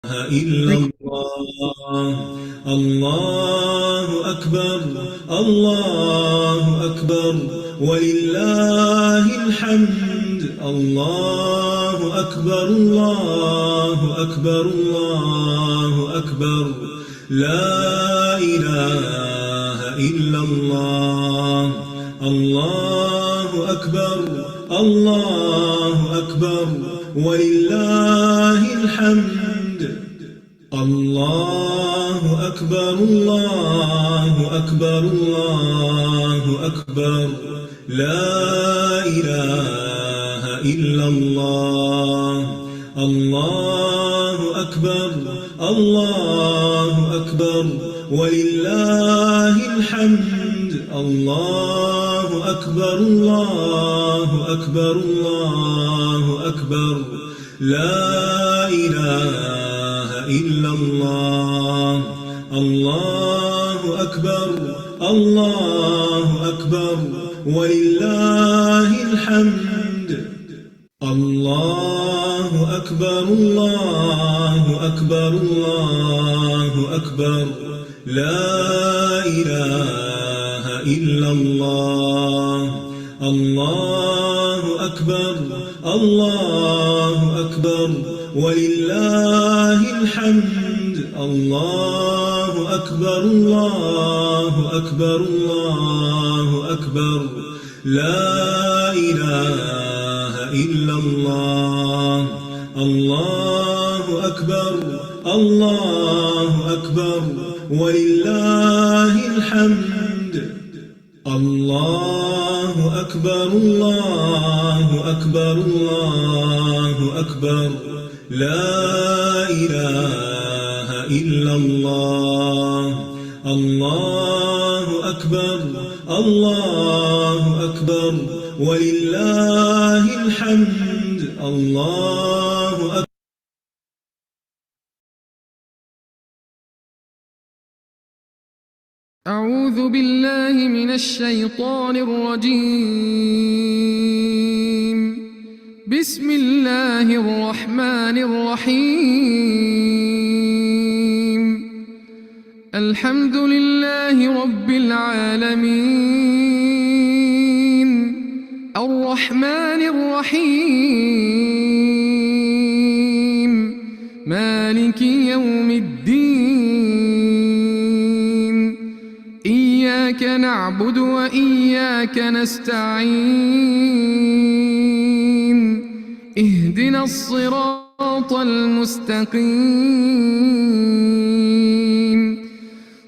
إلا الله. الله أكبر، الله أكبر، ولله الحمد. الله أكبر، الله أكبر، الله أكبر، لا إله إلا الله. الله أكبر، الله أكبر، ولله الحمد. الله أكبر، الله أكبر، الله أكبر، لا إله إلا الله. الله أكبر، الله أكبر، ولله الحمد. الله أكبر، الله أكبر، الله أكبر، لا إله إلا الله. الله أكبر، الله أكبر، ولله الحمد. الله أكبر، الله أكبر، الله أكبر، لا إله إلا الله. الله أكبر، الله أكبر، ولله الحمد. الله أكبر، الله أكبر، الله أكبر، لا إله إلا الله. الله أكبر، الله أكبر، ولله الحمد. الله أكبر، الله أكبر، الله أكبر، لا إله إلا الله. الله أكبر، الله أكبر، ولله الحمد. الله أكبر. أعوذ بالله من الشيطان الرجيم. بسم الله الرحمن الرحيم. الحمد لله رب العالمين، الرحمن الرحيم، مالك يوم الدين. إياك نعبد وإياك نستعين. اهدنا الصراط المستقيم،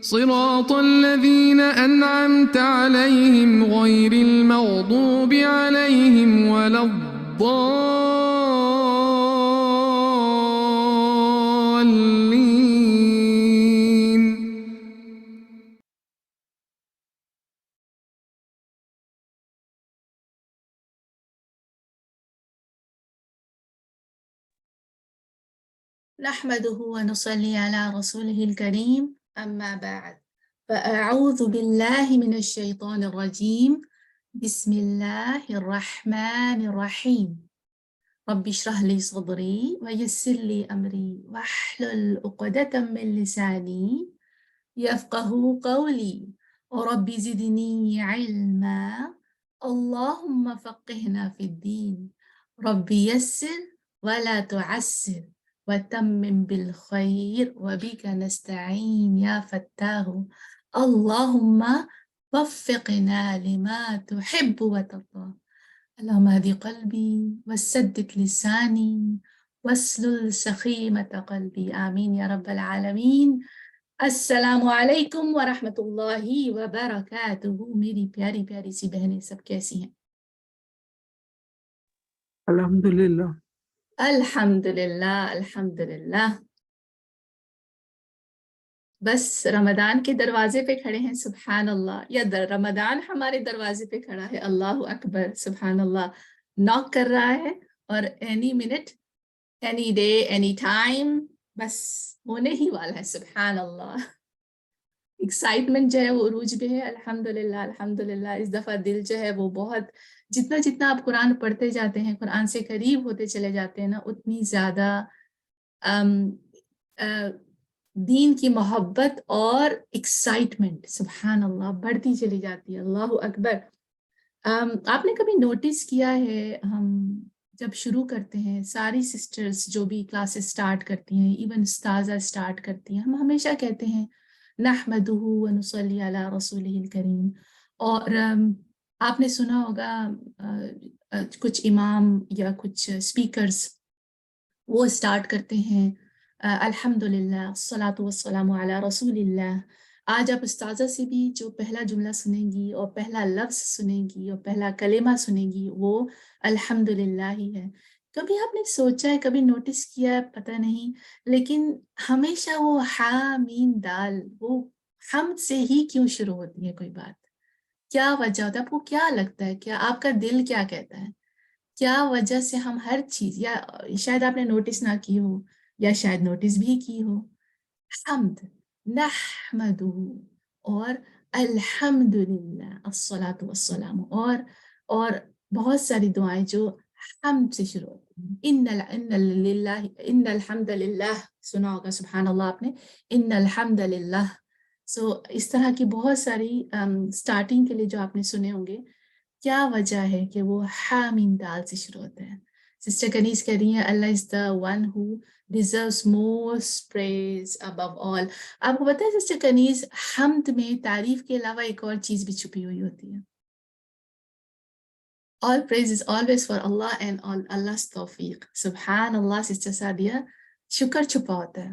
صراط الذين أنعمت عليهم غير المغضوب عليهم ولا الضالين. نحمده ونصلي على رسوله الكريم، أما بعد، فأعوذ بالله من الشيطان الرجيم. بسم الله الرحمن الرحيم. رب اشرح لي صدري ويسر لي أمري واحلل عقدة من لساني يفقه قولي. ورب زدني علما، اللهم فقهنا في الدين. رب يسر ولا تعسر وتمم بالخير وبك نستعين يا فتاه. اللهم وفقنا لما تحب وترضى. اللهم اهد قلبي وسدد لساني واسلل سخيمة قلبي، آمين يا رب العالمين. السلام علیکم ورحمۃ اللہ وبرکاتہ. میری پیاری پیاری سی بہنیں سب کیسی ہیں؟ الحمدللہ الحمدللہ الحمدللہ. بس رمضان کے دروازے پہ کھڑے ہیں، سبحان اللہ، یا رمضان ہمارے دروازے پہ کھڑا ہے، اللہ اکبر، سبحان اللہ، ناک کر رہا ہے، اور any minute, any day, any time, بس ہونے ہی والا ہے، سبحان اللہ. ایکسائٹمنٹ جو ہے وہ عروج پہ ہے، الحمدللہ الحمدللہ. اس دفعہ دل جو ہے وہ بہت، جتنا جتنا آپ قرآن پڑھتے جاتے ہیں، قرآن سے قریب ہوتے چلے جاتے ہیں نا، اتنی زیادہ دین کی محبت اور ایکسائٹمنٹ سبحان اللہ بڑھتی چلی جاتی ہے. اللہ اکبر. آپ نے کبھی نوٹس کیا ہے ہم جب شروع کرتے ہیں ساری سسٹرز جو بھی کلاسز سٹارٹ کرتی ہیں ایون استاذہ سٹارٹ کرتی ہیں ہم ہمیشہ کہتے ہیں نحمدہ ونصلی علی رسولہ الکریم. اور آپ نے سنا ہوگا کچھ امام یا کچھ اسپیکرز وہ سٹارٹ کرتے ہیں الحمدللہ الصلاۃ والسلام علی رسول اللہ. آج آپ استاذہ سے بھی جو پہلا جملہ سنیں گی اور پہلا لفظ سنیں گی اور پہلا کلمہ سنیں گی وہ الحمدللہ ہی ہے. کبھی آپ نے سوچا ہے کبھی نوٹس کیا ہے پتہ نہیں لیکن ہمیشہ وہ ہا میم دال وہ حمد سے ہی کیوں شروع ہوتی ہے؟ کوئی بات کیا وجہ ہوتا ہے؟ آپ کو کیا لگتا ہے؟ کیا آپ کا دل کیا کہتا ہے؟ کیا وجہ سے ہم ہر چیز یا شاید آپ نے نوٹس نہ کی ہو یا شاید نوٹس بھی کی ہو حمد نحمدہ اور الحمدللہ الصلاۃ والسلام اور بہت ساری دعائیں جو حمد سے شروع ہوتی ہیں. ان الحمد للہ سنا ہوگا سبحان اللہ آپ نے ان الحمد للہ. سو اس طرح کی بہت ساری سٹارٹنگ کے لیے جو آپ نے سنے ہوں گے. کیا وجہ ہے کہ وہ حامیم دال سے شروع ہوتا ہے؟ سسٹر کنیز کہہ رہی ہیں اللہ is the one who deserves most praise above all. آپ کو پتہ ہے سسٹر کنیز حمد میں تعریف کے علاوہ ایک اور چیز بھی چھپی ہوئی ہوتی ہے. All praise is always for Allah and all Allah's توفیق. سبحان اللہ. سسٹر سعدیہ شکر چھپا ہوتا ہے.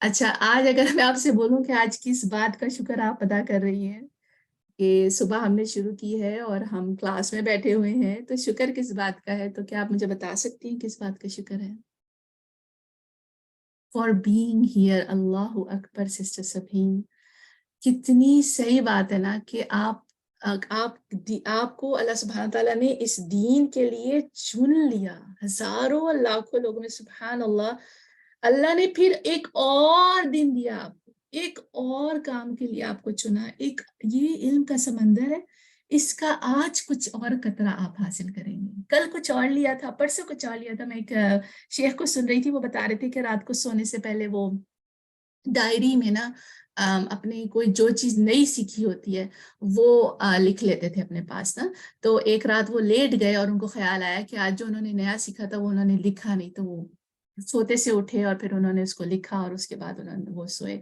اچھا آج اگر میں آپ سے بولوں کہ آج کس بات کا شکر آپ ادا کر رہی ہیں کہ صبح ہم نے شروع کی ہے اور ہم کلاس میں بیٹھے ہوئے ہیں تو شکر کس بات کا ہے؟ تو کیا آپ مجھے بتا سکتی ہیں کس بات کا شکر ہے؟ For being here. اللہ اکبر سسٹر سبھین. کتنی صحیح بات ہے نا کہ آپ کو اللہ سبحانہ تعالیٰ نے اس دین کے لیے چن لیا ہزاروں لاکھوں لوگوں میں. سبحان اللہ. اللہ نے پھر ایک اور دن دیا آپ کو ایک اور کام کے لیے آپ کو چنا. ایک یہ علم کا سمندر ہے اس کا آج کچھ اور قطرہ آپ حاصل کریں گے. کل کچھ اور لیا تھا پرسوں کچھ اور لیا تھا. میں ایک شیخ کو سن رہی تھی وہ بتا رہے تھے کہ رات کو سونے سے پہلے وہ ڈائری میں نا اپنی کوئی جو چیز نئی سیکھی ہوتی ہے وہ لکھ لیتے تھے اپنے پاس نا. تو ایک رات وہ لیٹ گئے اور ان کو خیال آیا کہ آج جو انہوں نے نیا سیکھا تھا وہ انہوں نے لکھا نہیں. تو وہ سوتے سے اٹھے اور پھر انہوں نے اس کو لکھا اور اس کے بعد انہوں نے وہ سوئے.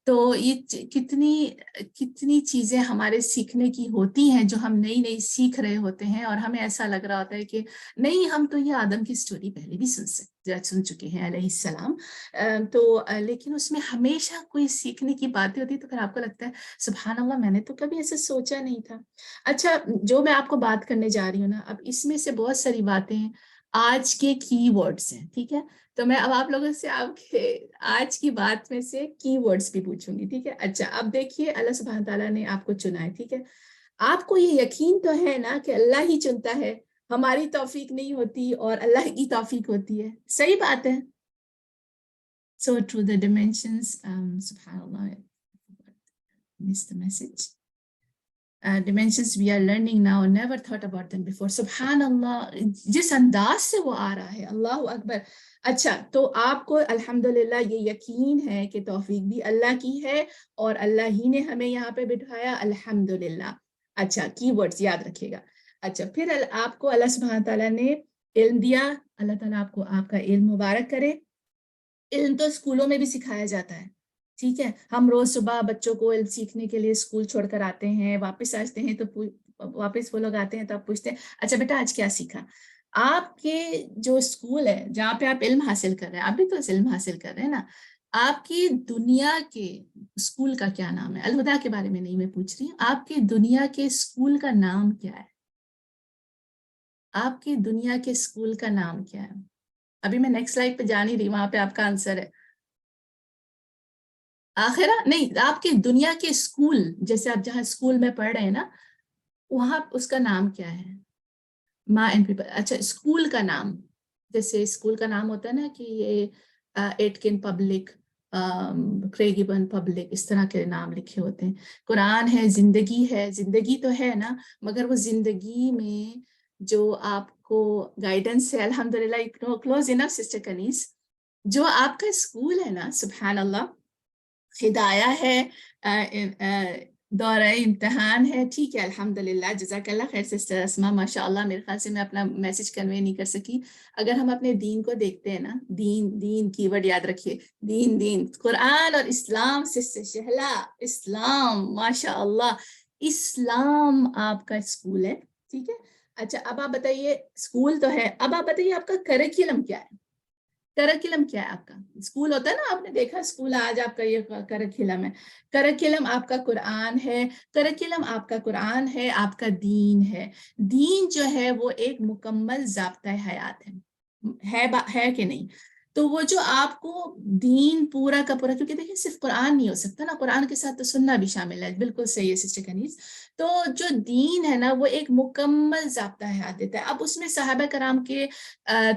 تو یہ کتنی چیزیں ہمارے سیکھنے کی ہوتی ہیں جو ہم نئی سیکھ رہے ہوتے ہیں اور ہمیں ایسا لگ رہا ہوتا ہے کہ نہیں ہم تو یہ آدم کی سٹوری پہلے بھی سن چکے ہیں علیہ السلام. تو لیکن اس میں ہمیشہ کوئی سیکھنے کی باتیں ہوتی تو پھر آپ کو لگتا ہے سبحان اللہ میں نے تو کبھی ایسے سوچا نہیں تھا. اچھا جو میں آپ کو بات کرنے جا رہی ہوں نا اب اس میں سے بہت ساری باتیں آج کے کی ورڈز ہیں. ٹھیک ہے تو میں اب آپ لوگوں سے آپ کے آج کی بات میں سے کی ورڈز بھی پوچھوں گی. ٹھیک ہے. اچھا اب دیکھیے اللہ سبحانہ تعالیٰ نے آپ کو چنا ہے. ٹھیک ہے. آپ کو یہ یقین تو ہے نا کہ اللہ ہی چنتا ہے ہماری توفیق نہیں ہوتی اور اللہ کی توفیق ہوتی ہے. صحیح بات ہے. So through the dimensions, subhanallah, missed the message. Dimensions we are learning now, never thought about them before. subhanallah جس انداز سے وہ آ رہا ہے. اللہ اکبر. اچھا تو آپ کو الحمدللہ یہ یقین ہے کہ توفیق بھی اللہ کی ہے اور اللہ ہی نے ہمیں یہاں پہ بٹھایا. الحمدللہ. اچھا کی ورڈز یاد رکھیے گا. اچھا پھر آپ کو اللہ سبحانہ تعالیٰ نے علم دیا. اللہ تعالیٰ آپ کو آپ کا علم مبارک کرے. علم تو اسکولوں میں بھی سکھایا جاتا ہے. ٹھیک ہے. ہم روز صبح بچوں کو علم سیکھنے کے لیے اسکول چھوڑ کر آتے ہیں واپس آتے ہیں تو واپس وہ لوگ آتے ہیں تو آپ پوچھتے ہیں اچھا بیٹا آج کیا سیکھا. آپ کے جو اسکول ہے جہاں پہ آپ علم حاصل کر رہے ہیں آپ بھی تو علم حاصل کر رہے ہیں نا. آپ کی دنیا کے اسکول کا کیا نام ہے؟ الہدا کے بارے میں نہیں میں پوچھ رہی ہوں. آپ کی دنیا کے اسکول کا نام کیا ہے؟ آپ کی دنیا کے اسکول کا نام کیا ہے؟ ابھی میں نیکسٹ سلائیڈ پہ جا نہیں رہی وہاں پہ آپ کا آنسر ہے. آخرہ نہیں آپ کے دنیا کے اسکول جیسے آپ جہاں اسکول میں پڑھ رہے ہیں نا وہاں اس کا نام کیا ہے؟ ماں اینڈ پیپل. اچھا اسکول کا نام جیسے اسکول کا نام ہوتا ہے نا کہ یہ ایٹکن پبلک کریگیبن پبلک اس طرح کے نام لکھے ہوتے ہیں. قرآن ہے زندگی ہے. زندگی تو ہے نا مگر وہ زندگی میں جو آپ کو گائیڈنس ہے الحمدللہ. کلوز انف سسٹر کنیز. جو آپ کا اسکول ہے نا سبحان اللہ ہدایہ ہے دورہ امتحان ہے ٹھیک ہے الحمدللہ جزاک اللہ خیر سسٹر اسما ماشاء اللہ میرے خیال سے میں اپنا میسج کنوے نہیں کر سکی اگر ہم اپنے دین کو دیکھتے ہیں نا دین کی ورڈ یاد رکھیے دین قرآن اور اسلام سسٹر شہلا اسلام ماشاء اللہ اسلام آپ کا اسکول ہے ٹھیک ہے اچھا اب آپ بتائیے اسکول تو ہے اب آپ بتائیے آپ کا کریکولم کیا ہے کریکولم کیا ہے آپ کا اسکول ہوتا ہے نا آپ نے دیکھا اسکول آج آپ کا یہ کریکولم ہے کریکولم آپ کا قرآن ہے کریکولم آپ کا قرآن ہے آپ کا دین جو ہے وہ ایک مکمل ضابطہ حیات ہے کہ نہیں تو وہ جو آپ کو دین پورا کا پورا کیونکہ دیکھیں صرف قرآن نہیں ہو سکتا نا قرآن کے ساتھ تو سننا بھی شامل ہے بالکل صحیح ہے سسٹر کنیز تو جو دین ہے نا وہ ایک مکمل ضابطہ حیات دیتا ہے اب اس میں صحابہ کرام کے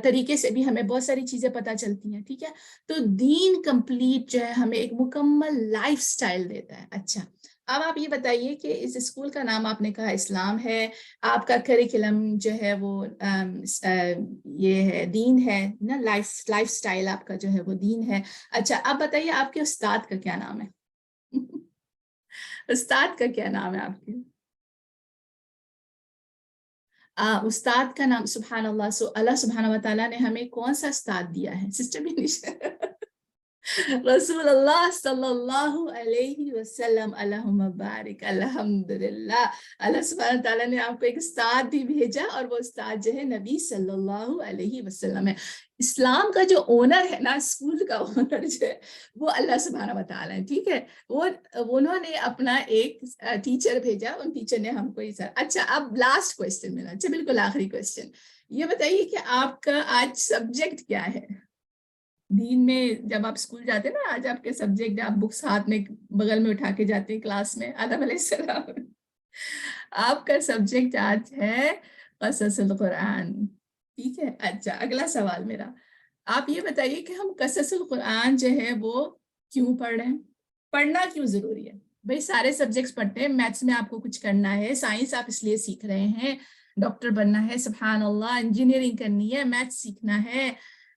طریقے سے بھی ہمیں بہت ساری چیزیں پتہ چلتی ہیں ٹھیک ہے تو دین کمپلیٹ جو ہے ہمیں ایک مکمل لائف سٹائل دیتا ہے اچھا اب آپ یہ بتائیے کہ اس اسکول کا نام آپ نے کہا اسلام ہے آپ کا کریکولم جو ہے وہ یہ ہے دین ہے نا لائف سٹائل آپ کا جو ہے وہ دین ہے اچھا اب بتائیے آپ کے استاد کا کیا نام ہے استاد کا کیا نام ہے آپ کے استاد کا نام سبحان اللہ اللہ سبحانہ و تعالیٰ نے ہمیں کون سا استاد دیا ہے سسٹر بھی رسول اللہ صلی اللہ علیہ وسلم اللہم بارک الحمدللہ اللہ سبحانہ تعالیٰ نے آپ کو ایک استاد بھی بھیجا اور وہ استاد جو ہے نبی صلی اللہ علیہ وسلم ہے اسلام کا جو اونر ہے نا اسکول کا اونر جو ہے وہ اللہ سبحانہ و تعالیٰ ہے ٹھیک ہے وہ انہوں نے اپنا ایک ٹیچر بھیجا ان ٹیچر نے ہم کو اچھا اب لاسٹ کوسچن میرا اچھا بالکل آخری کوسچن یہ بتائیے کہ آپ کا آج سبجیکٹ کیا ہے دین میں جب آپ اسکول جاتے ہیں نا آج آپ کے سبجیکٹ آپ بکس ہاتھ میں بغل میں اٹھا کے جاتے ہیں کلاس میں آدم علیہ السلام آپ کا سبجیکٹ آج ہے قصص القرآن ٹھیک ہے اچھا اگلا سوال میرا آپ یہ بتائیے کہ ہم قصص القرآن جو ہے وہ کیوں پڑھ رہے ہیں پڑھنا کیوں ضروری ہے بھائی سارے سبجیکٹس پڑھتے ہیں میتھس میں آپ کو کچھ کرنا ہے سائنس آپ اس لیے سیکھ رہے ہیں ڈاکٹر بننا ہے سبحان اللہ انجینئرنگ کرنی ہے میتھس سیکھنا ہے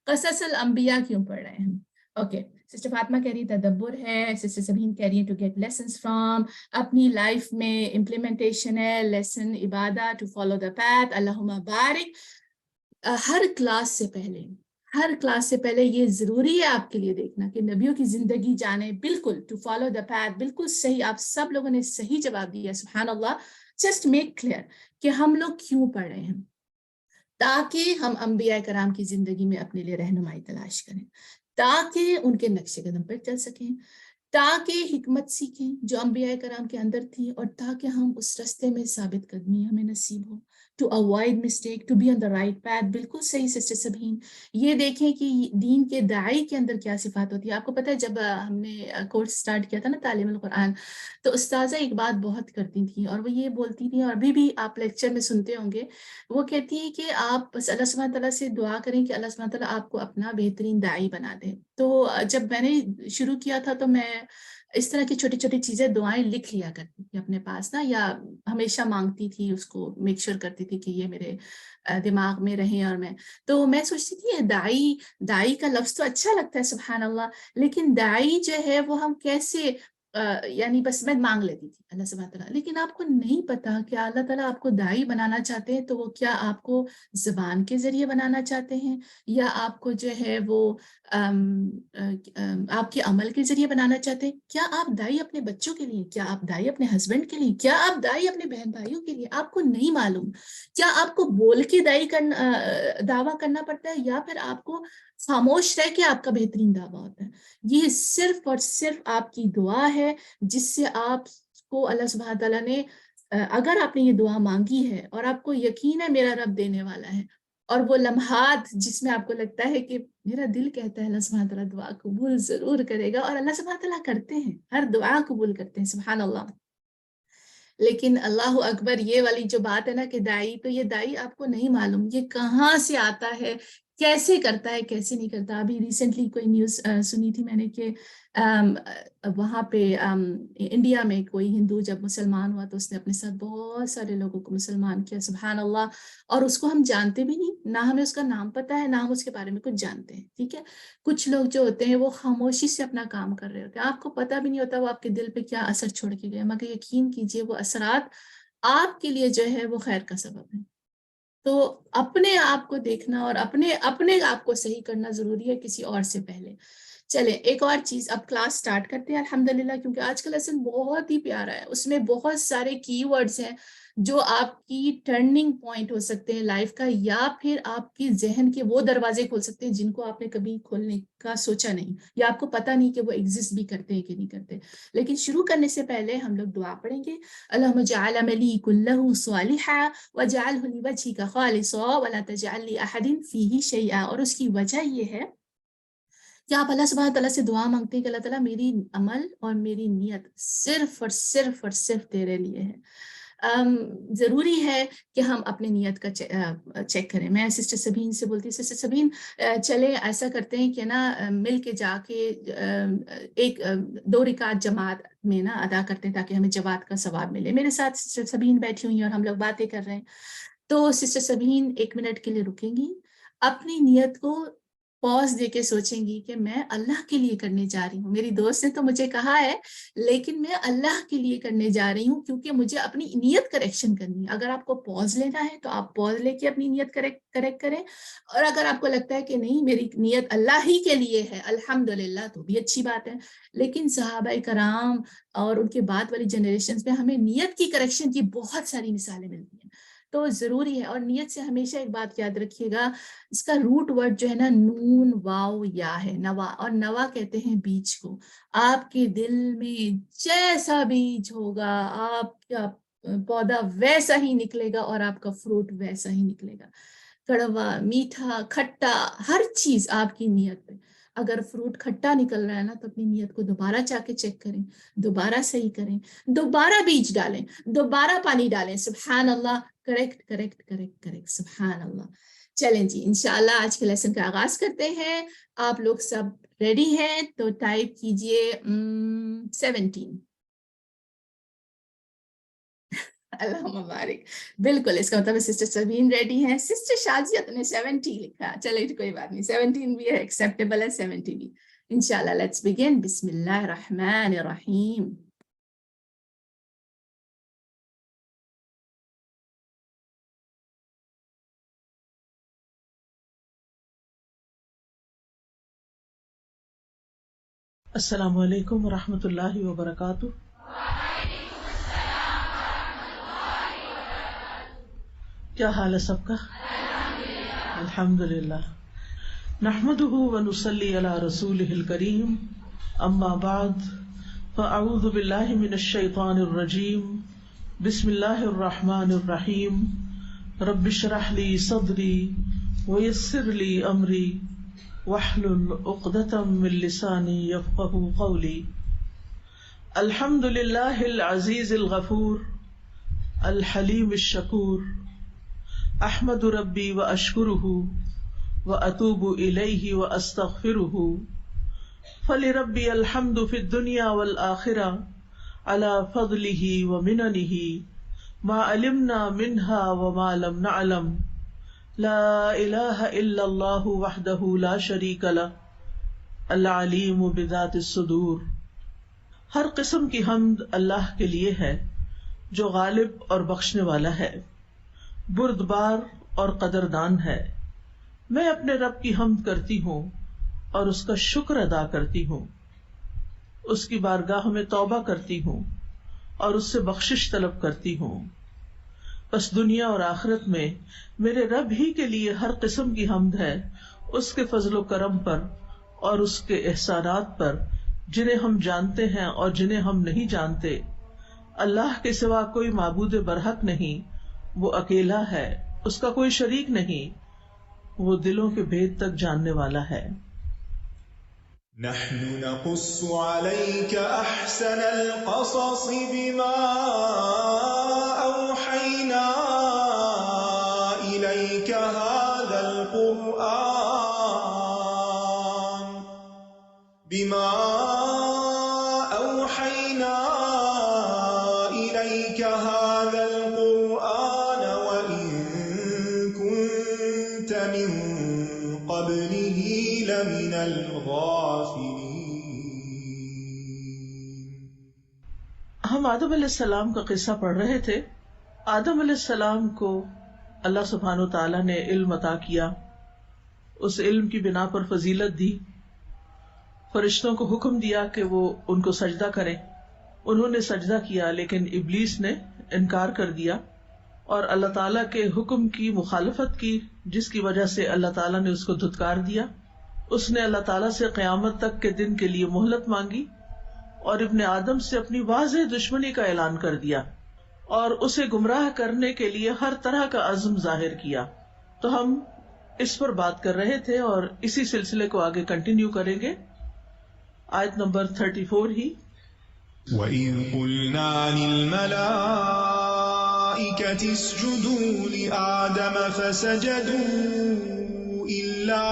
قصص الانبیاء کیوں پڑھ رہے ہیں اوکے سسٹر فاطمہ کہہ رہی تدبر ہے سسٹر سبین کہہ رہی ہے ٹو گیٹ لیسنس فرام اپنی لائف میں امپلیمنٹیشن ہے لیسن عبادت ٹو فالو دا پیتھ اللہم بارک ہر کلاس سے پہلے یہ ضروری ہے آپ کے لیے دیکھنا کہ نبیوں کی زندگی جانے بالکل ٹو فالو دا پیتھ بالکل صحیح آپ سب لوگوں نے صحیح جواب دیا سبحان اللہ جسٹ میک کلیئر کہ ہم لوگ کیوں پڑھ رہے ہیں تاکہ ہم انبیاء کرام کی زندگی میں اپنے لیے رہنمائی تلاش کریں تاکہ ان کے نقش قدم پر چل سکیں تاکہ حکمت سیکھیں جو انبیاء کرام کے اندر تھی اور تاکہ ہم اس رستے میں ثابت قدمی ہمیں نصیب ہو to avoid mistake to be on the right path بالکل صحیح سسٹر سبین یہ دیکھیں کہ دین کے داعی کے اندر کیا صفات ہوتی ہے آپ کو پتہ ہے جب ہم نے کورس سٹارٹ کیا تھا نا تعلیم القرآن تو استاذہ ایک بات بہت کرتی تھیں اور وہ یہ بولتی تھیں اور ابھی بھی آپ لیکچر میں سنتے ہوں گے وہ کہتی ہے کہ آپ بس اللہ سبحانہ تعالیٰ سے دعا کریں کہ اللہ سبحانہ تعالیٰ آپ کو اپنا بہترین داعی بنا دے تو جب میں نے شروع کیا تھا تو میں اس طرح کی چھوٹی چھوٹی چیزیں دعائیں لکھ لیا کرتی تھی اپنے پاس نا یا ہمیشہ مانگتی تھی اس کو میک شور کرتی تھی کہ یہ میرے دماغ میں رہیں اور میں سوچتی تھی داعی کا لفظ تو اچھا لگتا ہے سبحان اللہ لیکن داعی جو ہے وہ ہم کیسے یعنی بس میں مانگ لیتی تھی اللہ سبحانہ تعالیٰ لیکن آپ کو نہیں پتا کہ اللہ تعالیٰ آپ کو داعی بنانا چاہتے ہیں تو وہ کیا آپ کو زبان کے ذریعے بنانا چاہتے ہیں یا آپ کو جو ہے وہ آپ کے عمل کے ذریعے بنانا چاہتے ہیں کیا آپ داعی اپنے بچوں کے لیے کیا آپ داعی اپنے ہسبینڈ کے لیے کیا آپ داعی اپنے بہن بھائیوں کے لیے آپ کو نہیں معلوم کیا آپ کو بول کے دعویٰ کرنا پڑتا ہے یا پھر آپ کو خاموش رہ کے آپ کا بہترین دعویٰ ہوتا ہے یہ صرف اور صرف آپ کی دعا ہے جس سے آپ کو اللہ سبحانہ تعالیٰ نے اگر آپ نے یہ دعا مانگی ہے اور آپ کو یقین ہے میرا رب دینے والا ہے اور وہ لمحات جس میں آپ کو لگتا ہے کہ میرا دل کہتا ہے اللہ سبحانہ تعالیٰ دعا قبول ضرور کرے گا اور اللہ سبحانہ تعالیٰ کرتے ہیں ہر دعا قبول کرتے ہیں سبحان اللہ لیکن اللہ اکبر یہ والی جو بات ہے نا کہ داعی تو یہ داعی آپ کو نہیں معلوم یہ کہاں سے آتا ہے کیسے کرتا ہے کیسے نہیں کرتا. ابھی ریسنٹلی کوئی نیوز سنی تھی میں نے کہ وہاں پہ انڈیا میں کوئی ہندو جب مسلمان ہوا تو اس نے اپنے ساتھ بہت سارے لوگوں کو مسلمان کیا, سبحان اللہ, اور اس کو ہم جانتے بھی نہیں, نہ ہمیں اس کا نام پتا ہے, نہ ہم اس کے بارے میں کچھ جانتے ہیں. ٹھیک ہے, کچھ لوگ جو ہوتے ہیں وہ خاموشی سے اپنا کام کر رہے ہوتے ہیں, آپ کو پتا بھی نہیں ہوتا وہ آپ کے دل پہ کیا اثر چھوڑ کے گئے, مگر یقین کیجئے وہ اثرات آپ کے لیے جو ہے وہ خیر کا سبب ہے. تو اپنے آپ کو دیکھنا اور اپنے آپ کو صحیح کرنا ضروری ہے کسی اور سے پہلے. چلیں ایک اور چیز, اب کلاس سٹارٹ کرتے ہیں الحمدللہ, کیونکہ آج کا لیسن بہت ہی پیارا ہے, اس میں بہت سارے کی ورڈز ہیں جو آپ کی ٹرننگ پوائنٹ ہو سکتے ہیں لائف کا, یا پھر آپ کی ذہن کے وہ دروازے کھول سکتے ہیں جن کو آپ نے کبھی کھولنے کا سوچا نہیں, یا آپ کو پتا نہیں کہ وہ ایگزسٹ بھی کرتے ہیں کہ نہیں کرتے. لیکن شروع کرنے سے پہلے ہم لوگ دعا پڑھیں گے. اللہم اجعل عملی کلہ صالحا واجعلہ لوجہک خالصا ولا تجعل لأحد فیہ شیئا. اور اس کی وجہ یہ ہے کہ آپ اللہ سبحانہ تعالیٰ سے دعا مانگتے ہیں کہ اللہ تعالیٰ میری عمل اور میری نیت صرف اور صرف اور صرف تیرے لیے ہے. ضروری ہے کہ ہم اپنی نیت کا چیک کریں. میں سسٹر سبین سے بولتی ہوں, سسٹر سبین چلے ایسا کرتے ہیں کہ نا مل کے جا کے 2 رکعت جماعت میں نا ادا کرتے ہیں تاکہ ہمیں جماعت کا ثواب ملے. میرے ساتھ سسٹر سبین بیٹھی ہوئی ہیں اور ہم لوگ باتیں کر رہے ہیں. تو سسٹر سبین 1 منٹ کے لیے رکیں گی, اپنی نیت کو پاز دے کے سوچیں گی کہ میں اللہ کے لیے کرنے جا رہی ہوں. میری دوست نے تو مجھے کہا ہے لیکن میں اللہ کے لیے کرنے جا رہی ہوں کیونکہ مجھے اپنی نیت کریکشن کرنی ہے. اگر آپ کو پاز لینا ہے تو آپ پاز لے کے اپنی نیت کریکٹ کریں, اور اگر آپ کو لگتا ہے کہ نہیں میری نیت اللہ ہی کے لیے ہے الحمدللہ تو بھی اچھی بات ہے. لیکن صحابہ کرام اور ان کے بعد والی جنریشنز میں ہمیں نیت کی کریکشن کی بہت ساری مثالیں ملتی ہیں. تو ضروری ہے, اور نیت سے ہمیشہ ایک بات یاد رکھیے گا, اس کا روٹ ورڈ جو ہے نا نون واو یا ہے, نوا, اور نوا کہتے ہیں بیج کو. آپ کے دل میں جیسا بیج ہوگا آپ کا پودا ویسا ہی نکلے گا اور آپ کا فروٹ ویسا ہی نکلے گا. کڑوا, میٹھا, کھٹا, ہر چیز آپ کی نیت پہ. اگر فروٹ کھٹا نکل رہا ہے نا تو اپنی نیت کو دوبارہ جا کے چیک کریں, دوبارہ صحیح کریں, دوبارہ بیج ڈالیں, دوبارہ پانی ڈالیں. سبحان اللہ, کریکٹ کریکٹ کریکٹ کریکٹ, سبحان اللہ. چلیں جی انشاءاللہ آج کے لیسن کا آغاز کرتے ہیں. آپ لوگ سب ریڈی ہیں تو ٹائپ کیجئے 17. اللہ مبارک, بالکل اس کا مطلب سسٹر سبین ریڈی ہیں. سسٹر شازیہ نے 70 لکھا, چلے کوئی بات نہیں, 17 بھی ہے, ایکسیپٹیبل ہے 70 بھی. انشاءاللہ لیٹس بگن. بسم اللہ الرحمن الرحیم. السلام علیکم ورحمۃ اللہ وبرکاتہ. کیا حال ہے سب کا؟ الحمدللہ. نحمده ونصلی علی رسولہ الکریم, اما بعد فاعوذ باللہ من الشیطان الرجیم, بسم اللہ الرحمن الرحیم. رب اشرح لی صدری ویسر لی امری واحلل عقدۃ من لسانی یفقہوا قولی. الحمد للہ العزیز الغفور الحلیم الشکور. احمد ربی واشکرہ واتوب الیہ واستغفرہ. فلربی الحمد فی الدنیا والآخرہ علی فضلہ ومننہ ما علمنا منہا وما لم نعلم. لا الہ الا اللہ وحدہ لا شریک لہ العلیم بذات الصدور. ہر قسم کی حمد اللہ کے لیے ہے جو غالب اور بخشنے والا ہے, بردبار اور قدردان ہے. میں اپنے رب کی حمد کرتی ہوں اور اس کا شکر ادا کرتی ہوں, اس کی بارگاہ میں توبہ کرتی ہوں اور اس سے بخشش طلب کرتی ہوں. بس دنیا اور آخرت میں میرے رب ہی کے لیے ہر قسم کی حمد ہے, اس کے فضل و کرم پر اور اس کے احسانات پر جنہیں ہم جانتے ہیں اور جنہیں ہم نہیں جانتے. اللہ کے سوا کوئی معبود برحق نہیں, وہ اکیلا ہے, اس کا کوئی شریک نہیں, وہ دلوں کے بھید تک جاننے والا ہے. نحن نقص عليك أحسن القصص بما أوحينا إليك هذا القرآن بما أوحينا إليك هذا القرآن وإن كنت من قبله لمن الغافلين. ہم آدم علیہ السلام کا قصہ پڑھ رہے تھے. آدم علیہ السلام کو اللہ سبحانہ و تعالیٰ نے علم عطا کیا، اس علم کی بنا پر فضیلت دی، فرشتوں کو حکم دیا کہ وہ ان کو سجدہ کریں. انہوں نے سجدہ کیا لیکن ابلیس نے انکار کر دیا اور اللہ تعالیٰ کے حکم کی مخالفت کی، جس کی وجہ سے اللہ تعالیٰ نے اس کو دھتکار دیا. اس نے اللہ تعالیٰ سے قیامت تک کے دن کے لیے مہلت مانگی اور ابن آدم سے اپنی واضح دشمنی کا اعلان کر دیا اور اسے گمراہ کرنے کے لیے ہر طرح کا عزم ظاہر کیا. تو ہم اس پر بات کر رہے تھے اور اسی سلسلے کو آگے کنٹینیو کریں گے. آیت نمبر 34 ہی. وَإِذْ قُلْنَا لِلْمَلَائِكَةِ اسْجُدُوا لِآدَمَ فَسَجَدُوا إِلَّا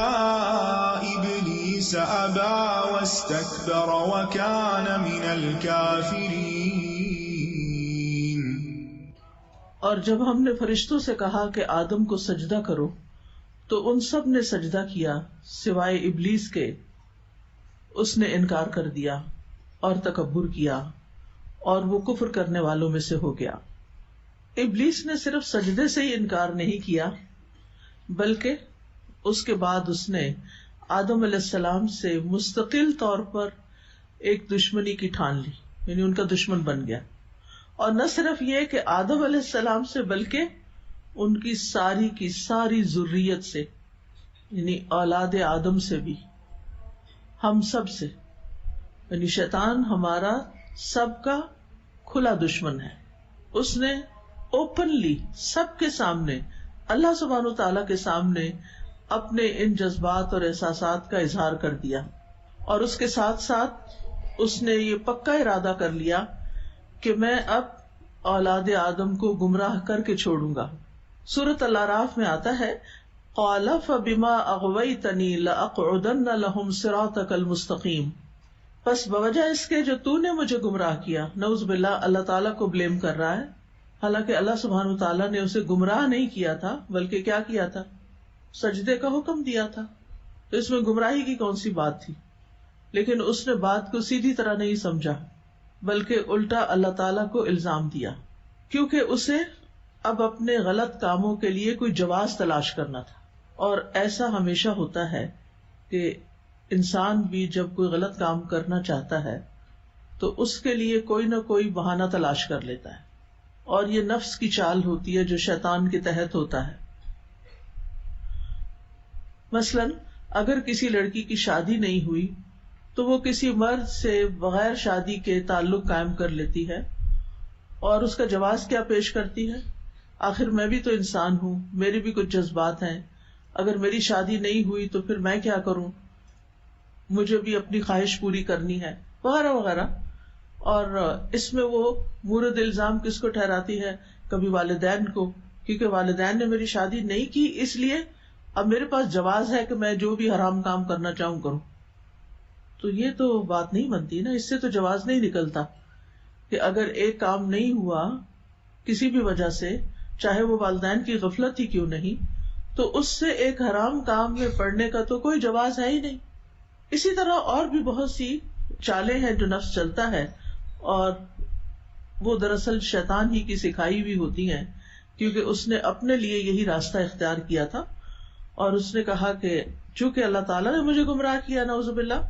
إِبْلِيسَ أَبَى وَاسْتَكْبَرَ وَكَانَ مِنَ الْكَافِرِينَ. اور جب ہم نے فرشتوں سے کہا کہ آدم کو سجدہ کرو تو ان سب نے سجدہ کیا سوائے ابلیس کے. اس نے انکار کر دیا اور تکبر کیا اور وہ کفر کرنے والوں میں سے ہو گیا. ابلیس نے صرف سجدے سے ہی انکار نہیں کیا بلکہ اس کے بعد اس نے آدم علیہ السلام سے مستقل طور پر ایک دشمنی کی ٹھان لی، یعنی ان کا دشمن بن گیا. اور نہ صرف یہ کہ آدم علیہ السلام سے بلکہ ان کی ساری ذریت سے، یعنی اولاد آدم سے بھی، ہم سب سے. یعنی شیطان ہمارا سب کا کھلا دشمن ہے. اس نے اوپنلی سب کے سامنے، اللہ سبحانہ و تعالیٰ کے سامنے اپنے ان جذبات اور احساسات کا اظہار کر دیا اور اس کے ساتھ ساتھ اس نے یہ پکا ارادہ کر لیا کہ میں اب اولاد آدم کو گمراہ کر کے چھوڑوں گا. سورۃ الاعراف میں آتا ہے قال فبما اغویتنی لاقعدن لهم صراطک المستقیم. پس بوجہ اس کے جو تو نے مجھے گمراہ کیا. نعوذ باللہ، اللہ تعالیٰ کو بلیم کر رہا ہے، حالانکہ اللہ سبحانہ تعالیٰ نے اسے گمراہ نہیں کیا تھا بلکہ کیا کیا تھا؟ سجدے کا حکم دیا تھا. تو اس میں گمراہی کی کون سی بات تھی؟ لیکن اس نے بات کو سیدھی طرح نہیں سمجھا بلکہ الٹا اللہ تعالیٰ کو الزام دیا، کیونکہ اسے اب اپنے غلط کاموں کے لیے کوئی جواز تلاش کرنا تھا. اور ایسا ہمیشہ ہوتا ہے کہ انسان بھی جب کوئی غلط کام کرنا چاہتا ہے تو اس کے لیے کوئی نہ کوئی بہانہ تلاش کر لیتا ہے، اور یہ نفس کی چال ہوتی ہے جو شیطان کے تحت ہوتا ہے. مثلاً اگر کسی لڑکی کی شادی نہیں ہوئی تو وہ کسی مرد سے بغیر شادی کے تعلق قائم کر لیتی ہے اور اس کا جواز کیا پیش کرتی ہے؟ آخر میں بھی تو انسان ہوں، میرے بھی کچھ جذبات ہیں، اگر میری شادی نہیں ہوئی تو پھر میں کیا کروں، مجھے بھی اپنی خواہش پوری کرنی ہے، وغیرہ وغیرہ. اور اس میں وہ مورد الزام کس کو ٹھہراتی ہے؟ کبھی والدین کو، کیونکہ والدین نے میری شادی نہیں کی اس لیے اب میرے پاس جواز ہے کہ میں جو بھی حرام کام کرنا چاہوں کروں. تو یہ تو بات نہیں بنتی نا. اس سے تو جواز نہیں نکلتا کہ اگر ایک کام نہیں ہوا کسی بھی وجہ سے، چاہے وہ والدین کی غفلت ہی کیوں نہیں، تو اس سے ایک حرام کام میں پڑنے کا تو کوئی جواز ہے ہی نہیں. اسی طرح اور بھی بہت سی چالیں ہیں جو نفس چلتا ہے، اور وہ دراصل شیطان ہی کی سکھائی ہوئی ہوتی ہیں، کیونکہ اس نے اپنے لیے یہی راستہ اختیار کیا تھا اور اس نے کہا کہ چونکہ اللہ تعالیٰ نے مجھے گمراہ کیا نعوذ باللہ،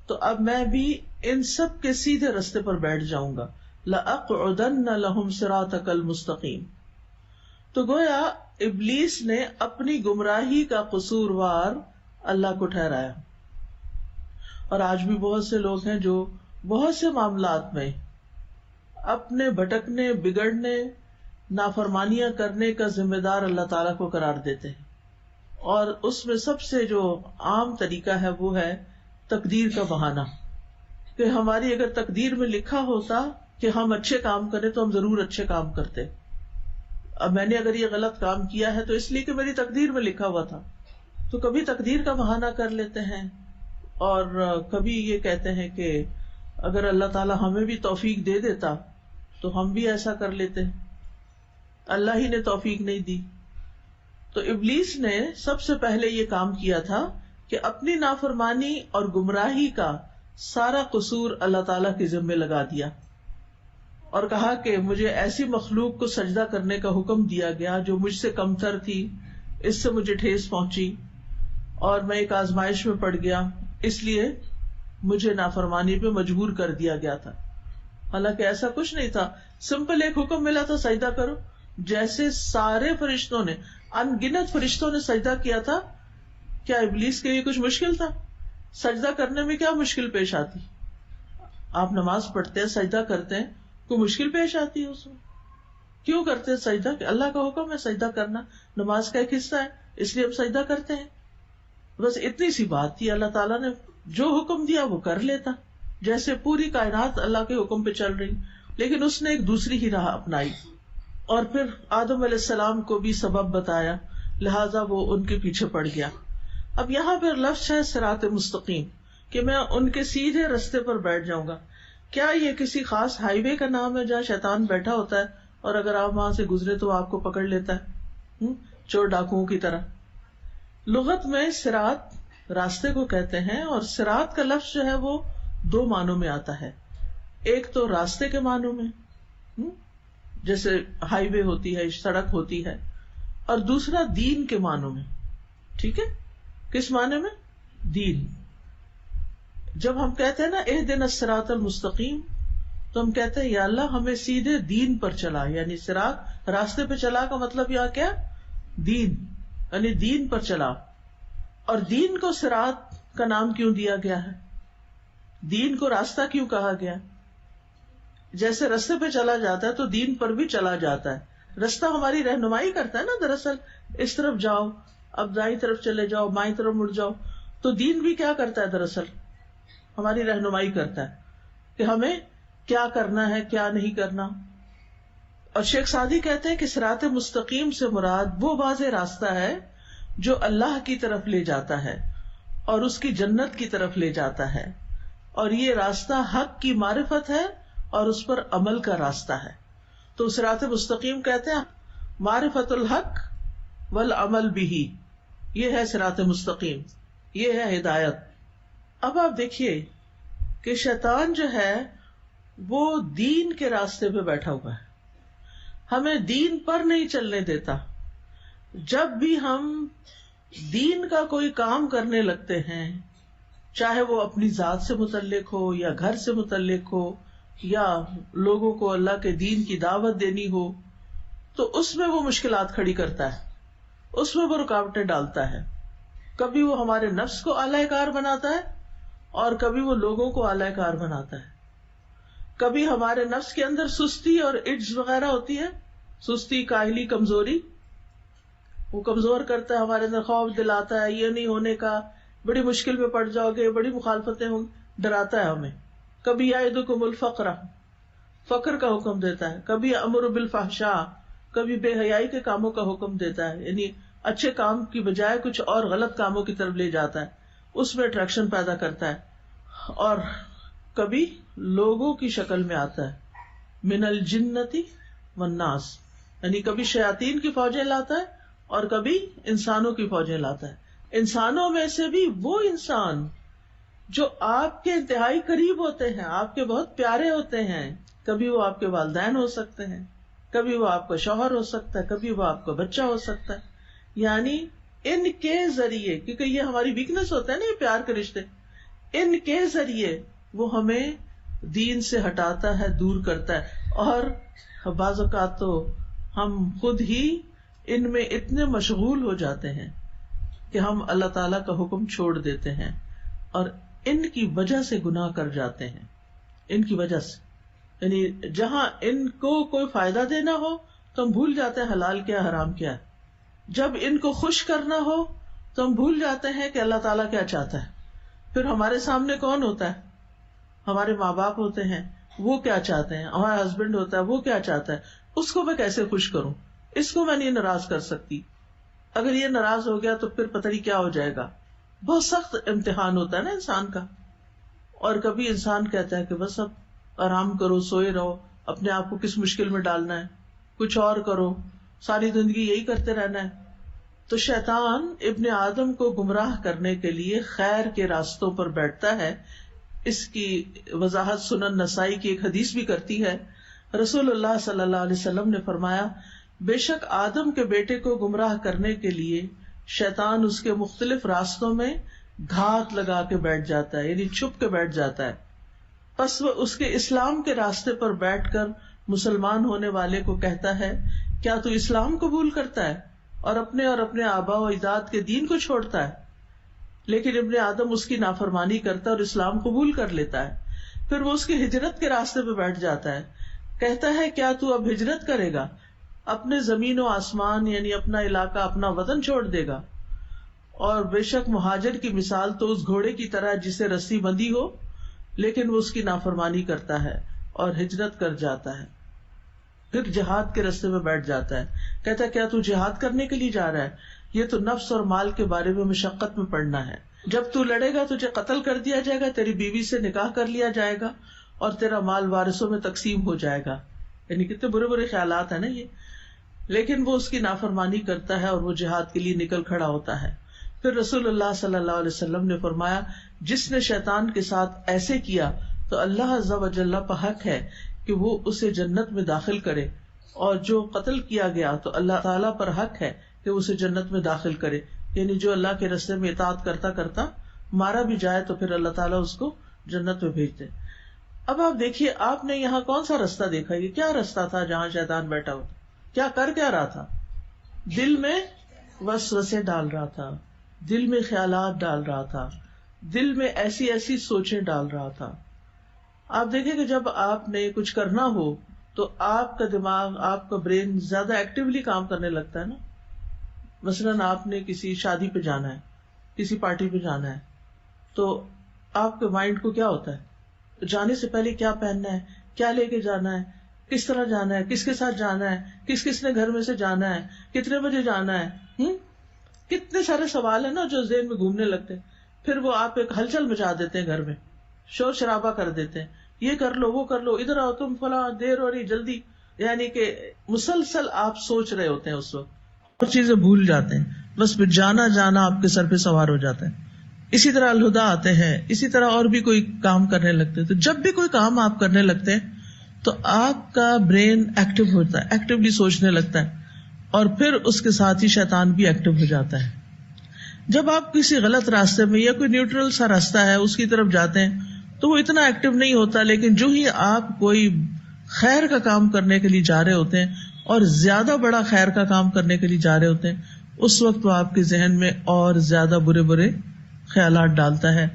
تو اب میں بھی ان سب کے سیدھے راستے پر بیٹھ جاؤں گا. لَأَقْعُدَنَّ لَهُمْ صِرَاطَكَ الْمُسْتَقِيمَ. تو گویا ابلیس نے اپنی گمراہی کا قصوروار اللہ کو ٹھہرایا. اور آج بھی بہت سے لوگ ہیں جو بہت سے معاملات میں اپنے بھٹکنے، بگڑنے، نافرمانیاں کرنے کا ذمہ دار اللہ تعالیٰ کو قرار دیتے ہیں. اور اس میں سب سے جو عام طریقہ ہے وہ ہے تقدیر کا بہانہ، کہ ہماری اگر تقدیر میں لکھا ہوتا کہ ہم اچھے کام کریں تو ہم ضرور اچھے کام کرتے. اب میں نے اگر یہ غلط کام کیا ہے تو اس لیے کہ میری تقدیر میں لکھا ہوا تھا. تو کبھی تقدیر کا بہانہ کر لیتے ہیں، اور کبھی یہ کہتے ہیں کہ اگر اللہ تعالیٰ ہمیں بھی توفیق دے دیتا تو ہم بھی ایسا کر لیتے، اللہ ہی نے توفیق نہیں دی. تو ابلیس نے سب سے پہلے یہ کام کیا تھا کہ اپنی نافرمانی اور گمراہی کا سارا قصور اللہ تعالیٰ کے ذمے لگا دیا اور کہا کہ مجھے ایسی مخلوق کو سجدہ کرنے کا حکم دیا گیا جو مجھ سے کمتر تھی، اس سے مجھے ٹھیس پہنچی اور میں ایک آزمائش میں پڑ گیا، اس لیے مجھے نافرمانی پہ مجبور کر دیا گیا تھا. حالانکہ ایسا کچھ نہیں تھا، سمپل ایک حکم ملا تھا سجدہ کرو، جیسے سارے فرشتوں نے، ان گنت فرشتوں نے سجدہ کیا تھا. کیا ابلیس کے لیے کچھ مشکل تھا؟ سجدہ کرنے میں کیا مشکل پیش آتی؟ آپ نماز پڑھتے ہیں، سجدہ کرتے ہیں، کوئی مشکل پیش آتی ہے اس میں؟ کیوں کرتے ہیں سجدہ؟ کہ اللہ کا حکم ہے سجدہ کرنا، نماز کا ایک حصہ ہے، اس لیے ہم سجدہ کرتے ہیں. بس اتنی سی بات تھی، اللہ تعالیٰ نے جو حکم دیا وہ کر لیتا، جیسے پوری کائنات اللہ کے حکم پہ چل رہی. لیکن اس نے ایک دوسری ہی راہ اپنائی اور پھر آدم علیہ السلام کو بھی سبب بتایا، لہذا وہ ان کے پیچھے پڑ گیا. اب یہاں پہ لفظ ہے صراط مستقیم، کہ میں ان کے سیدھے رستے پر بیٹھ جاؤں گا. کیا یہ کسی خاص ہائی وے کا نام ہے جہاں شیطان بیٹھا ہوتا ہے اور اگر آپ وہاں سے گزرے تو آپ کو پکڑ لیتا ہے چور ڈاکوؤں کی طرح؟ لغت میں صراط راستے کو کہتے ہیں، اور صراط کا لفظ جو ہے وہ دو معنوں میں آتا ہے. ایک تو راستے کے معنوں میں، جیسے ہائی وے ہوتی ہے، سڑک ہوتی ہے، اور دوسرا دین کے معنوں میں. ٹھیک ہے، کس معنی میں؟ دین. جب ہم کہتے ہیں نا اہدنا الصراط المستقیم، تو ہم کہتے ہیں یا اللہ ہمیں سیدھے دین پر چلا، یعنی صراط راستے پہ چلا کا مطلب یہاں کیا؟ دین، یعنی دین پر چلا. اور دین کو صراط کا نام کیوں دیا گیا ہے؟ دین کو راستہ کیوں کہا گیا؟ جیسے راستے پہ چلا جاتا ہے تو دین پر بھی چلا جاتا ہے. راستہ ہماری رہنمائی کرتا ہے نا، دراصل اس طرف جاؤ، اب دائیں طرف چلے جاؤ، بائیں طرف مڑ جاؤ. تو دین بھی کیا کرتا ہے؟ دراصل ہماری رہنمائی کرتا ہے کہ ہمیں کیا کرنا ہے، کیا نہیں کرنا. اور شیخ سعدی کہتے ہیں کہ صراط مستقیم سے مراد وہ واضح راستہ ہے جو اللہ کی طرف لے جاتا ہے اور اس کی جنت کی طرف لے جاتا ہے، اور یہ راستہ حق کی معرفت ہے اور اس پر عمل کا راستہ ہے. تو صراط مستقیم کہتے ہیں معرفت الحق والعمل بھی، یہ ہے صراط مستقیم، یہ ہے ہدایت. اب آپ دیکھیے کہ شیطان جو ہے وہ دین کے راستے پہ بیٹھا ہوا ہے، ہمیں دین پر نہیں چلنے دیتا. جب بھی ہم دین کا کوئی کام کرنے لگتے ہیں، چاہے وہ اپنی ذات سے متعلق ہو یا گھر سے متعلق ہو یا لوگوں کو اللہ کے دین کی دعوت دینی ہو، تو اس میں وہ مشکلات کھڑی کرتا ہے، اس میں وہ رکاوٹیں ڈالتا ہے. کبھی وہ ہمارے نفس کو اعلی کار بناتا ہے اور کبھی وہ لوگوں کو اعلی کار بناتا ہے. کبھی ہمارے نفس کے اندر سستی اور عجز وغیرہ ہوتی ہے، سستی، کاہلی، کمزوری، وہ کمزور کرتا ہے، ہمارے اندر خوف دلاتا ہے، یہ نہیں ہونے کا، بڑی مشکل میں پڑ جاؤ گے، بڑی مخالفتیں ہوں، ڈراتا ہے ہمیں. کبھی یعدکم الفقر، فقر کا حکم دیتا ہے. کبھی امر بالفحشاء، کبھی بے حیائی کے کاموں کا حکم دیتا ہے، یعنی اچھے کام کی بجائے کچھ اور غلط کاموں کی طرف لے جاتا ہے، اس میں اٹریکشن پیدا کرتا ہے. اور کبھی لوگوں کی شکل میں آتا ہے، من الجنتی والناس، یعنی کبھی شیاطین کی فوجیں لاتا ہے اور کبھی انسانوں کی فوجیں لاتا ہے. انسانوں میں سے بھی وہ انسان جو آپ کے انتہائی قریب ہوتے ہیں، آپ کے بہت پیارے ہوتے ہیں. کبھی وہ آپ کے والدین ہو سکتے ہیں، کبھی وہ آپ کا شوہر ہو سکتا ہے، کبھی وہ آپ کا بچہ ہو سکتا ہے. یعنی ان کے ذریعے، کیونکہ یہ ہماری ویکنس ہوتا ہے نا، یہ پیار کے رشتے، ان کے ذریعے وہ ہمیں دین سے ہٹاتا ہے، دور کرتا ہے. اور بعض اوقات تو ہم خود ہی ان میں اتنے مشغول ہو جاتے ہیں کہ ہم اللہ تعالیٰ کا حکم چھوڑ دیتے ہیں اور ان کی وجہ سے گناہ کر جاتے ہیں. ان کی وجہ سے، یعنی جہاں ان کو کوئی فائدہ دینا ہو تو ہم بھول جاتے ہیں حلال کیا حرام کیا ہے. جب ان کو خوش کرنا ہو تو ہم بھول جاتے ہیں کہ اللہ تعالیٰ کیا چاہتا ہے. پھر ہمارے سامنے کون ہوتا ہے؟ ہمارے ماں باپ ہوتے ہیں، وہ کیا چاہتے ہیں. ہمارا ہسبینڈ ہوتا ہے، وہ کیا چاہتا ہے. اس کو میں کیسے خوش کروں، اس کو میں نہیں ناراض کر سکتی. اگر یہ ناراض ہو گیا تو پھر پتہ نہیں کیا ہو جائے گا. بہت سخت امتحان ہوتا ہے نا انسان کا. اور کبھی انسان کہتا ہے کہ بس اب آرام کرو، سوئے رہو، اپنے آپ کو کس مشکل میں ڈالنا ہے، کچھ اور کرو، ساری زندگی یہی کرتے رہنا ہے. تو شیطان ابن آدم کو گمراہ کرنے کے لیے خیر کے راستوں پر بیٹھتا ہے. اس کی وضاحت سنن نسائی کی ایک حدیث بھی کرتی ہے. رسول اللہ صلی اللہ علیہ وسلم نے فرمایا، بے شک آدم کے بیٹے کو گمراہ کرنے کے لیے شیطان اس کے مختلف راستوں میں گھات لگا کے بیٹھ جاتا ہے، یعنی چھپ کے بیٹھ جاتا ہے. پس وہ اس کے اسلام کے راستے پر بیٹھ کر مسلمان ہونے والے کو کہتا ہے، کیا تو اسلام قبول کرتا ہے اور اپنے آبا و اجداد کے دین کو چھوڑتا ہے؟ لیکن ابن آدم اس کی نافرمانی کرتا ہے اور اسلام قبول کر لیتا ہے. پھر وہ اس کی ہجرت کے راستے پہ بیٹھ جاتا ہے، کہتا ہے کیا تو اب ہجرت کرے گا، اپنے زمین و آسمان یعنی اپنا علاقہ، اپنا وطن چھوڑ دے گا؟ اور بے شک مہاجر کی مثال تو اس گھوڑے کی طرح جسے رسی بندھی ہو لیکن وہ اس کی نافرمانی کرتا ہے اور ہجرت کر جاتا ہے. پھر جہاد کے راستے میں بیٹھ جاتا ہے، کہتا ہے کیا تو جہاد کرنے کے لیے جا رہا ہے؟ یہ تو نفس اور مال کے بارے میں مشقت میں پڑنا ہے. جب تو لڑے گا تجھے قتل کر دیا جائے گا، تیری بیوی سے نکاح کر لیا جائے گا اور تیرا مال وارثوں میں تقسیم ہو جائے گا. یعنی کتنے برے برے خیالات ہیں نا یہ. لیکن وہ اس کی نافرمانی کرتا ہے اور وہ جہاد کے لیے نکل کھڑا ہوتا ہے. پھر رسول اللہ صلی اللہ علیہ وسلم نے فرمایا، جس نے شیطان کے ساتھ ایسے کیا تو اللہ عز و جل پر حق ہے کہ وہ اسے جنت میں داخل کرے، اور جو قتل کیا گیا تو اللہ تعالیٰ پر حق ہے کہ اسے جنت میں داخل کرے. یعنی جو اللہ کے راستے میں اطاعت کرتا کرتا مارا بھی جائے تو پھر اللہ تعالیٰ اس کو جنت میں بھیج دے. اب آپ دیکھیے، آپ نے یہاں کون سا راستہ دیکھا؟ یہ کیا راستہ تھا جہاں شیطان بیٹھا ہوا؟ کیا رہا تھا؟ دل میں وسوسے ڈال رہا تھا، دل میں خیالات ڈال رہا تھا، دل میں ایسی سوچیں ڈال رہا تھا. آپ دیکھیں کہ جب آپ نے کچھ کرنا ہو تو آپ کا دماغ، آپ کا برین زیادہ ایکٹیولی کام کرنے لگتا ہے نا. مثلاً آپ نے کسی شادی پہ جانا ہے، کسی پارٹی پہ جانا ہے، تو آپ کے مائنڈ کو کیا ہوتا ہے؟ جانے سے پہلے کیا پہننا ہے، کیا لے کے جانا ہے، کس طرح جانا ہے، کس کے ساتھ جانا ہے، کس نے گھر میں سے جانا ہے، کتنے بجے جانا ہے. کتنے سارے سوال ہیں نا جو ذہن میں گھومنے لگتے ہیں. پھر وہ آپ ایک ہلچل مچا دیتے ہیں، گھر میں شور شرابہ کر دیتے ہیں، یہ کر لو، وہ کر لو، ادھر آؤ تم، فلاں دیر ہو رہی، جلدی. یعنی کہ مسلسل آپ سوچ رہے ہوتے ہیں اس وقت اور چیزیں بھول جاتے ہیں. بس پھر جانا آپ کے سر پہ سوار ہو جاتا ہے. اسی طرح الہدا آتے ہیں، اسی طرح اور بھی کوئی کام کرنے لگتے ہیں. تو جب بھی کوئی کام آپ کرنے لگتے ہیں تو آپ کا برین ایکٹیو ہوتا ہے، ایکٹیولی سوچنے لگتا ہے، اور پھر اس کے ساتھ ہی شیطان بھی ایکٹیو ہو جاتا ہے. جب آپ کسی غلط راستے میں یا کوئی نیوٹرل سا راستہ ہے اس کی طرف جاتے ہیں تو وہ اتنا ایکٹیو نہیں ہوتا. لیکن جو ہی آپ کوئی خیر کا کام کرنے کے لیے جا رہے ہوتے ہیں اور زیادہ بڑا خیر کا کام کرنے کے لیے جا رہے ہوتے ہیں، اس وقت وہ آپ کے ذہن میں اور زیادہ برے برے خیالات ڈالتا ہے،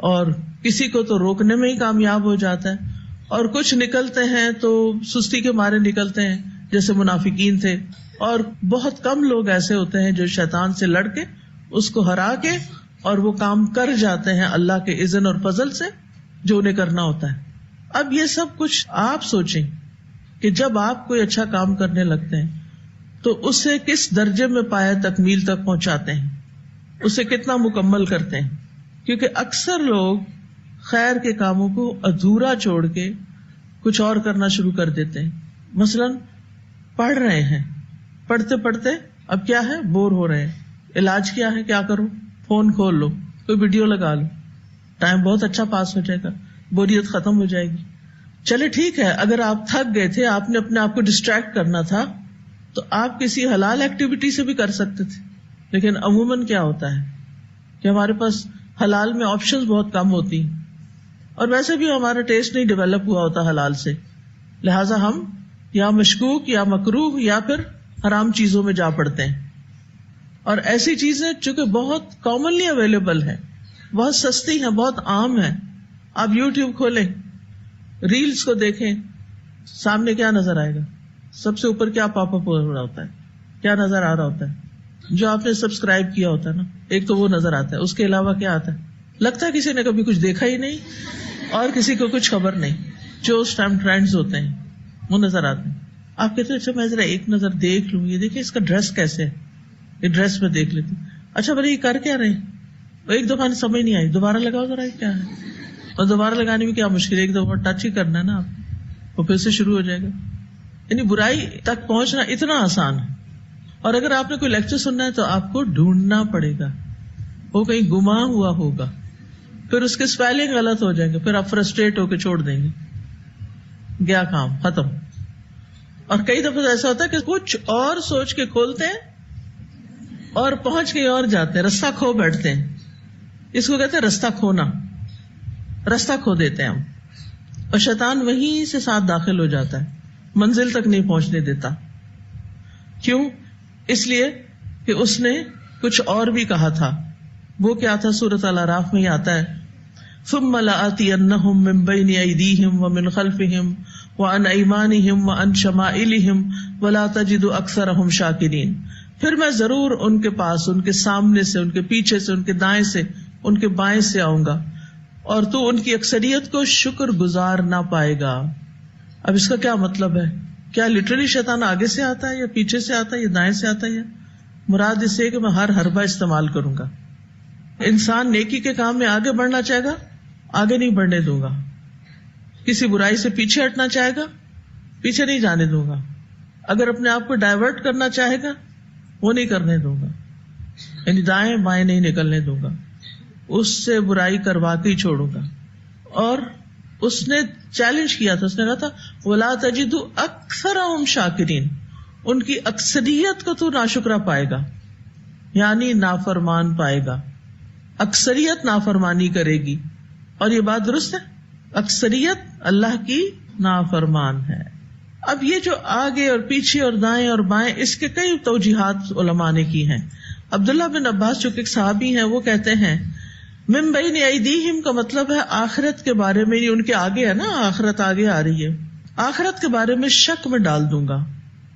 اور کسی کو تو روکنے میں ہی کامیاب ہو جاتا ہے، اور کچھ نکلتے ہیں تو سستی کے مارے نکلتے ہیں جیسے منافقین تھے. اور بہت کم لوگ ایسے ہوتے ہیں جو شیطان سے لڑ کے اس کو ہرا کے اور وہ کام کر جاتے ہیں اللہ کے اذن اور فضل سے جو انہیں کرنا ہوتا ہے. اب یہ سب کچھ آپ سوچیں کہ جب آپ کوئی اچھا کام کرنے لگتے ہیں تو اسے کس درجے میں پایہ تکمیل تک پہنچاتے ہیں، اسے کتنا مکمل کرتے ہیں. کیونکہ اکثر لوگ خیر کے کاموں کو ادھورا چھوڑ کے کچھ اور کرنا شروع کر دیتے ہیں. مثلاً پڑھ رہے ہیں، پڑھتے پڑھتے اب کیا ہے، بور ہو رہے ہیں. علاج کیا ہے، کیا کرو، فون کھول لو، کوئی ویڈیو لگا لو، ٹائم بہت اچھا پاس ہو جائے گا، بوریت ختم ہو جائے گی. چلے ٹھیک ہے، اگر آپ تھک گئے تھے، آپ نے اپنے آپ کو ڈسٹریکٹ کرنا تھا تو آپ کسی حلال ایکٹیویٹی سے بھی کر سکتے تھے. لیکن عموماً کیا ہوتا ہے کہ ہمارے پاس حلال میں آپشنز بہت کم ہوتی ہیں، اور ویسے بھی ہمارا ٹیسٹ نہیں ڈیولپ ہوا ہوتا حلال سے، لہٰذا ہم یا مشکوک یا مکروہ یا پھر حرام چیزوں میں جا پڑتے ہیں. اور ایسی چیزیں چونکہ بہت کامنلی اویلیبل ہیں، بہت سستی ہیں، بہت عام ہیں. آپ یوٹیوب کھولیں، ریلز کو دیکھیں، سامنے کیا نظر آئے گا؟ سب سے اوپر کیا پاپ اپ ہو رہا ہوتا ہے، کیا نظر آ رہا ہوتا ہے؟ جو آپ نے سبسکرائب کیا ہوتا ہے نا، ایک تو وہ نظر آتا ہے. اس کے علاوہ کیا آتا ہے؟ لگتا ہے کسی نے کبھی کچھ دیکھا ہی نہیں اور کسی کو کچھ خبر نہیں. جو اس ٹائم ٹرینڈز ہوتے ہیں وہ نظر آتے ہیں. آپ کہتے ہیں اچھا میں ذرا ایک نظر دیکھ لوں، یہ دیکھیں اس کا ڈریس کیسے ہے، یہ ڈریس میں دیکھ لیتی. اچھا بھلے یہ کر کیا رہے ہیں، ایک دفعہ سمجھ نہیں آئی، دوبارہ لگاؤ ذرا کیا ہے، اور دوبارہ لگانے میں کیا مشکل ہے، ایک دفعہ ٹچ ہی کرنا ہے نا آپ، وہ پھر سے شروع ہو جائے گا. یعنی برائی تک پہنچنا اتنا آسان ہے. اور اگر آپ نے کوئی لیکچر سننا ہے تو آپ کو ڈھونڈنا پڑے گا، وہ کہیں گما ہوا ہوگا، پھر اس کے اسپیلنگ غلط ہو جائیں گے، پھر آپ فرسٹریٹ ہو کے چھوڑ دیں گے، گیا کام ختم. اور کئی دفعہ ایسا ہوتا ہے کہ کچھ اور سوچ کے کھولتے ہیں اور پہنچ کہیں اور جاتے ہیں، رستہ کھو بیٹھتے ہیں. اس کو کہتے ہیں رستہ کھونا، رستہ کھو دیتے ہیں ہم. اور شیطان وہیں سے ساتھ داخل ہو جاتا ہے، منزل تک نہیں پہنچنے دیتا. کیوں؟ اس لیے کہ اس نے کچھ اور بھی کہا تھا. وہ کیا تھا؟ سورۃ الاعراف میں ہی آتا ہے، ثم لآتینہم من بین ایدیہم ومن خلفہم وعن ایمانہم وعن شمائلہم ولا تجد اکثرہم شاکرین. پھر میں ضرور ان کے پاس، ان کے سامنے سے، ان کے پیچھے سے، ان کے دائیں سے، ان کے بائیں سے آؤں گا، اور تو ان کی اکثریت کو شکر گزار نہ پائے گا. اب اس کا کیا مطلب ہے؟ کیا لٹرلی شیطان آگے سے آتا ہے یا پیچھے سے آتا ہے یا دائیں سے آتا ہے؟ مراد اس سے کہ میں ہر حربہ استعمال کروں گا. انسان نیکی کے کام میں آگے بڑھنا چاہے گا، آگے نہیں بڑھنے دوں گا. کسی برائی سے پیچھے ہٹنا چاہے گا، پیچھے نہیں جانے دوں گا. اگر اپنے آپ کو ڈائیورٹ کرنا چاہے گا، وہ نہیں کرنے دوں گا. یعنی دائیں بائیں نہیں نکلنے دوں گا، اس سے برائی کروا کے ہی چھوڑوں گا. اور اس نے چیلنج کیا تھا، اس نے کہا تھا وَلَا تَجِدُ أَكْثَرَهُمْ شَاكِرِينَ، ان کی اکثریت کو تو ناشکرا پائے گا، یعنی نافرمان پائے گا. اکثریت نافرمانی کرے گی. اور یہ بات درست ہے، اکثریت اللہ کی نافرمان ہے. اب یہ جو آگے اور پیچھے اور دائیں اور بائیں، اس کے کئی توجیحات علماء نے کی ہیں. عبداللہ بن عباس جو کہ ایک صحابی ہیں، وہ کہتے ہیں من بین ایدیہم کا مطلب ہے آخرت کے بارے میں، ان کے آگے ہے نا، آخرت آگے آ رہی ہے، آخرت کے بارے میں شک میں ڈال دوں گا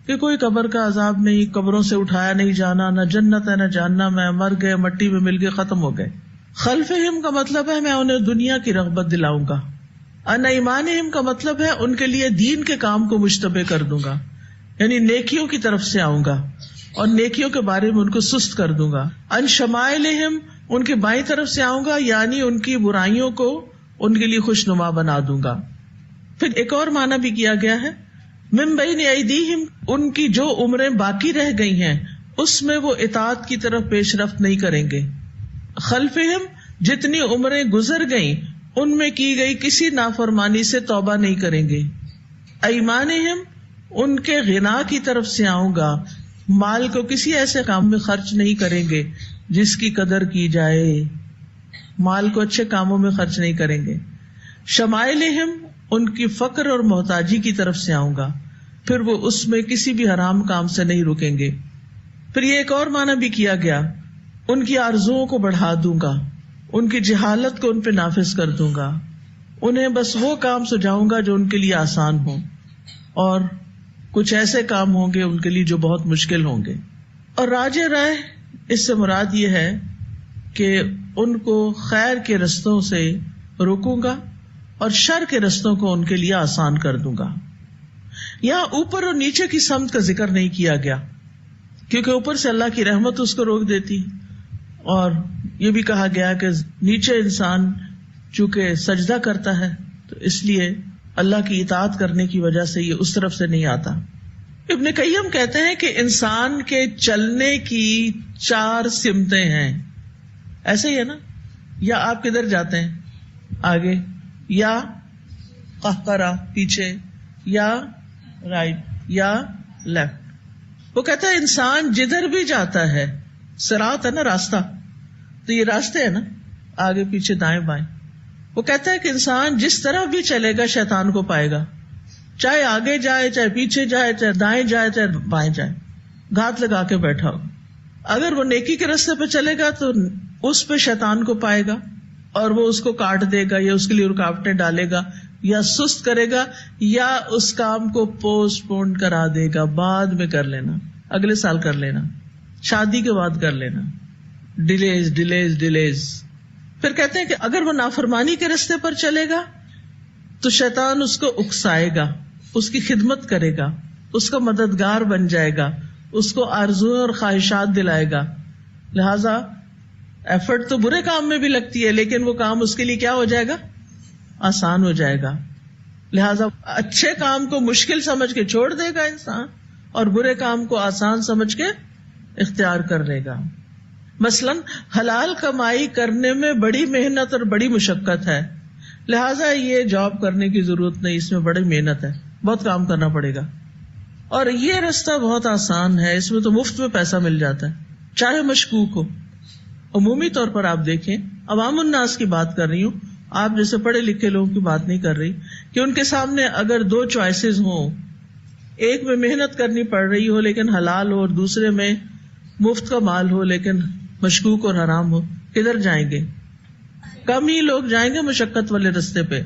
کہ کوئی قبر کا عذاب نہیں، قبروں سے اٹھایا نہیں جانا، نہ جنت ہے نہ جہنم ہے، مر گئے مٹی میں مل گئے ختم ہو گئے. خلفہم کا مطلب ہے میں انہیں دنیا کی رغبت دلاؤں گا. ان ایمانہم کا مطلب ہے ان کے لیے دین کے کام کو مشتبہ کر دوں گا، یعنی نیکیوں کی طرف سے آؤں گا اور نیکیوں کے بارے میں ان کو سست کر دوں گا. ان شمائلہم، ان کے بائیں طرف سے آؤں گا، یعنی ان کی برائیوں کو ان کے لیے خوشنما بنا دوں گا. پھر ایک اور معنی بھی کیا گیا ہے من بین ایدیہم، ان کی جو عمریں باقی رہ گئی ہیں اس میں وہ اطاعت کی طرف پیش رفت نہیں کریں گے. خلفہم، جتنی عمریں گزر گئیں ان میں کی گئی کسی نافرمانی سے توبہ نہیں کریں گے. ایمانہم، ان کے غنا کی طرف سے آؤں گا، مال کو کسی ایسے کام میں خرچ نہیں کریں گے جس کی قدر کی جائے، مال کو اچھے کاموں میں خرچ نہیں کریں گے. شمائلہم، ان کی فقر اور محتاجی کی طرف سے آؤں گا، پھر وہ اس میں کسی بھی حرام کام سے نہیں رکیں گے. پھر یہ ایک اور معنی بھی کیا گیا، ان کی آرزوؤں کو بڑھا دوں گا، ان کی جہالت کو ان پہ نافذ کر دوں گا، انہیں بس وہ کام سجاؤں گا جو ان کے لیے آسان ہو، اور کچھ ایسے کام ہوں گے ان کے لیے جو بہت مشکل ہوں گے. اور راجح رائے اس سے مراد یہ ہے کہ ان کو خیر کے رستوں سے روکوں گا اور شر کے رستوں کو ان کے لیے آسان کر دوں گا. یہاں اوپر اور نیچے کی سمت کا ذکر نہیں کیا گیا، کیونکہ اوپر سے اللہ کی رحمت اس کو روک دیتی، اور یہ بھی کہا گیا کہ نیچے انسان چونکہ سجدہ کرتا ہے تو اس لیے اللہ کی اطاعت کرنے کی وجہ سے یہ اس طرف سے نہیں آتا. ابن قیم کہتے ہیں کہ انسان کے چلنے کی 4 سمتیں ہیں. ایسے ہی ہے نا، یا آپ کدھر جاتے ہیں، آگے، یا قہقرہ پیچھے، یا رائٹ یا لیفٹ. وہ کہتا ہے انسان جدھر بھی جاتا ہے، صراط ہے نا راستہ، تو یہ راستے ہیں نا، آگے پیچھے دائیں بائیں. وہ کہتا ہے کہ انسان جس طرح بھی چلے گا شیطان کو پائے گا، چاہے آگے جائے، چاہے پیچھے جائے، چاہے دائیں جائے، چاہے بائیں جائے، گھات لگا کے بیٹھا ہو. اگر وہ نیکی کے راستے پہ چلے گا تو اس پہ شیطان کو پائے گا اور وہ اس کو کاٹ دے گا یا اس کے لیے رکاوٹیں ڈالے گا یا سست کرے گا یا اس کام کو پوسٹ پون کرا دے گا، بعد میں کر لینا، اگلے سال کر لینا، شادی کے بعد کر لینا، ڈیلیز ڈیلیز ڈیلیز. پھر کہتے ہیں کہ اگر وہ نافرمانی کے راستے پر چلے گا تو شیطان اس کو اکسائے گا، اس کی خدمت کرے گا، اس کا مددگار بن جائے گا، اس کو آرزویں اور خواہشات دلائے گا. لہذا ایفرٹ تو برے کام میں بھی لگتی ہے، لیکن وہ کام اس کے لیے کیا ہو جائے گا؟ آسان ہو جائے گا. لہذا اچھے کام کو مشکل سمجھ کے چھوڑ دے گا انسان، اور برے کام کو آسان سمجھ کے اختیار کر لے گا. مثلاً حلال کمائی کرنے میں بڑی محنت اور بڑی مشقت ہے، لہٰذا یہ جاب کرنے کی ضرورت نہیں، اس میں بڑی محنت ہے، بہت کام کرنا پڑے گا. اور یہ رستہ بہت آسان ہے، اس میں تو مفت میں پیسہ مل جاتا ہے چاہے مشکوک ہو. عمومی طور پر آپ دیکھیں، عوام الناس کی بات کر رہی ہوں، آپ جیسے پڑھے لکھے لوگوں کی بات نہیں کر رہی، کہ ان کے سامنے اگر دو چوائسز ہوں، ایک میں محنت کرنی پڑ رہی ہو لیکن حلال ہو، اور دوسرے میں مفت کا مال ہو لیکن مشکوک اور حرام ہو، کدھر جائیں گے؟ کم ہی لوگ جائیں گے مشقت والے رستے پہ.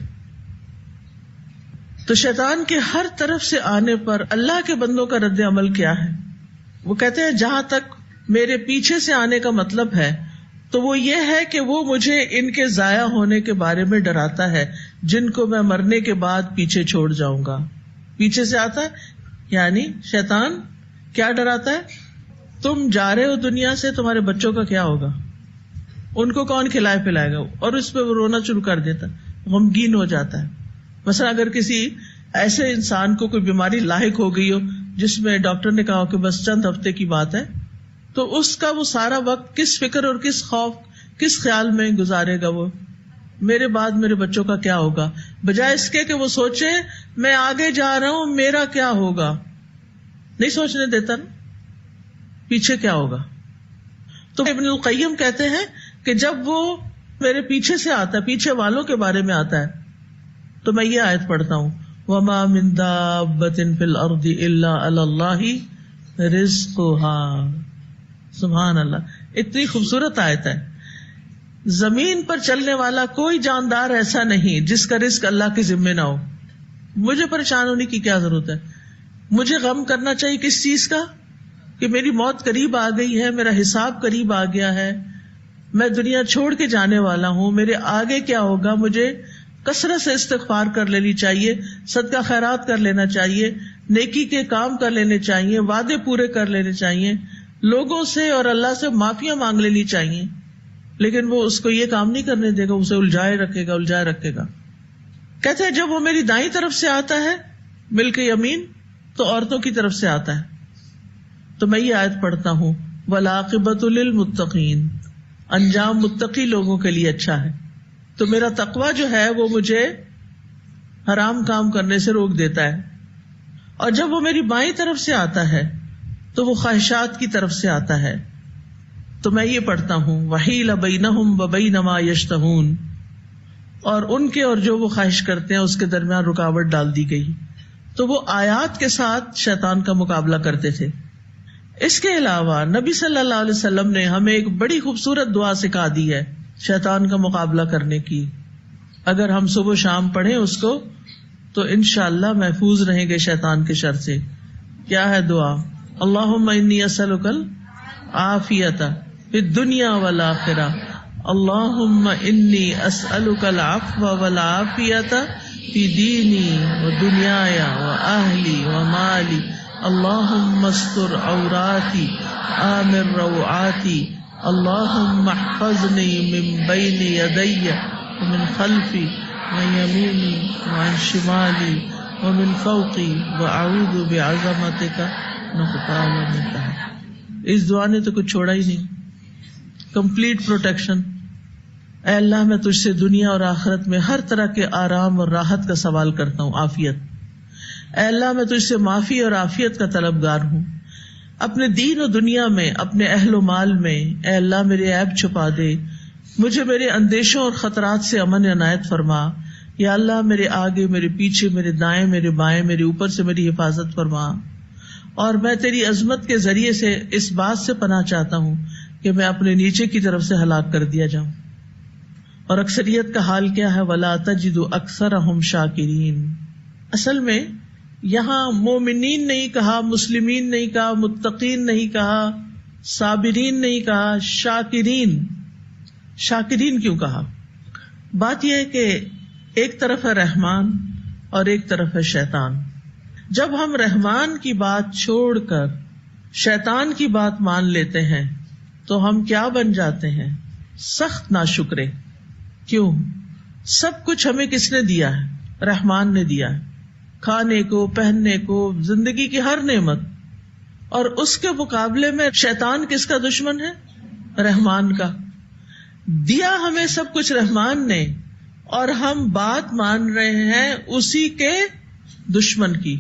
تو شیطان کے ہر طرف سے آنے پر اللہ کے بندوں کا رد عمل کیا ہے؟ وہ کہتے ہیں جہاں تک میرے پیچھے سے آنے کا مطلب ہے تو وہ یہ ہے کہ وہ مجھے ان کے ضائع ہونے کے بارے میں ڈراتا ہے، جن کو میں مرنے کے بعد پیچھے چھوڑ جاؤں گا. پیچھے سے آتا ہے یعنی شیطان کیا ڈراتا ہے؟ تم جا رہے ہو دنیا سے، تمہارے بچوں کا کیا ہوگا، ان کو کون کھلائے پلائے گا، اور اس پہ وہ رونا شروع کر دیتا ہے، غمگین ہو جاتا ہے. مثلا اگر کسی ایسے انسان کو کوئی بیماری لاحق ہو گئی ہو جس میں ڈاکٹر نے کہا کہ بس چند ہفتے کی بات ہے، تو اس کا وہ سارا وقت کس فکر اور کس خوف، کس خیال میں گزارے گا؟ وہ میرے بعد میرے بچوں کا کیا ہوگا، بجائے اس کے کہ وہ سوچے میں آگے جا رہا ہوں، میرا کیا ہوگا. نہیں سوچنے دیتا نا پیچھے کیا ہوگا. تو ابن القیم کہتے ہیں کہ جب وہ میرے پیچھے سے آتا ہے، پیچھے والوں کے بارے میں آتا ہے، تو میں یہ آیت پڑھتا ہوں، وَمَا مِن دَابَّةٍ فِي الْأَرْضِ إِلَّا عَلَى اللَّهِ رِزْقُهَا. سبحان اللہ، اتنی خوبصورت آیت ہے. زمین پر چلنے والا کوئی جاندار ایسا نہیں جس کا رزق اللہ کے ذمے نہ ہو. مجھے پریشان ہونے کی کیا ضرورت ہے؟ مجھے غم کرنا چاہیے کس چیز کا؟ کہ میری موت قریب آ گئی ہے، میرا حساب قریب آ گیا ہے، میں دنیا چھوڑ کے جانے والا ہوں، میرے آگے کیا ہوگا. مجھے کثرت سے استغفار کر لینی چاہیے، صدقہ خیرات کر لینا چاہیے، نیکی کے کام کر لینے چاہیے، وعدے پورے کر لینے چاہیے، لوگوں سے اور اللہ سے معافیاں مانگ لینی چاہیے. لیکن وہ اس کو یہ کام نہیں کرنے دے گا، اسے الجھائے رکھے گا. کہتے ہیں جب وہ میری دائیں طرف سے آتا ہے ملک یمین، تو عورتوں کی طرف سے آتا ہے. تو میں یہ آیت پڑھتا ہوں، وَالْعَاقِبَةُ لِلْمُتَّقِينَ، انجام متقی لوگوں کے لیے اچھا ہے. تو میرا تقویٰ جو ہے وہ مجھے حرام کام کرنے سے روک دیتا ہے. اور جب وہ میری بائیں طرف سے آتا ہے تو وہ خواہشات کی طرف سے آتا ہے. تو میں یہ پڑھتا ہوں، وَحِيلَ بَيْنَهُمْ وَبَيْنَ مَا يَشْتَهُونَ، اور ان کے اور جو وہ خواہش کرتے ہیں اس کے درمیان رکاوٹ ڈال دی گئی. تو وہ آیات کے ساتھ شیطان کا مقابلہ کرتے تھے. اس کے علاوہ نبی صلی اللہ علیہ وسلم نے ہمیں ایک بڑی خوبصورت دعا سکھا دی ہے شیطان کا مقابلہ کرنے کی. اگر ہم صبح و شام پڑھیں اس کو تو انشاءاللہ محفوظ رہیں گے شیطان کے شر سے. کیا ہے دعا؟ اللہم انی اسألک العافیۃ فی الدنیا والآخرہ، اللہم انی اسألک العفو والعافیۃ فی دینی ودنیای واہلی ومالی، اللہم استر عوراتی آمن روعاتی، اللہم احفظنی من بین یدی ومن خلفی ومن یمینی وعن شمالی ومن فوقی واعوذ بعظمتک نقتال من تحت. اس دعا نے تو کچھ چھوڑا ہی نہیں، کمپلیٹ پروٹیکشن. اے اللہ میں تجھ سے دنیا اور آخرت میں ہر طرح کے آرام اور راحت کا سوال کرتا ہوں، عافیت. اے اللہ میں تجھ سے معافی اور عافیت کا طلبگار ہوں، اپنے دین و دنیا میں، اپنے اہل و مال میں. اے اللہ میرے عیب چھپا دے، مجھے میرے اندیشوں اور خطرات سے امن عنایت فرما. یا اللہ میرے آگے، میرے پیچھے، میرے دائیں، میرے بائیں، میرے اوپر سے میری حفاظت فرما. اور میں تیری عظمت کے ذریعے سے اس بات سے پناہ چاہتا ہوں کہ میں اپنے نیچے کی طرف سے ہلاک کر دیا جاؤں. اور اکثریت کا حال کیا ہے؟ وَلَا تَجِدُ أَكْثَرَهُمْ شَاكِرِينَ. اصل میں یہاں مومنین نہیں کہا، مسلمین نہیں کہا، متقین نہیں کہا، صابرین نہیں کہا، شاکرین. شاکرین کیوں کہا؟ بات یہ ہے کہ ایک طرف ہے رحمان اور ایک طرف ہے شیطان. جب ہم رحمان کی بات چھوڑ کر شیطان کی بات مان لیتے ہیں تو ہم کیا بن جاتے ہیں؟ سخت ناشکرے. کیوں؟ سب کچھ ہمیں کس نے دیا ہے؟ رحمان نے دیا ہے. کھانے کو، پہننے کو، زندگی کی ہر نعمت. اور اس کے مقابلے میں شیطان کس کا دشمن ہے؟ رحمان کا. دیا ہمیں سب کچھ رحمان نے، اور ہم بات مان رہے ہیں اسی کے دشمن کی.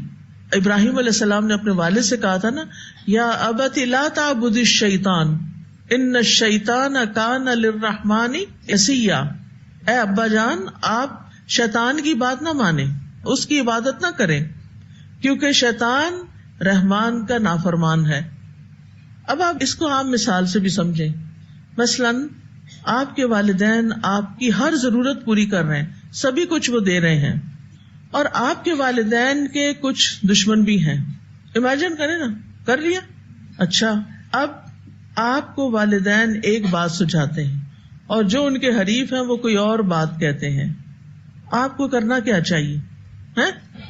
ابراہیم علیہ السلام نے اپنے والد سے کہا تھا نا، یا ابت لا تعبد الشیطان ان الشیطان کان للرحمن عصیا. اے ابا جان، آپ شیطان کی بات نہ مانیں، اس کی عبادت نہ کریں، کیونکہ شیطان رحمان کا نافرمان ہے. اب آپ اس کو عام مثال سے بھی سمجھیں. مثلاً آپ کے والدین آپ کی ہر ضرورت پوری کر رہے ہیں، سبھی کچھ وہ دے رہے ہیں، اور آپ کے والدین کے کچھ دشمن بھی ہیں. امیجن کریں نا، کر لیا. اچھا، اب آپ کو والدین ایک بات سجھاتے ہیں اور جو ان کے حریف ہیں وہ کوئی اور بات کہتے ہیں. آپ کو کرنا کیا چاہیے؟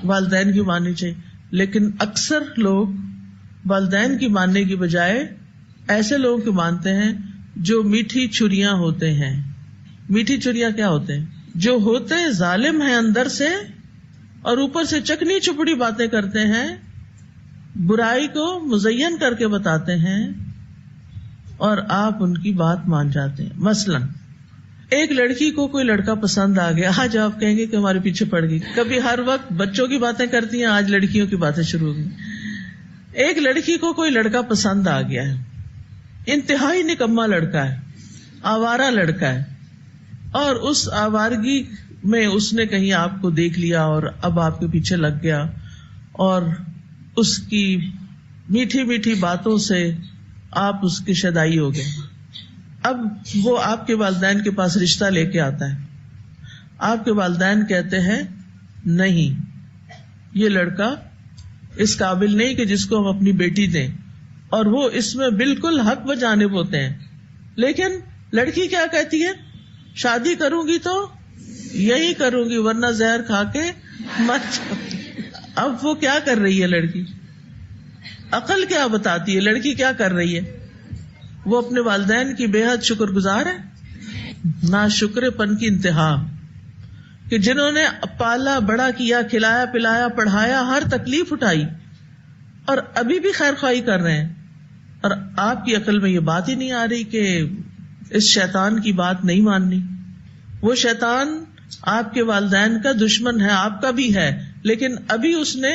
والدین کی ماننی چاہیے. لیکن اکثر لوگ والدین کی ماننے کی بجائے ایسے لوگوں کی مانتے ہیں جو میٹھی چھریاں ہوتے ہیں. میٹھی چھریاں کیا ہوتے ہیں؟ جو ہوتے ظالم ہیں اندر سے اور اوپر سے چکنی چپڑی باتیں کرتے ہیں، برائی کو مزین کر کے بتاتے ہیں، اور آپ ان کی بات مان جاتے ہیں. مثلاً ایک لڑکی کو کوئی لڑکا پسند آ گیا، آج آپ کہیں گے کہ ہمارے پیچھے پڑ گئی. کبھی ہر وقت بچوں کی باتیں کرتی ہیں، آج لڑکیوں کی باتیں شروع ہو گئی. ایک لڑکی کو کوئی لڑکا پسند آ گیا ہے، انتہائی نکما لڑکا ہے، آوارہ لڑکا ہے، اور اس آوارگی میں اس نے کہیں آپ کو دیکھ لیا اور اب آپ کے پیچھے لگ گیا، اور اس کی میٹھی میٹھی باتوں سے آپ اس کی شدائی ہو گئے. اب وہ آپ کے والدین کے پاس رشتہ لے کے آتا ہے. آپ کے والدین کہتے ہیں نہیں، یہ لڑکا اس قابل نہیں کہ جس کو ہم اپنی بیٹی دیں، اور وہ اس میں بالکل حق بجانب ہوتے ہیں. لیکن لڑکی کیا کہتی ہے؟ شادی کروں گی تو یہی کروں گی ورنہ زہر کھا کے مر جاؤں. اب وہ کیا کر رہی ہے لڑکی؟ عقل کیا بتاتی ہے؟ لڑکی کیا کر رہی ہے؟ وہ اپنے والدین کی بے حد شکر گزار ہے. ناشکر پن کی انتہا، کہ جنہوں نے پالا بڑا کیا، کھلایا پلایا، پڑھایا، ہر تکلیف اٹھائی، اور ابھی بھی خیر خواہی کر رہے ہیں، اور آپ کی عقل میں یہ بات ہی نہیں آ رہی کہ اس شیطان کی بات نہیں ماننی. وہ شیطان آپ کے والدین کا دشمن ہے، آپ کا بھی ہے، لیکن ابھی اس نے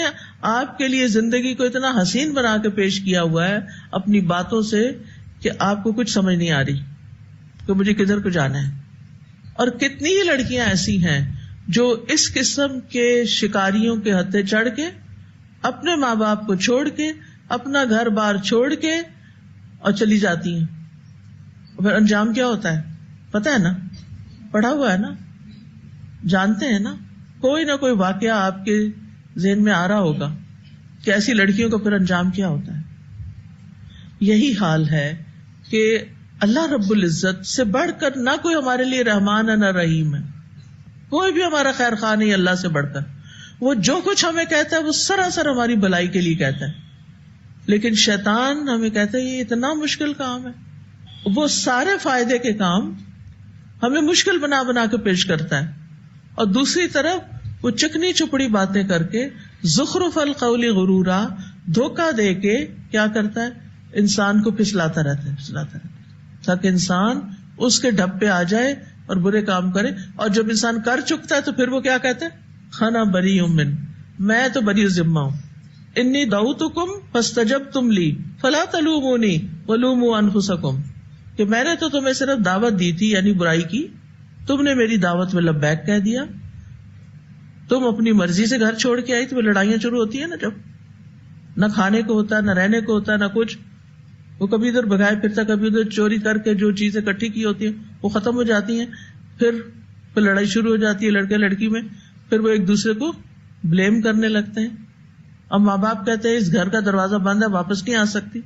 آپ کے لیے زندگی کو اتنا حسین بنا کے پیش کیا ہوا ہے اپنی باتوں سے کہ آپ کو کچھ سمجھ نہیں آ رہی کہ مجھے کدھر کو جانا ہے. اور کتنی ہی لڑکیاں ایسی ہیں جو اس قسم کے شکاریوں کے ہتھے چڑھ کے اپنے ماں باپ کو چھوڑ کے، اپنا گھر بار چھوڑ کے اور چلی جاتی ہیں. پھر انجام کیا ہوتا ہے پتا ہے نا؟ پڑھا ہوا ہے نا، جانتے ہیں نا. کوئی نہ کوئی واقعہ آپ کے ذہن میں آ رہا ہوگا کہ ایسی لڑکیوں کا پھر انجام کیا ہوتا ہے. یہی حال ہے کہ اللہ رب العزت سے بڑھ کر نہ کوئی ہمارے لیے رحمان ہے نہ رحیم ہے. کوئی بھی ہمارا خیر خواہ نہیں اللہ سے بڑھ کر. وہ جو کچھ ہمیں کہتا ہے وہ سراسر ہماری بھلائی کے لیے کہتا ہے. لیکن شیطان ہمیں کہتا ہے یہ اتنا مشکل کام ہے. وہ سارے فائدے کے کام ہمیں مشکل بنا بنا کے پیش کرتا ہے، اور دوسری طرف وہ چکنی چپڑی باتیں کر کے زخرف القول غرورا، دھوکہ دے کے کیا کرتا ہے؟ انسان کو پھسلاتا رہتا ہے تاکہ انسان اس کے ڈھب پہ آ جائے اور برے کام کرے. اور جب انسان کر چکتا ہے تو پھر وہ کیا کہتا ہے؟ انا بریء من، میں تو بری ذمہ ہوں. انی دعوتکم فاستجبتم لی فلا تلومونی ولوموا انفسکم، کہ میں نے تو تمہیں صرف دعوت دی تھی یعنی برائی کی، تم نے میری دعوت میں لبیک کہہ دیا. تم اپنی مرضی سے گھر چھوڑ کے آئی تو لڑائیاں شروع ہوتی ہیں نا، جب نہ کھانے کو ہوتا ہے، نہ رہنے کو ہوتا ہے، نہ کچھ. وہ کبھی ادھر بھگائے پھرتا، کبھی ادھر چوری کر کے جو چیزیں اکٹھی کی ہوتی ہیں وہ ختم ہو جاتی ہیں. پھر لڑائی شروع ہو جاتی ہے لڑکے لڑکی میں. پھر وہ ایک دوسرے کو بلیم کرنے لگتے ہیں. اب ماں باپ کہتے ہیں اس گھر کا دروازہ بند ہے، واپس نہیں آ سکتی.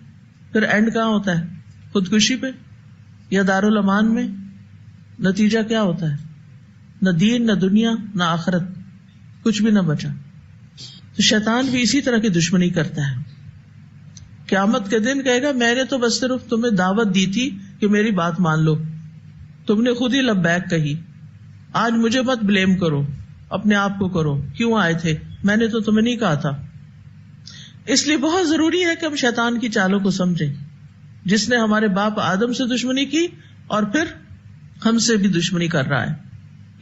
پھر اینڈ کہاں ہوتا ہے؟ خودکشی پہ یا دارالامان میں. نتیجہ کیا ہوتا ہے؟ نہ دین، نہ دنیا، نہ آخرت، کچھ بھی نہ بچا. تو شیطان بھی اسی طرح کی دشمنی کرتا ہے. قیامت کے دن کہے گا میں نے تو بس صرف تمہیں دعوت دی تھی کہ میری بات مان لو، تم نے خود ہی لبیک کہی. آج مجھے مت بلیم کرو، اپنے آپ کو کرو، کیوں آئے تھے، میں نے تو تمہیں نہیں کہا تھا. اس لیے بہت ضروری ہے کہ ہم شیطان کی چالوں کو سمجھیں، جس نے ہمارے باپ آدم سے دشمنی کی اور پھر ہم سے بھی دشمنی کر رہا ہے.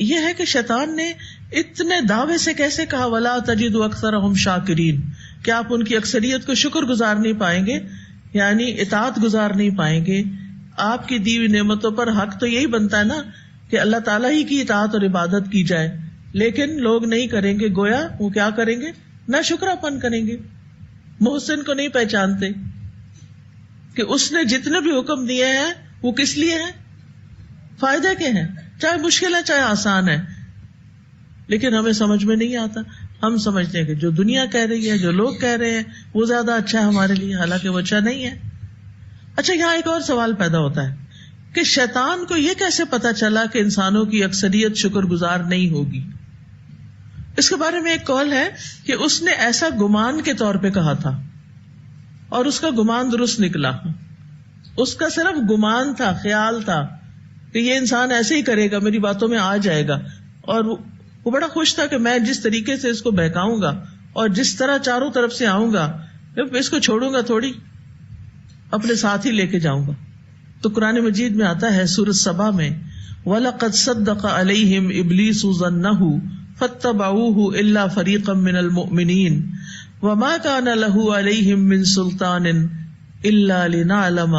یہ ہے کہ شیطان نے اتنے دعوے سے کیسے کہا وَلَا تَجِدُ أَكْثَرَهُمْ شَاكِرِينَ، کہ آپ ان کی اکثریت کو شکر گزار نہیں پائیں گے، یعنی اطاعت گزار نہیں پائیں گے. آپ کی دی ہوئی نعمتوں پر حق تو یہی بنتا ہے نا کہ اللہ تعالیٰ ہی کی اطاعت اور عبادت کی جائے، لیکن لوگ نہیں کریں گے. گویا وہ کیا کریں گے؟ نہ شکرا پن کریں گے. محسن کو نہیں پہچانتے کہ اس نے جتنے بھی حکم دیے ہیں وہ کس لیے ہیں، فائدے کے ہیں، چاہے مشکل ہے چاہے آسان ہے. لیکن ہمیں سمجھ میں نہیں آتا. ہم سمجھتے ہیں کہ جو دنیا کہہ رہی ہے، جو لوگ کہہ رہے ہیں وہ زیادہ اچھا ہے ہمارے لیے، حالانکہ وہ اچھا نہیں ہے. اچھا، یہاں ایک اور سوال پیدا ہوتا ہے کہ شیطان کو یہ کیسے پتا چلا کہ انسانوں کی اکثریت شکر گزار نہیں ہوگی؟ اس کے بارے میں ایک قول ہے کہ اس نے ایسا گمان کے طور پہ کہا تھا اور اس کا گمان درست نکلا. اس کا صرف گمان تھا، خیال تھا کہ یہ انسان ایسے ہی کرے گا، میری باتوں میں آ جائے گا. اور وہ بڑا خوش تھا کہ میں جس طریقے سے اس کو بہکاؤں گا اور جس طرح چاروں طرف سے آؤں گا، اس کو چھوڑوں گا تھوڑی، اپنے ساتھ ہی لے کے جاؤں گا. تو قرآن مجید میں آتا ہے سورۃ سبا میں وَلَقَدْ صَدَّقَ عَلَيْهِمْ إِبْلِيسُ ظَنَّهُ فَاتَّبَعُوهُ إِلَّا فَرِيقًا مِّنَ الْمُؤْمِنِينَ وَمَا كَانَ لَهُ عَلَيْهِمْ مِّن سُلْطَانٍ إِلَّا لِنَعْلَمَ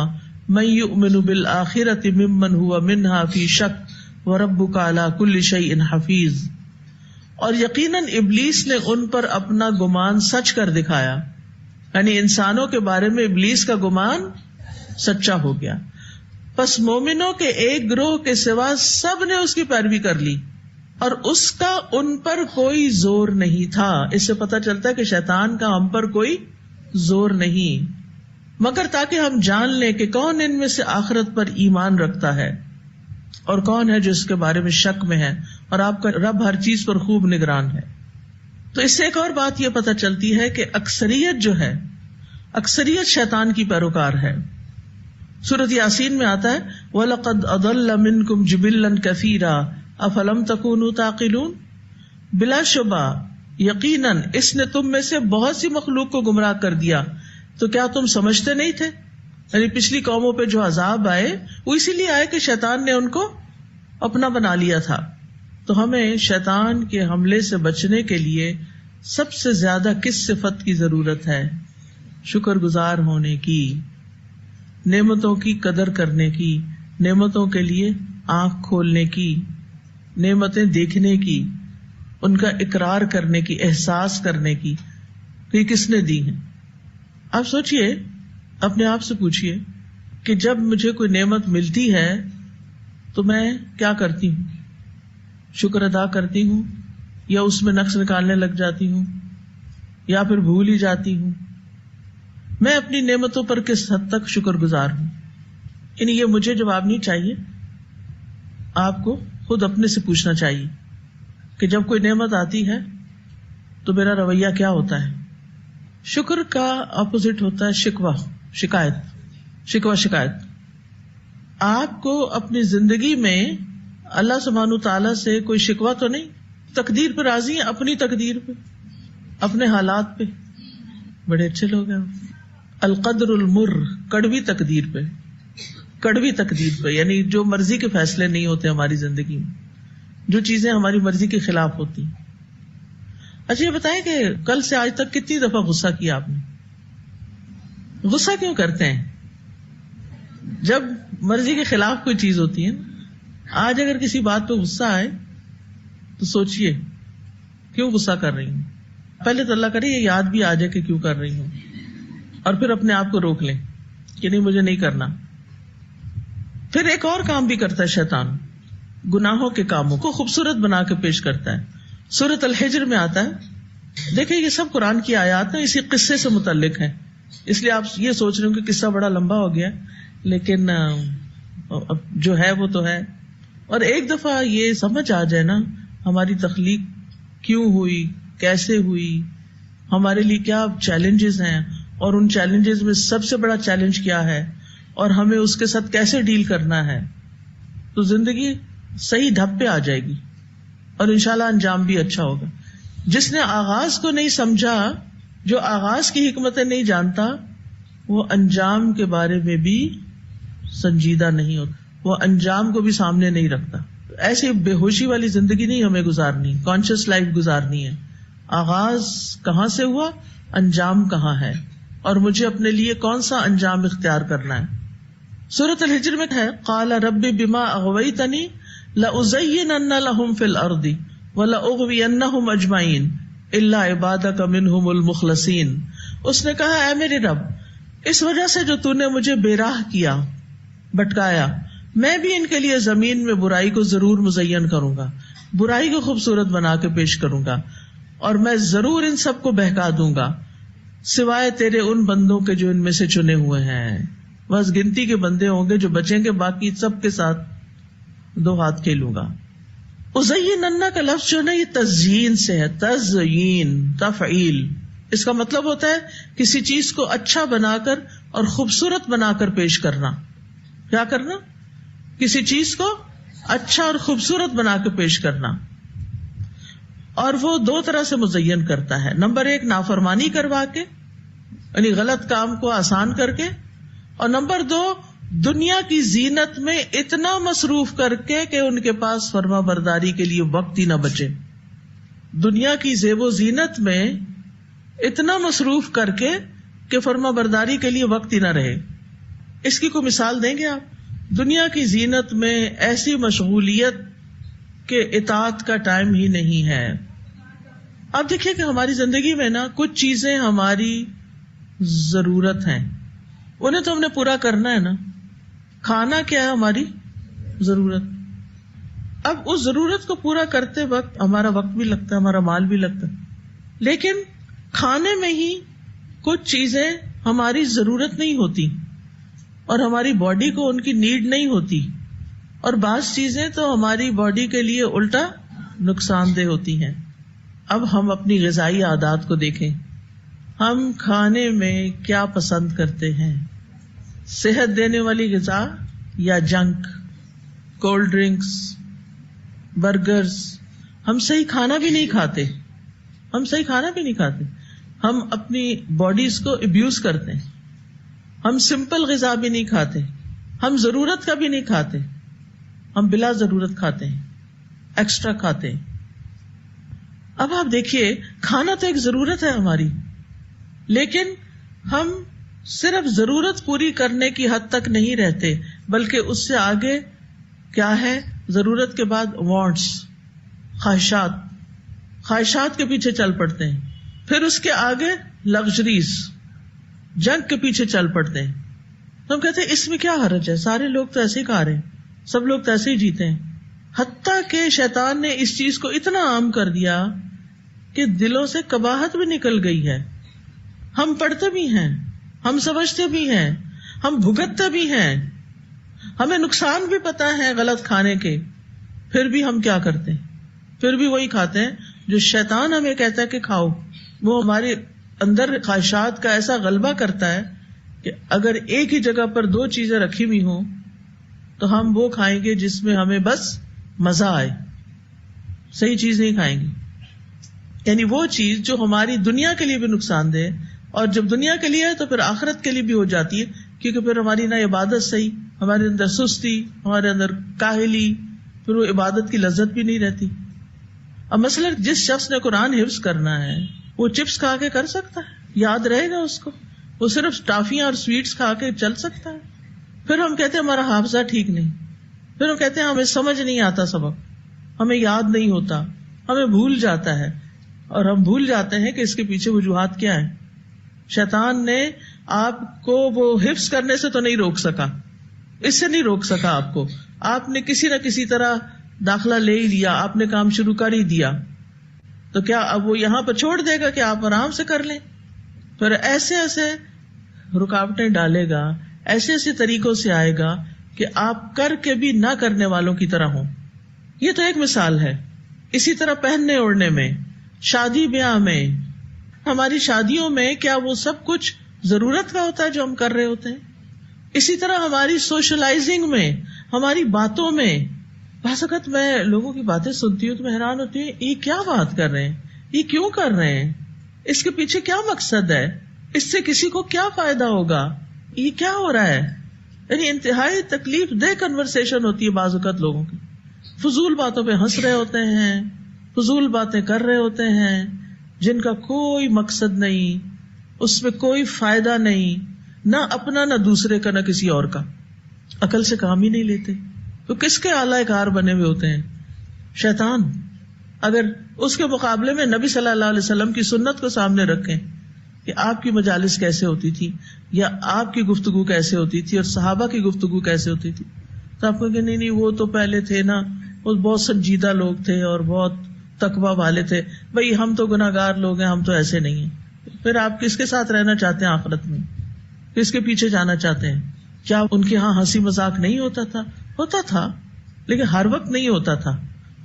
مَن يُؤْمِنُ بِالْآخِرَةِ مِمَّنْ هُوَ مِنْهَا فِي شَكٍّ وَرَبُّكَ عَلَى كُلِّ شَيْءٍ حَفِيظٌ. اور یقیناً ابلیس نے ان پر اپنا گمان سچ کر دکھایا، یعنی انسانوں کے بارے میں ابلیس کا گمان سچا ہو گیا. پس مومنوں کے ایک گروہ کے سوا سب نے اس کی پیروی کر لی اور اس کا ان پر کوئی زور نہیں تھا. اس سے پتہ چلتا ہے کہ شیطان کا ہم پر کوئی زور نہیں، مگر تاکہ ہم جان لیں کہ کون ان میں سے آخرت پر ایمان رکھتا ہے اور کون ہے جو اس کے بارے میں شک میں ہے، اور آپ کا رب ہر چیز پر خوب نگران ہے. تو اس سے ایک اور بات یہ پتہ چلتی ہے کہ اکثریت جو ہے، اکثریت شیطان کی پیروکار ہے. سورۃ یاسین میں آتا ہے وَلَقَدْ أَضَلَّ مِنْكُمْ جِبِلًّا كَثِيرًا أَفَلَمْ تَكُونُوا تَعْقِلُونَ. بلا شبہ یقیناً اس نے تم میں سے بہت سی مخلوق کو گمراہ کر دیا، تو کیا تم سمجھتے نہیں تھے؟ یعنی پچھلی قوموں پہ جو عذاب آئے وہ اسی لیے آئے کہ شیطان نے ان کو اپنا بنا لیا تھا. تو ہمیں شیطان کے حملے سے بچنے کے لیے سب سے زیادہ کس صفت کی ضرورت ہے؟ شکر گزار ہونے کی، نعمتوں کی قدر کرنے کی، نعمتوں کے لیے آنکھ کھولنے کی، نعمتیں دیکھنے کی، ان کا اقرار کرنے کی، احساس کرنے کی کہ یہ کس نے دی ہیں. آپ سوچئے، اپنے آپ سے پوچھئے کہ جب مجھے کوئی نعمت ملتی ہے تو میں کیا کرتی ہوں؟ شکر ادا کرتی ہوں یا اس میں نقص نکالنے لگ جاتی ہوں یا پھر بھول ہی جاتی ہوں؟ میں اپنی نعمتوں پر کس حد تک شکر گزار ہوں؟ یعنی یہ مجھے جواب نہیں چاہیے، آپ کو خود اپنے سے پوچھنا چاہیے کہ جب کوئی نعمت آتی ہے تو میرا رویہ کیا ہوتا ہے. شکر کا اپوزٹ ہوتا ہے شکوہ، شکایت. شکوہ شکایت. آپ کو اپنی زندگی میں اللہ سبحانہ تعالیٰ سے کوئی شکوہ تو نہیں؟ تقدیر پہ راضی ہیں؟ اپنی تقدیر پہ، اپنے حالات پہ؟ بڑے اچھے لوگ ہیں. القدر المر، کڑوی تقدیر پہ، کڑوی تقدیر پہ، یعنی جو مرضی کے فیصلے نہیں ہوتے ہماری زندگی میں، جو چیزیں ہماری مرضی کے خلاف ہوتی. اچھا یہ بتائیں کہ کل سے آج تک کتنی دفعہ غصہ کیا آپ نے؟ غصہ کیوں کرتے ہیں؟ جب مرضی کے خلاف کوئی چیز ہوتی ہے. آج اگر کسی بات پہ غصہ آئے تو سوچئے کیوں غصہ کر رہی ہوں. پہلے تو اللہ کرے یہ یاد بھی آ جائے کہ کیوں کر رہی ہوں، اور پھر اپنے آپ کو روک لیں کہ نہیں مجھے نہیں کرنا. پھر ایک اور کام بھی کرتا ہے شیطان، گناہوں کے کاموں کو خوبصورت بنا کے پیش کرتا ہے. سورۃ الحجر میں آتا ہے، دیکھیں یہ سب قرآن کی آیات ہیں، اسی قصے سے متعلق ہیں، اس لیے آپ یہ سوچ رہے ہوں کہ قصہ بڑا لمبا ہو گیا، لیکن جو ہے وہ تو ہے. اور ایک دفعہ یہ سمجھ آ جائے نا ہماری تخلیق کیوں ہوئی، کیسے ہوئی، ہمارے لیے کیا چیلنجز ہیں، اور ان چیلنجز میں سب سے بڑا چیلنج کیا ہے، اور ہمیں اس کے ساتھ کیسے ڈیل کرنا ہے، تو زندگی صحیح ڈھب پہ آ جائے گی اور انشاءاللہ انجام بھی اچھا ہوگا. جس نے آغاز کو نہیں سمجھا، جو آغاز کی حکمتیں نہیں جانتا، وہ انجام کے بارے میں بھی سنجیدہ نہیں ہوتا، وہ انجام کو بھی سامنے نہیں رکھتا. ایسی بے ہوشی والی زندگی نہیں ہمیں گزارنی، کانشیس لائف گزارنی ہے. آغاز کہاں سے ہوا، انجام کہاں ہے، اور مجھے اپنے لیے کون سا انجام اختیار کرنا ہے. سورۃ الحجر میں ہے قال رب بما اغویتنی لأزینن لهم فی الارض ولأغوینہم اجمعین الا عبادک منہم المخلصین. اس نے کہا اے میرے رب، اس وجہ سے جو تو نے مجھے بے راہ کیا، بھٹکایا، میں بھی ان کے لیے زمین میں برائی کو ضرور مزین کروں گا، برائی کو خوبصورت بنا کے پیش کروں گا، اور میں ضرور ان سب کو بہکا دوں گا سوائے تیرے ان بندوں کے جو ان میں سے چنے ہوئے ہیں. بس گنتی کے بندے ہوں گے جو بچیں گے، باقی سب کے ساتھ دو ہاتھ کھیلوں گا. ازیننا کا لفظ جو ہے نا، یہ تزیین سے ہے، تزیین تفعیل. اس کا مطلب ہوتا ہے کسی چیز کو اچھا بنا کر اور خوبصورت بنا کر پیش کرنا. کیا کرنا؟ کسی چیز کو اچھا اور خوبصورت بنا کے پیش کرنا. اور وہ دو طرح سے مزین کرتا ہے. نمبر ایک، نافرمانی کروا کے، یعنی غلط کام کو آسان کر کے، اور نمبر دو، دنیا کی زینت میں اتنا مصروف کر کے کہ ان کے پاس فرما برداری کے لیے وقت ہی نہ بچے. دنیا کی زیب و زینت میں اتنا مصروف کر کے کہ فرما برداری کے لیے وقت ہی نہ رہے. اس کی کوئی مثال دیں گے آپ؟ دنیا کی زینت میں ایسی مشغولیت کہ اطاعت کا ٹائم ہی نہیں ہے. آپ دیکھیے کہ ہماری زندگی میں نا کچھ چیزیں ہماری ضرورت ہیں، انہیں تو ہم نے پورا کرنا ہے نا. کھانا کیا ہے؟ ہماری ضرورت. اب اس ضرورت کو پورا کرتے وقت ہمارا وقت بھی لگتا ہے، ہمارا مال بھی لگتا ہے. لیکن کھانے میں ہی کچھ چیزیں ہماری ضرورت نہیں ہوتی اور ہماری باڈی کو ان کی نیڈ نہیں ہوتی، اور بعض چیزیں تو ہماری باڈی کے لیے الٹا نقصان دہ ہوتی ہیں. اب ہم اپنی غذائی عادات کو دیکھیں. ہم کھانے میں کیا پسند کرتے ہیں؟ صحت دینے والی غذا یا جنک، کولڈ ڈرنکس، برگرز. ہم صحیح کھانا بھی نہیں کھاتے، ہم اپنی باڈیز کو ابیوز کرتے ہیں. ہم سمپل غذا بھی نہیں کھاتے، ہم ضرورت کا بھی نہیں کھاتے، ہم بلا ضرورت کھاتے ہیں، ایکسٹرا کھاتے ہیں. اب آپ دیکھیے، کھانا تو ایک ضرورت ہے ہماری، لیکن ہم صرف ضرورت پوری کرنے کی حد تک نہیں رہتے، بلکہ اس سے آگے کیا ہے؟ ضرورت کے بعد وانٹس، خواہشات کے پیچھے چل پڑتے ہیں. پھر اس کے آگے لگژریز، جنک کے پیچھے چل پڑتے ہیں. تو ہم کہتے ہیں اس میں کیا حرج ہے، سارے لوگ تو ایسے ہی کھا رہے ہیں، سب لوگ تو ایسے ہی جیتے ہیں. حتیٰ کہ شیطان نے اس چیز کو اتنا عام کر دیا کہ دلوں سے قباحت بھی نکل گئی ہے. ہم پڑھتے بھی ہیں، ہم سمجھتے بھی ہیں، ہم بھگتتے بھی ہیں، ہمیں نقصان بھی پتا ہے غلط کھانے کے، پھر بھی ہم کیا کرتے ہیں؟ پھر بھی وہی کھاتے ہیں جو شیطان ہمیں کہتا ہے کہ کھاؤ. وہ ہمارے اندر خواہشات کا ایسا غلبہ کرتا ہے کہ اگر ایک ہی جگہ پر دو چیزیں رکھی ہوئی ہوں تو ہم وہ کھائیں گے جس میں ہمیں بس مزہ آئے، صحیح چیز نہیں کھائیں گے. یعنی وہ چیز جو ہماری دنیا کے لیے بھی نقصان دہ، اور جب دنیا کے لیے ہے تو پھر آخرت کے لیے بھی ہو جاتی ہے، کیونکہ پھر ہماری نہ عبادت صحیح، ہمارے اندر سستی، ہمارے اندر کاہلی، پھر وہ عبادت کی لذت بھی نہیں رہتی. اب مثلا جس شخص نے قرآن حفظ کرنا ہے وہ چپس کھا کے کر سکتا ہے؟ یاد رہے گا اس کو؟ وہ صرف ٹافیاں اور سویٹس کھا کے چل سکتا ہے؟ پھر ہم کہتے ہیں ہمارا حافظہ ٹھیک نہیں، پھر ہم کہتے ہیں ہمیں سمجھ نہیں آتا سبق، ہمیں یاد نہیں ہوتا، ہمیں بھول جاتا ہے. اور ہم بھول جاتے ہیں کہ اس کے پیچھے وجوہات کیا ہیں. شیطان نے آپ کو وہ حفظ کرنے سے تو نہیں روک سکا، اس سے نہیں روک سکا آپ کو. آپ نے کسی نہ کسی طرح داخلہ لے ہی لیا، آپ نے کام شروع کر ہی دیا، تو کیا اب وہ یہاں پر چھوڑ دے گا کہ آپ آرام سے کر لیں؟ پھر ایسے ایسے رکاوٹیں ڈالے گا، ایسے ایسے طریقوں سے آئے گا کہ آپ کر کے بھی نہ کرنے والوں کی طرح ہوں. یہ تو ایک مثال ہے. اسی طرح پہننے اوڑھنے میں، شادی بیاہ میں، ہماری شادیوں میں کیا وہ سب کچھ ضرورت کا ہوتا ہے جو ہم کر رہے ہوتے ہیں؟ اسی طرح ہماری سوشلائزنگ میں، ہماری باتوں میں بعض اوقات میں لوگوں کی باتیں سنتی ہوں تو میں حیران ہوتی ہوں، یہ کیا بات کر رہے ہیں، یہ کیوں کر رہے ہیں، اس کے پیچھے کیا مقصد ہے، اس سے کسی کو کیا فائدہ ہوگا، یہ کیا ہو رہا ہے. یعنی انتہائی تکلیف دہ کنورسیشن ہوتی ہے بعض اوقات لوگوں کی. فضول باتوں پہ ہنس رہے ہوتے ہیں، فضول باتیں کر رہے ہوتے ہیں جن کا کوئی مقصد نہیں، اس میں کوئی فائدہ نہیں، نہ اپنا نہ دوسرے کا نہ کسی اور کا. عقل سے کام ہی نہیں لیتے تو کس کے آلہ کار بنے ہوئے ہوتے ہیں؟ شیطان. اگر اس کے مقابلے میں نبی صلی اللہ علیہ وسلم کی سنت کو سامنے رکھیں کہ آپ کی مجالس کیسے ہوتی تھی یا آپ کی گفتگو کیسے ہوتی تھی اور صحابہ کی گفتگو کیسے ہوتی تھی، تو آپ کو کہ نہیں وہ تو پہلے تھے نا، وہ بہت سنجیدہ لوگ تھے اور بہت تقویٰ والے تھے، بھئی ہم تو گناہگار لوگ ہیں، ہم تو ایسے نہیں ہیں. پھر آپ کس کے ساتھ رہنا چاہتے ہیں آخرت میں؟ کس کے پیچھے جانا چاہتے ہیں؟ کیا ان کے ہاں ہنسی مذاق نہیں ہوتا تھا؟ ہوتا تھا، لیکن ہر وقت نہیں ہوتا تھا.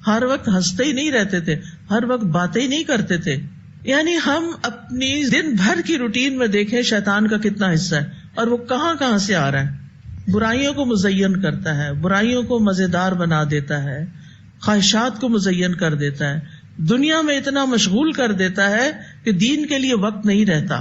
ہر وقت ہنستے ہی نہیں رہتے تھے، ہر وقت باتیں ہی نہیں کرتے تھے. یعنی ہم اپنی دن بھر کی روٹین میں دیکھیں شیطان کا کتنا حصہ ہے اور وہ کہاں کہاں سے آ رہا ہے. برائیوں کو مزین کرتا ہے، برائیوں کو مزیدار بنا دیتا ہے، خواہشات کو مزین کر دیتا ہے، دنیا میں اتنا مشغول کر دیتا ہے کہ دین کے لیے وقت نہیں رہتا.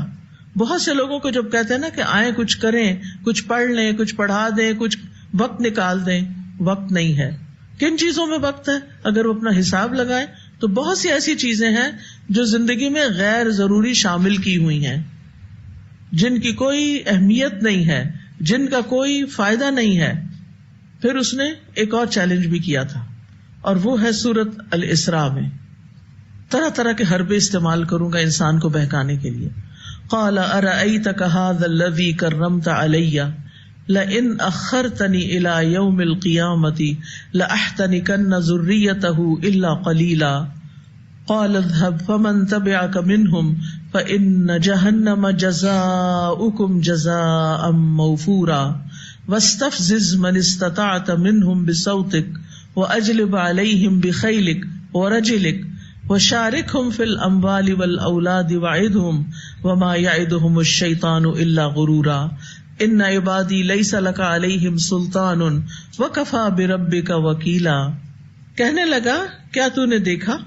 بہت سے لوگوں کو جب کہتے ہیں نا کہ آئیں کچھ کریں، کچھ پڑھ لیں، کچھ پڑھا دیں، کچھ وقت نکال دیں، وقت نہیں ہے. کن چیزوں میں وقت ہے؟ اگر وہ اپنا حساب لگائیں تو بہت سی ایسی چیزیں ہیں جو زندگی میں غیر ضروری شامل کی ہوئی ہیں، جن کی کوئی اہمیت نہیں ہے، جن کا کوئی فائدہ نہیں ہے. پھر اس نے ایک اور چیلنج بھی کیا تھا، اور وہ ہے سورۃ الاسراء میں. طرح طرح کے حربے استعمال کروں گا انسان کو بہکانے کے لیے. قال ارأيتك هذا الذي كرمت علي لئن أخرتني إلى يوم القيامة لأحتنكن ذريته إلا قليلا قال اذهب فمن تبعك منهم فإن جهنم جزاؤكم جزاء موفورا واستفزز من استطعت منهم بصوتك وأجلب عليهم بخيلك ورجلك وشاركهم في الأموال والأولاد وعدهم وما يعدهم الشيطان إلا غرورا إن عبادي ليس لك عليهم سلطان وكفى بربك وكيلا. کہنے لگا کیا تو نے دیکھا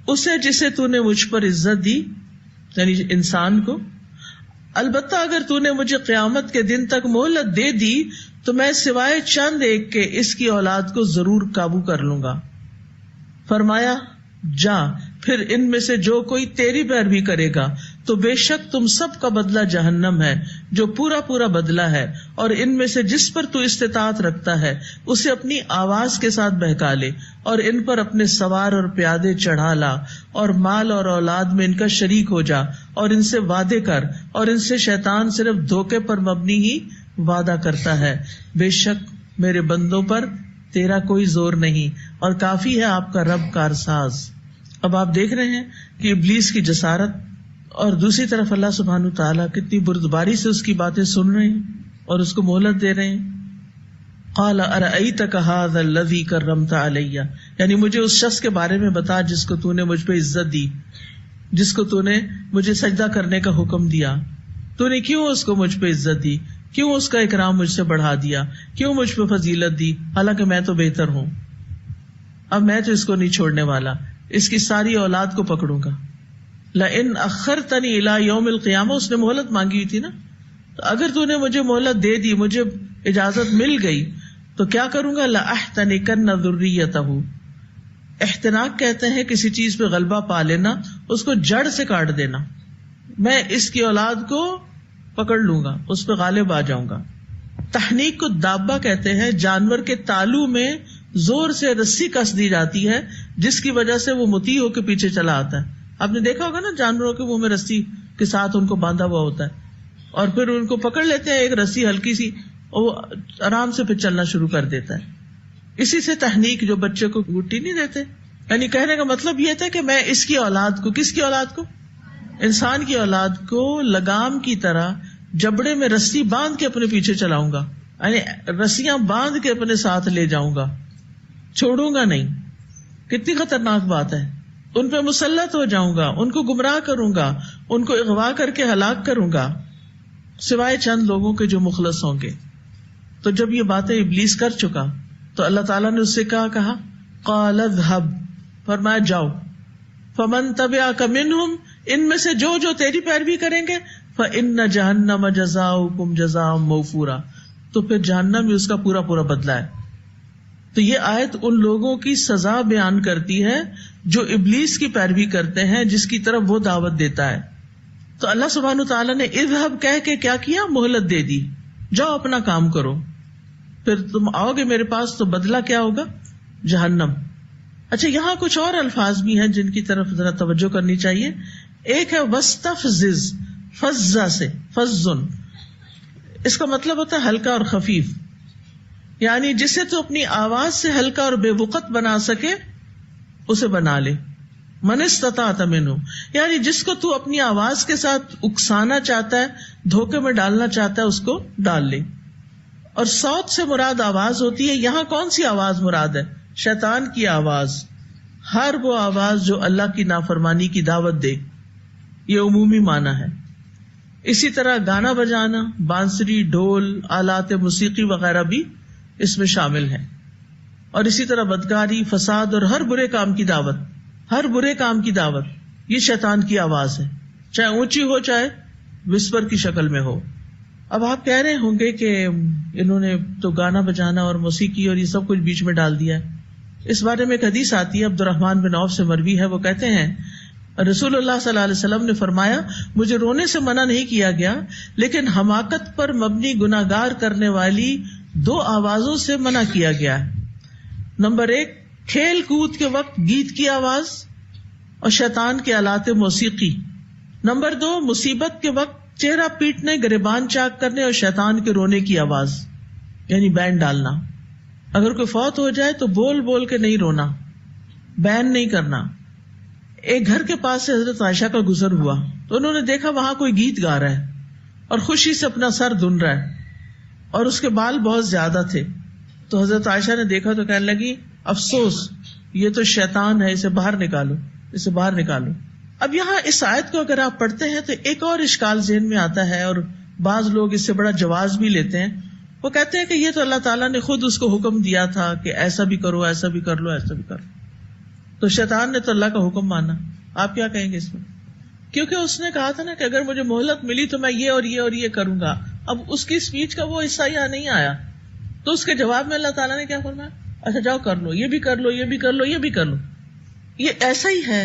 اسے جسے تو نے مجھ پر عزت دی، یعنی انسان کو؟ البتہ اگر تو نے مجھے قیامت کے دن تک مہلت دے دی تو میں سوائے چند ایک کے اس کی اولاد کو ضرور قابو کر لوں گا. فرمایا جا پھر ان میں سے جو کوئی تیری پیروی کرے گا تو بے شک تم سب کا بدلہ جہنم ہے جو پورا پورا بدلہ ہے، اور ان میں سے جس پر تو استطاعت رکھتا ہے اسے اپنی آواز کے ساتھ بہکا لے، اور ان پر اپنے سوار اور پیادے چڑھا لا، اور مال اور اولاد میں ان کا شریک ہو جا، اور ان سے وعدے کر، اور ان سے شیطان صرف دھوکے پر مبنی ہی وعدہ کرتا ہے. بے شک میرے بندوں پر تیرا کوئی زور نہیں، اور کافی ہے آپ کا رب کارساز. اب آپ دیکھ رہے ہیں کہ ابلیس کی جسارت، اور دوسری طرف اللہ سبحانہ تعالیٰ کتنی بردباری سے اس کی باتیں سن رہے ہیں اور اس کو مہلت دے رہے ہیں. قال ارأیتک ھذا الذی کرمت علی، یعنی مجھے اس شخص کے بارے میں بتا جس کو تو نے مجھ پہ عزت دی، جس کو تو نے مجھے سجدہ کرنے کا حکم دیا. تو نے کیوں اس کو مجھ پہ عزت دی؟ کیوں اس کا اکرام مجھ سے بڑھا دیا؟ کیوں مجھ پہ فضیلت دی؟ حالانکہ میں تو بہتر ہوں. اب میں تو اس کو نہیں چھوڑنے والا، اس کی ساری اولاد کو پکڑوں گا. لئن اخرتنی الی یوم القیامہ، اس نے مہلت مانگی ہوئی تھی نا، تو اگر تو نے مجھے مہلت دے دی، مجھے اجازت مل گئی تو کیا کروں گا؟ لأحتنکن ذریتہ. احتناک کہتے ہیں کسی چیز پہ غلبہ پا لینا، اس کو جڑ سے کاٹ دینا. میں اس کی اولاد کو پکڑ لوں گا، اس پہ غالب آ جاؤں گا. تحنیک کو دابہ کہتے ہیں، جانور کے تالو میں زور سے رسی کس دی جاتی ہے جس کی وجہ سے وہ مطیع ہو کے پیچھے چلا آتا ہے. آپ نے دیکھا ہوگا نا جانوروں کے منہ میں رسی کے ساتھ ان کو باندھا ہوا ہوتا ہے، اور پھر ان کو پکڑ لیتے ہیں ایک رسی ہلکی سی، اور وہ آرام سے پھر چلنا شروع کر دیتا ہے. اسی سے تحنیک جو بچے کو گٹی نہیں دیتے، یعنی کہنے کا مطلب یہ تھا کہ میں اس کی اولاد کو، کس کی اولاد کو؟ انسان کی اولاد کو لگام کی طرح جبڑے میں رسی باندھ کے اپنے پیچھے چلاؤں گا، یعنی رسیاں باندھ کے اپنے ساتھ لے جاؤں گا، چھوڑوں گا نہیں. کتنی خطرناک بات ہے. ان پہ مسلط ہو جاؤں گا، ان کو گمراہ کروں گا، ان کو اغوا کر کے ہلاک کروں گا، سوائے چند لوگوں کے جو مخلص ہوں گے. تو جب یہ باتیں ابلیس کر چکا تو اللہ تعالیٰ نے اس سے کہا قال اذهب، فرمایا جاؤ، فمن تبعك منهم، ان میں سے جو تیری پیروی کریں گے، فإن جہنم جزاؤکم جزاء موفورا، تو پھر جہنم میں اس کا پورا پورا بدلہ ہے۔ تو یہ آیت ان لوگوں کی سزا بیان کرتی ہے جو ابلیس کی پیروی کرتے ہیں، جس کی طرف وہ دعوت دیتا ہے۔ تو اللہ سبحانہ تعالیٰ نے اذهب کہہ کے کیا کیا، مہلت دے دی، جاؤ اپنا کام کرو، پھر تم آؤ گے میرے پاس تو بدلہ کیا ہوگا، جہنم۔ اچھا، یہاں کچھ اور الفاظ بھی ہیں جن کی طرف ذرا توجہ کرنی چاہیے۔ ایک ہے وستفزز، فزا سے فزن، اس کا مطلب ہوتا ہے ہلکا اور خفیف، یعنی جسے تو اپنی آواز سے ہلکا اور بے وقت بنا سکے اسے بنا لے۔ من استطاعت منہ، یعنی جس کو تو اپنی آواز کے ساتھ اکسانا چاہتا ہے، دھوکے میں ڈالنا چاہتا ہے، اس کو ڈال لے۔ اور صوت سے مراد آواز ہوتی ہے، یہاں کون سی آواز مراد ہے؟ شیطان کی آواز، ہر وہ آواز جو اللہ کی نافرمانی کی دعوت دے، یہ عمومی معنی ہے۔ اسی طرح گانا بجانا، بانسری، ڈھول، آلات موسیقی وغیرہ بھی اس میں شامل ہیں۔ اور اسی طرح بدکاری، فساد اور ہر برے کام کی دعوت، ہر برے کام کی دعوت، یہ شیطان کی آواز ہے، چاہے اونچی ہو چاہے وسپر کی شکل میں ہو۔ اب آپ کہہ رہے ہوں گے کہ انہوں نے تو گانا بجانا اور موسیقی اور یہ سب کچھ بیچ میں ڈال دیا ہے۔ اس بارے میں ایک حدیث آتی ہے، عبد الرحمن بن عوف سے مروی ہے، وہ کہتے ہیں رسول اللہ صلی اللہ علیہ وسلم نے فرمایا، مجھے رونے سے منع نہیں کیا گیا، لیکن حماقت پر مبنی گناہگار کرنے والی دو آوازوں سے منع کیا گیا ہے۔ نمبر 1، کھیل کود کے وقت گیت کی آواز اور شیطان کے آلات موسیقی۔ نمبر 2، مصیبت کے وقت چہرہ پیٹنے، گریبان چاک کرنے اور شیطان کے رونے کی آواز، یعنی بین ڈالنا۔ اگر کوئی فوت ہو جائے تو بول بول کے نہیں رونا، بین نہیں کرنا۔ ایک گھر کے پاس سے حضرت عائشہ کا گزر ہوا تو انہوں نے دیکھا وہاں کوئی گیت گا رہا ہے اور خوشی سے اپنا سر دھن رہا ہے اور اس کے بال بہت زیادہ تھے۔ تو حضرت عائشہ نے دیکھا تو کہنے لگی، افسوس، یہ تو شیطان ہے، اسے باہر نکالو، اسے باہر نکالو۔ اب یہاں اس آیت کو اگر آپ پڑھتے ہیں تو ایک اور اشکال ذہن میں آتا ہے، اور بعض لوگ اس سے بڑا جواز بھی لیتے ہیں۔ وہ کہتے ہیں کہ یہ تو اللہ تعالیٰ نے خود اس کو حکم دیا تھا کہ ایسا بھی کرو، ایسا بھی کر لو، ایسا بھی کر لو، تو شیطان نے تو اللہ کا حکم مانا۔ آپ کیا کہیں گے اس میں؟ کیونکہ اس نے کہا تھا نا کہ اگر مجھے مہلت ملی تو میں یہ اور یہ اور یہ کروں گا۔ اب اس کی اسپیچ کا وہ حصہ یہاں نہیں آیا، تو اس کے جواب میں اللہ تعالیٰ نے کیا فرمایا؟ اچھا جاؤ کر لو، یہ بھی کر لو، یہ بھی کر لو، یہ بھی کر لو۔ یہ ایسا ہی ہے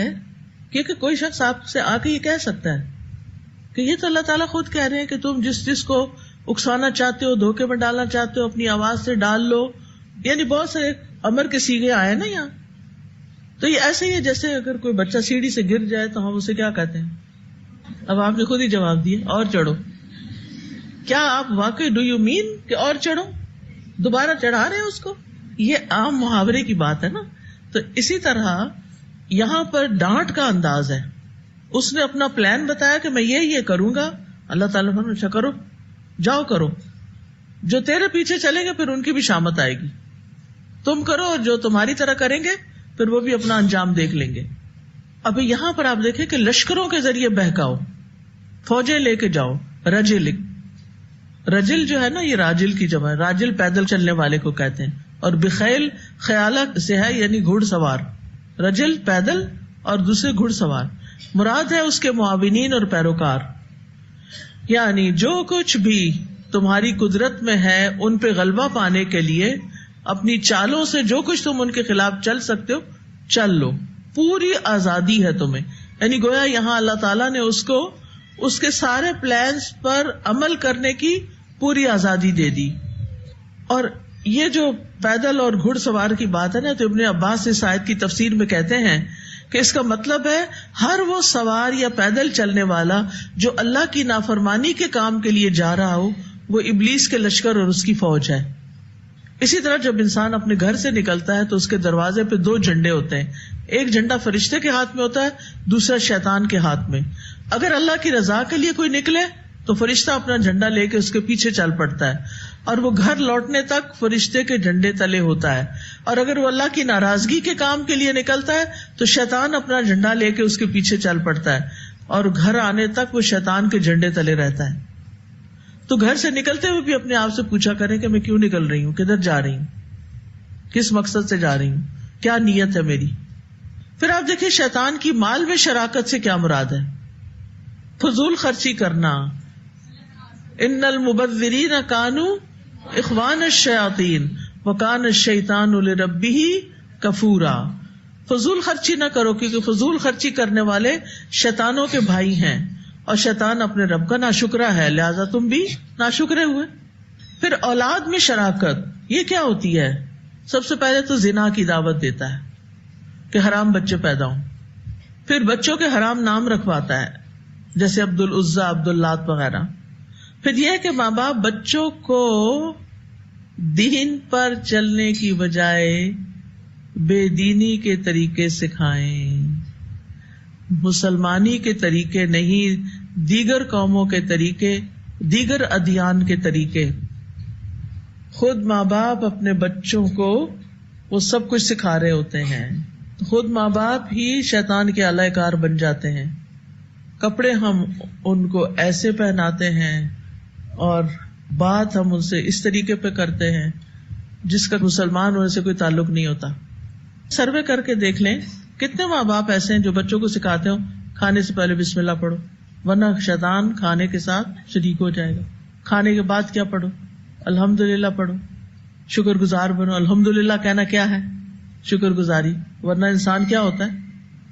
کیونکہ کوئی شخص آپ سے آ کے یہ کہہ سکتا ہے کہ یہ تو اللہ تعالیٰ خود کہہ رہے ہیں کہ تم جس کو اکسانا چاہتے ہو، دھوکے میں ڈالنا چاہتے ہو، اپنی آواز سے ڈال لو۔ یعنی بہت سے امر کے سیغے آئے نا یہاں۔ تو یہ ایسے ہی ہے جیسے اگر کوئی بچہ سیڑھی سے گر جائے تو ہم اسے کیا کہتے ہیں؟ اب آپ نے خود ہی جواب دیا، اور چڑھو۔ کیا آپ واقعی ڈو یو مین کہ اور چڑھو؟ دوبارہ چڑھا رہے ہیں اس کو؟ یہ عام محاورے کی بات ہے نا۔ تو اسی طرح یہاں پر ڈانٹ کا انداز ہے۔ اس نے اپنا پلان بتایا کہ میں یہ کروں گا، اللہ تعالیٰ نے اچھا کرو، جاؤ کرو۔ جو تیرے پیچھے چلیں گے پھر ان کی بھی شامت آئے گی، تم کرو، اور جو تمہاری طرح کریں گے پھر وہ بھی اپنا انجام دیکھ لیں گے۔ اب یہاں پر آپ دیکھیں کہ لشکروں کے ذریعے بہکاؤ، فوجیں لے کے جاؤ، رجل رجل جو ہے نا، یہ راجل کی جمع ہے، راجل پیدل چلنے والے کو کہتے ہیں، اور بخیل خیالہ سے ہے، یعنی گھڑ سوار۔ رجل پیدل اور دوسرے گھڑ سوار، مراد ہے اس کے معاونین اور پیروکار، یعنی جو کچھ بھی تمہاری قدرت میں ہے ان پہ غلبہ پانے کے لیے اپنی چالوں سے جو کچھ تم ان کے خلاف چل سکتے ہو چل لو، پوری آزادی ہے تمہیں۔ یعنی گویا یہاں اللہ تعالیٰ نے اس کو اس کے سارے پلانز پر عمل کرنے کی پوری آزادی دے دی۔ اور یہ جو پیدل اور گھڑ سوار کی بات ہے نا، تو ابن عباس اس آیت کی تفسیر میں کہتے ہیں کہ اس کا مطلب ہے ہر وہ سوار یا پیدل چلنے والا جو اللہ کی نافرمانی کے کام کے لیے جا رہا ہو، وہ ابلیس کے لشکر اور اس کی فوج ہے۔ اسی طرح جب انسان اپنے گھر سے نکلتا ہے تو اس کے دروازے پہ 2 جھنڈے ہوتے ہیں، ایک جھنڈا فرشتے کے ہاتھ میں ہوتا ہے، دوسرا شیطان کے ہاتھ میں۔ اگر اللہ کی رضا کے لیے کوئی نکلے تو فرشتہ اپنا جھنڈا لے کے اس کے پیچھے چل پڑتا ہے، اور وہ گھر لوٹنے تک فرشتے کے جھنڈے تلے ہوتا ہے۔ اور اگر وہ اللہ کی ناراضگی کے کام کے لیے نکلتا ہے تو شیطان اپنا جھنڈا لے کے اس کے پیچھے چل پڑتا ہے، اور گھر آنے تک وہ شیطان کے جھنڈے تلے رہتا ہے۔ تو گھر سے نکلتے ہوئے بھی اپنے آپ سے پوچھا کریں کہ میں کیوں نکل رہی ہوں، کدھر جا رہی ہوں۔ کس مقصد سے جا رہی ہوں، کیا نیت ہے میری. پھر آپ دیکھیں شیطان کی مال میں شراکت سے کیا مراد ہے؟ فضول خرچی کرنا. ان المبذرین کانوا اخوان الشیاطین وکان الشیطان لربہ کفورا. فضول خرچی نہ کرو، کیونکہ فضول خرچی کرنے والے شیطانوں کے بھائی ہیں، اور شیطان اپنے رب کا ناشکرا ہے، لہذا تم بھی ناشکرے ہوئے. پھر اولاد میں شراکت، یہ کیا ہوتی ہے؟ سب سے پہلے تو زنا کی دعوت دیتا ہے کہ حرام بچے پیدا ہوں. پھر بچوں کے حرام نام رکھواتا ہے، جیسے عبد العزا، عبد اللات وغیرہ. پھر یہ کہ ماں باپ بچوں کو دین پر چلنے کی بجائے بے دینی کے طریقے سکھائیں، مسلمانی کے طریقے نہیں، دیگر قوموں کے طریقے، دیگر ادیان کے طریقے. خود ماں باپ اپنے بچوں کو وہ سب کچھ سکھا رہے ہوتے ہیں، خود ماں باپ ہی شیطان کے اعلی کار بن جاتے ہیں. کپڑے ہم ان کو ایسے پہناتے ہیں اور بات ہم ان سے اس طریقے پہ کرتے ہیں جس کا مسلمان ہونے سے کوئی تعلق نہیں ہوتا. سروے کر کے دیکھ لیں کتنے ماں باپ ایسے ہیں جو بچوں کو سکھاتے ہو کھانے سے پہلے بسم اللہ پڑھو، ورنہ شیطان کھانے کے ساتھ شریک ہو جائے گا. کھانے کے بعد کیا پڑھو؟ الحمدللہ پڑھو، شکر گزار بنو. الحمدللہ کہنا کیا ہے؟ شکر گزاری. ورنہ انسان کیا ہوتا ہے؟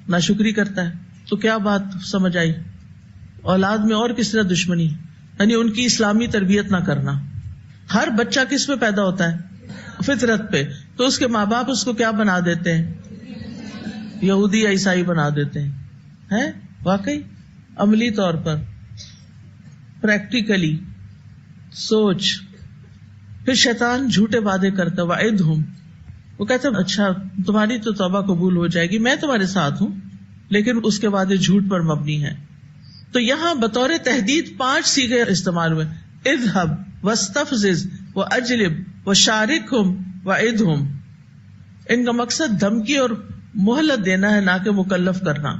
ناشکری کرتا ہے. تو کیا بات سمجھ آئی؟ اولاد میں اور کس طرح دشمنی، یعنی ان کی اسلامی تربیت نہ کرنا. ہر بچہ کس پہ پیدا ہوتا ہے؟ فطرت پہ. تو اس کے ماں باپ اس کو کیا بنا دیتے ہیں؟ یہودی یا عیسائی بنا دیتے ہیں. واقعی عملی طور پر، پریکٹیکلی سوچ. پھر شیطان جھوٹے وعدے کرتا ہے، وعدہم، وہ کہتے ہیں اچھا تمہاری تو توبہ قبول ہو جائے گی، میں تمہارے ساتھ ہوں، لیکن اس کے وعدے جھوٹ پر مبنی ہیں. تو یہاں بطور تہدید 5 صیغے استعمال ہوئے: اذهب واستفزز واجلب وشارکہم وعدہم. ان کا مقصد دھمکی اور مہلت دینا ہے، نہ کہ مکلف کرنا.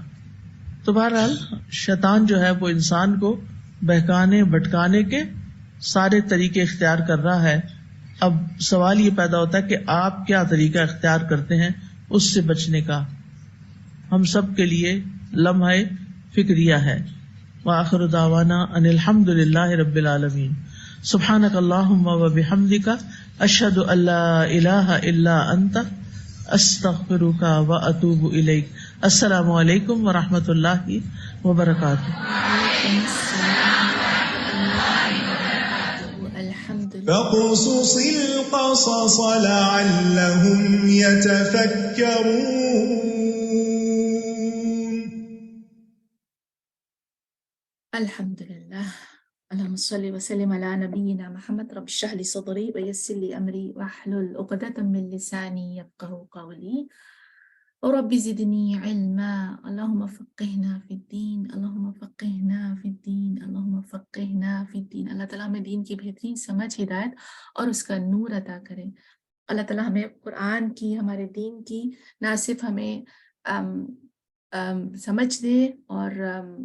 تو بہرحال شیطان جو ہے وہ انسان کو بہکانے بھٹکانے کے سارے طریقے اختیار کر رہا ہے. اب سوال یہ پیدا ہوتا ہے کہ آپ کیا طریقہ اختیار کرتے ہیں اس سے بچنے کا. ہم سب کے لیے لمحہ فکریہ ہے. وآخر دعوانا ان الحمد للہ رب العالمین. سبحانک اللہم وبحمدک اشہد ان لا الہ الا انت استغفرک واتوب الیک. السلام علیکم ورحمۃ اللہ وبرکاتہ. فاقصص القصص لعلهم يتفكرون. الحمد للہ. اللہم صلی وسلم علی نبینا محمد. رب اشرح لی صدری ویسر لی امری واحلل عقدۃ من لسانی یفقہوا قولی. رب زدنی علما. اللہم فقہنا فی الدین. اللہم فقہنا فی الدین. اللہم فقہنا فی الدین. اللہ تعالیٰ ہمیں دین کی بہترین سمجھ، ہدایت اور اس کا نور عطا کرے. اللہ تعالیٰ ہمیں قرآن کی، ہمارے دین کی نہ صرف ہمیں سمجھ دے اور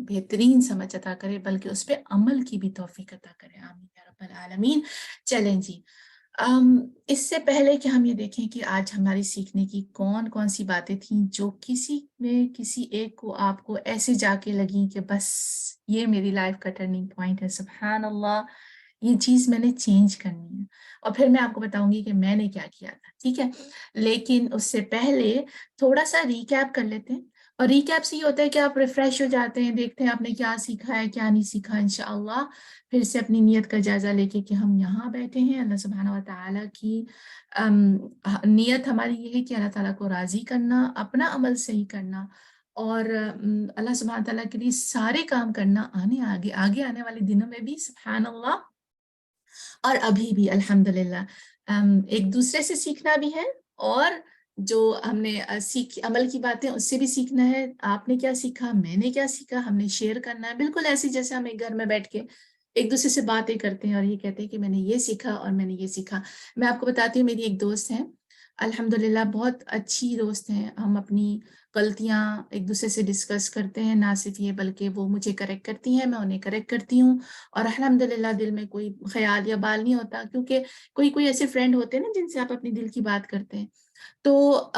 بہترین سمجھ عطا کرے، بلکہ اس پہ عمل کی بھی توفیق عطا کرے. آمین یا رب العالمین. چلیں جی، اس سے پہلے کہ ہم یہ دیکھیں کہ آج ہماری سیکھنے کی کون کون سی باتیں تھیں جو کسی ایک کو آپ کو ایسے جا کے لگیں کہ بس یہ میری لائف کا ٹرننگ پوائنٹ ہے، سبحان اللہ، یہ چیز میں نے چینج کرنی ہے. اور پھر میں آپ کو بتاؤں گی کہ میں نے کیا کیا تھا، ٹھیک ہے؟ لیکن اس سے پہلے تھوڑا سا ریکیپ کر لیتے ہیں. اور ریکیپ سے یہ ہوتا ہے کہ آپ ریفریش ہو جاتے ہیں، دیکھتے ہیں آپ نے کیا سیکھا ہے، کیا نہیں سیکھا. انشاءاللہ پھر سے اپنی نیت کا جائزہ لے کے کہ ہم یہاں بیٹھے ہیں. اللہ سبحانہ و تعالیٰ کی نیت ہماری یہ ہے کہ اللہ تعالیٰ کو راضی کرنا، اپنا عمل صحیح کرنا، اور اللہ سبحانہ تعالیٰ کے لیے سارے کام کرنا آگے آنے والے دنوں میں بھی، سبحان اللہ، اور ابھی بھی الحمدللہ. ایک دوسرے سے سیکھنا بھی ہے، اور جو ہم نے عمل کی باتیں اس سے بھی سیکھنا ہے. آپ نے کیا سیکھا، میں نے کیا سیکھا، ہم نے شیئر کرنا ہے. بالکل ایسے جیسے ہم ایک گھر میں بیٹھ کے ایک دوسرے سے باتیں کرتے ہیں اور یہ کہتے ہیں کہ میں نے یہ سیکھا اور میں نے یہ سیکھا. میں آپ کو بتاتی ہوں، میری ایک دوست ہے، الحمدللہ بہت اچھی دوست ہیں. ہم اپنی غلطیاں ایک دوسرے سے ڈسکس کرتے ہیں، نہ صرف یہ بلکہ وہ مجھے کریکٹ کرتی ہیں، میں انہیں کریکٹ کرتی ہوں. اور الحمدللہ دل میں کوئی خیال یا بال نہیں ہوتا، کیونکہ کوئی ایسے فرینڈ ہوتے ہیں نا جن سے آپ اپنی دل کی بات کرتے ہیں. تو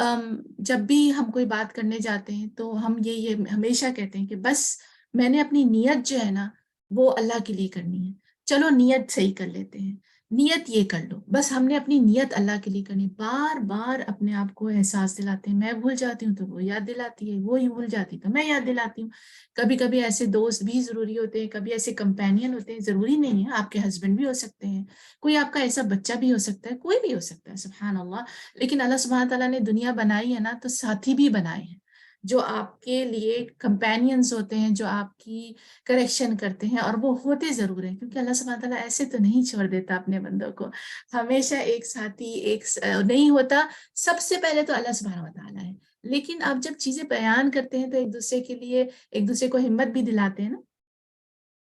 جب بھی ہم کوئی بات کرنے جاتے ہیں تو ہم یہ ہمیشہ کہتے ہیں کہ بس میں نے اپنی نیت جو ہے نا وہ اللہ کے لیے کرنی ہے. چلو نیت صحیح کر لیتے ہیں، نیت یہ کر لو، بس ہم نے اپنی نیت اللہ کے لیے کرنی. بار بار اپنے آپ کو احساس دلاتے ہیں. میں بھول جاتی ہوں تو وہ یاد دلاتی ہے، وہی بھول جاتی تو میں یاد دلاتی ہوں. کبھی کبھی ایسے دوست بھی ضروری ہوتے ہیں، کبھی ایسے کمپینین ہوتے ہیں. ضروری نہیں ہے آپ کے ہسبینڈ بھی ہو سکتے ہیں، کوئی آپ کا ایسا بچہ بھی ہو سکتا ہے، کوئی بھی ہو سکتا ہے، سبحان اللہ. لیکن اللہ سبحانہ تعالیٰ نے دنیا بنائی ہے نا تو ساتھی بھی بنائے ہیں جو آپ کے لیے کمپینینز ہوتے ہیں، جو آپ کی کریکشن کرتے ہیں. اور وہ ہوتے ضرور ہیں، کیونکہ اللہ سبحانہ تعالیٰ ایسے تو نہیں چھوڑ دیتا اپنے بندوں کو. ہمیشہ ایک ساتھی نہیں ہوتا. سب سے پہلے تو اللہ سبحانہ تعالیٰ ہے، لیکن آپ جب چیزیں بیان کرتے ہیں تو ایک دوسرے کے لیے ایک دوسرے کو ہمت بھی دلاتے ہیں نا.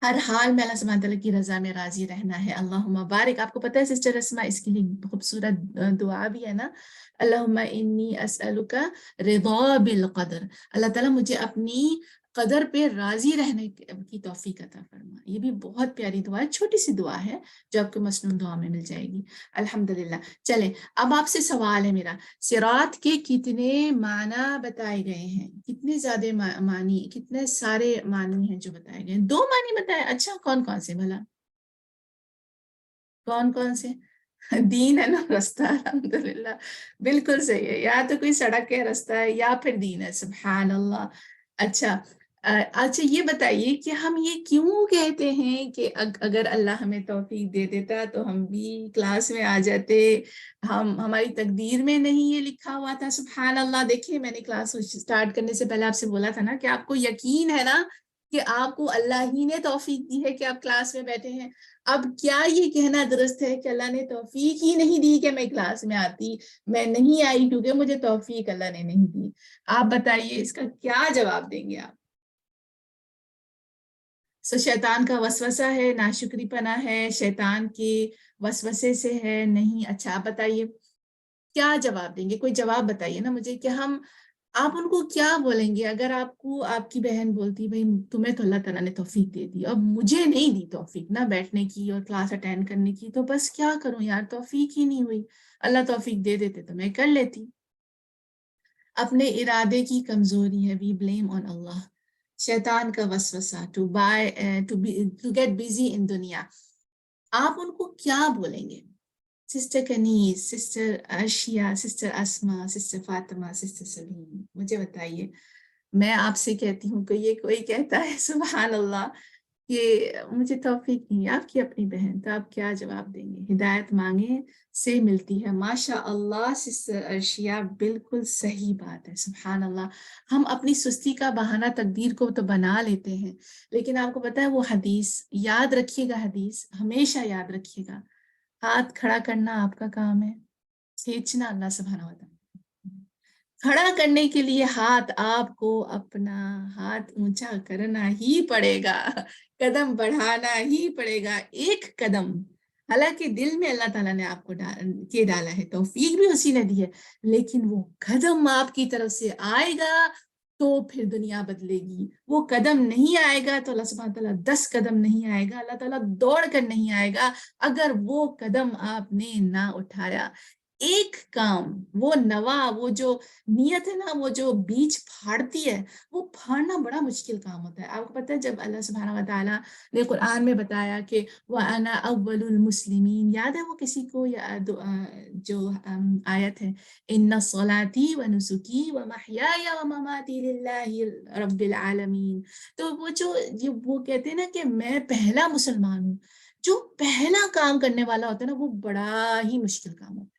ہر حال میں اللہ سبحانہ تعالیٰ کی رضا میں راضی رہنا ہے. اللہم بارک. آپ کو پتہ ہے سسٹر اسما اس کے لیے خوبصورت دعا بھی ہے نا، اللہم انی اسألک رضا بالقدر. اللہ تعالیٰ مجھے اپنی قدر پہ راضی رہنے کی توفیق عطا فرما. یہ بھی بہت پیاری دعا ہے، چھوٹی سی دعا ہے جو آپ کو مسنون دعا میں مل جائے گی. الحمدللہ. چلیں اب آپ سے سوال ہے میرا، صراط کے کتنے معنی بتائے گئے ہیں؟ کتنے زیادہ معنی، کتنے سارے معنی ہیں جو بتائے گئے ہیں؟ 2 معنی بتائے. اچھا کون کون سے بھلا؟ کون کون سے؟ دین ہے نا، رستہ. الحمدللہ بالکل صحیح ہے. یا تو کوئی سڑک ہے، رستہ ہے، یا پھر دین ہے. سبحان اللہ. اچھا اچھا یہ بتائیے کہ ہم یہ کیوں کہتے ہیں کہ اگر اللہ ہمیں توفیق دے دیتا تو ہم بھی کلاس میں آ جاتے. ہماری تقدیر میں نہیں یہ لکھا ہوا تھا. سبحان اللہ. دیکھیے میں نے کلاس سٹارٹ کرنے سے پہلے آپ سے بولا تھا نا کہ آپ کو یقین ہے نا کہ آپ کو اللہ ہی نے توفیق دی ہے کہ آپ کلاس میں بیٹھے ہیں. اب کیا یہ کہنا درست ہے کہ اللہ نے توفیق ہی نہیں دی کہ میں کلاس میں آتی؟ میں نہیں آئی کیونکہ مجھے توفیق اللہ نے نہیں دی. آپ بتائیے اس کا کیا جواب دیں گے آپ؟ شیطان کا وسوسہ ہے، ناشکری پنا ہے، شیطان کے وسوسے سے ہے، نہیں. اچھا آپ بتائیے کیا جواب دیں گے؟ کوئی جواب بتائیے نا مجھے کہ آپ ان کو کیا بولیں گے اگر آپ کو آپ کی بہن بولتی بھائی تمہیں تو اللہ تعالیٰ نے توفیق دے دی، اب مجھے نہیں دی توفیق نہ بیٹھنے کی اور کلاس اٹینڈ کرنے کی، تو بس کیا کروں یار، توفیق ہی نہیں ہوئی. اللہ توفیق دے دیتے تو میں کر لیتی. اپنے ارادے کی کمزوری ہے، وی بلیم آن اللہ. شیطان کا وسوسہ ٹو گیٹ بزی ان دنیا. آپ ان کو کیا بولیں گے؟ سسٹر کنیز، سسٹر ارشیا، سسٹر اسما، سسٹر فاطمہ، سسٹر سلیم، مجھے بتائیے. میں آپ سے کہتی ہوں کہ یہ کوئی کہتا ہے سبحان اللہ کہ مجھے توفیق نہیں، آپ کی اپنی بہن، تو آپ کیا جواب دیں گے؟ ہدایت مانگے سے ملتی ہے. ماشاء اللہ سسٹر ارشیا بالکل صحیح بات ہے. سبحان اللہ. ہم اپنی سستی کا بہانہ تقدیر کو تو بنا لیتے ہیں، لیکن آپ کو پتہ ہے وہ حدیث یاد رکھیے گا، حدیث ہمیشہ یاد رکھیے گا. ہاتھ کھڑا کرنا آپ کا کام ہے، کھینچنا اللہ سبحانہ و تعالیٰ. کھڑا کرنے کے لیے ہاتھ آپ کو اپنا ہاتھ اونچا کرنا ہی پڑے گا، قدم بڑھانا ہی پڑے گا، ایک قدم. حالانکہ دل میں اللہ تعالیٰ نے آپ کو ڈالا ہے، توفیق بھی اسی نے دی ہے، لیکن وہ قدم آپ کی طرف سے آئے گا تو پھر دنیا بدلے گی. وہ قدم نہیں آئے گا تو اللہ سبحانہ تعالیٰ 10 قدم نہیں آئے گا، اللہ تعالیٰ دوڑ کر نہیں آئے گا اگر وہ قدم آپ نے نہ اٹھایا. ایک کام، وہ نوا، وہ جو نیت ہے نا، وہ جو بیج پھاڑتی ہے، وہ پھاڑنا بڑا مشکل کام ہوتا ہے. آپ کو پتہ ہے جب اللہ سبحانہ و تعالیٰ نے قرآن میں بتایا کہ وَأَنَا أَوَّلُ الْمُسْلِمِينَ، یاد ہے وہ کسی کو جو آیت ہے إِنَّ صَلَاتِي وَنُسُكِي وَمَحْيَايَ وَمَمَاتِي لِلَّهِ رَبِّ الْعَالَمِينَ. تو وہ کہتے ہیں نا کہ میں پہلا مسلمان ہوں. جو پہلا کام کرنے والا ہوتا ہے نا وہ بڑا ہی مشکل کام ہوتا ہے.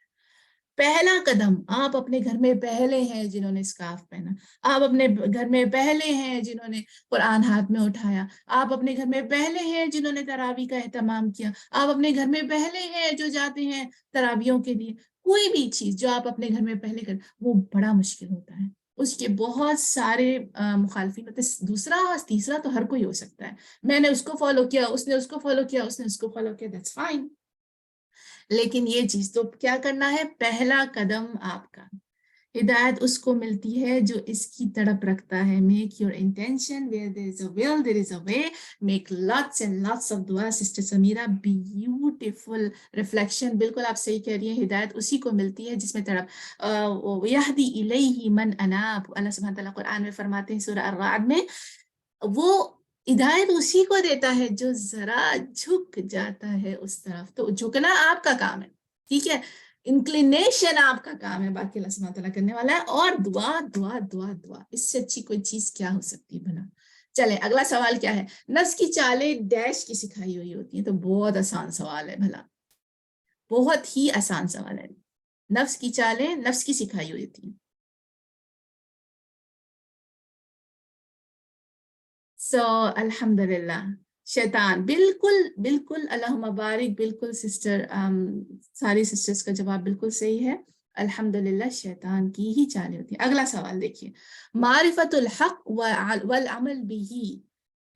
پہلا قدم، آپ اپنے گھر میں پہلے ہیں جنہوں نے اسکارف پہنا، آپ اپنے گھر میں پہلے ہیں جنہوں نے قرآن ہاتھ میں اٹھایا، آپ اپنے گھر میں پہلے ہیں جنہوں نے تراویح کا اہتمام کیا، آپ اپنے گھر میں پہلے ہیں جو جاتے ہیں تراویحوں کے لیے. کوئی بھی چیز جو آپ اپنے گھر میں پہلے کر، وہ بڑا مشکل ہوتا ہے. اس کے بہت سارے مخالفین ہوتے ہیں. دوسرا تیسرا تو ہر کوئی ہو سکتا ہے، میں نے اس کو فالو کیا، اس نے اس کو فالو کیا، اس نے اس کو فالو کیا، دیٹس فائن. لیکن یہ چیز تو کیا کرنا ہے، پہلا قدم آپ کا، ہدایت اس کو ملتی ہے جو اس کی تڑپ رکھتا ہے. Make your intention where there is a will there is a way. Make lots and lots of دعا. سسٹر سمیرہ بیوٹیفل ریفلیکشن، بالکل آپ صحیح کہہ رہی ہیں، ہدایت اسی کو ملتی ہے جس میں تڑپ. یہدی الیہ من اناب، اللہ سبحانہ تعالیٰ قرآن میں فرماتے ہیں سورہ الرعد میں، وہ ہدایت اسی کو دیتا ہے جو ذرا جھک جاتا ہے اس طرف. تو جھکنا آپ کا کام ہے، ٹھیک ہے، انکلینیشن آپ کا کام ہے، باقی اللہ سبحانہ تعالیٰ کرنے والا ہے. اور دعا دعا دعا دعا، اس سے اچھی کوئی چیز کیا ہو سکتی بنا. چلیں اگلا سوال کیا ہے، نفس کی چالیں ڈیش کی سکھائی ہوئی ہوتی ہیں. تو بہت آسان سوال ہے، بھلا بہت ہی آسان سوال ہے. نفس کی چالیں نفس کی سکھائی ہوئی ہوتی ہیں. سو الحمدللہ شیطان، بالکل بالکل، اللہم بارک، بالکل سسٹر، ساری سسٹرز کا جواب بالکل صحیح ہے. الحمدللہ شیطان کی ہی چالیں ہوتی ہیں. اگلا سوال دیکھیے، معرفت الحق والعمل بہ.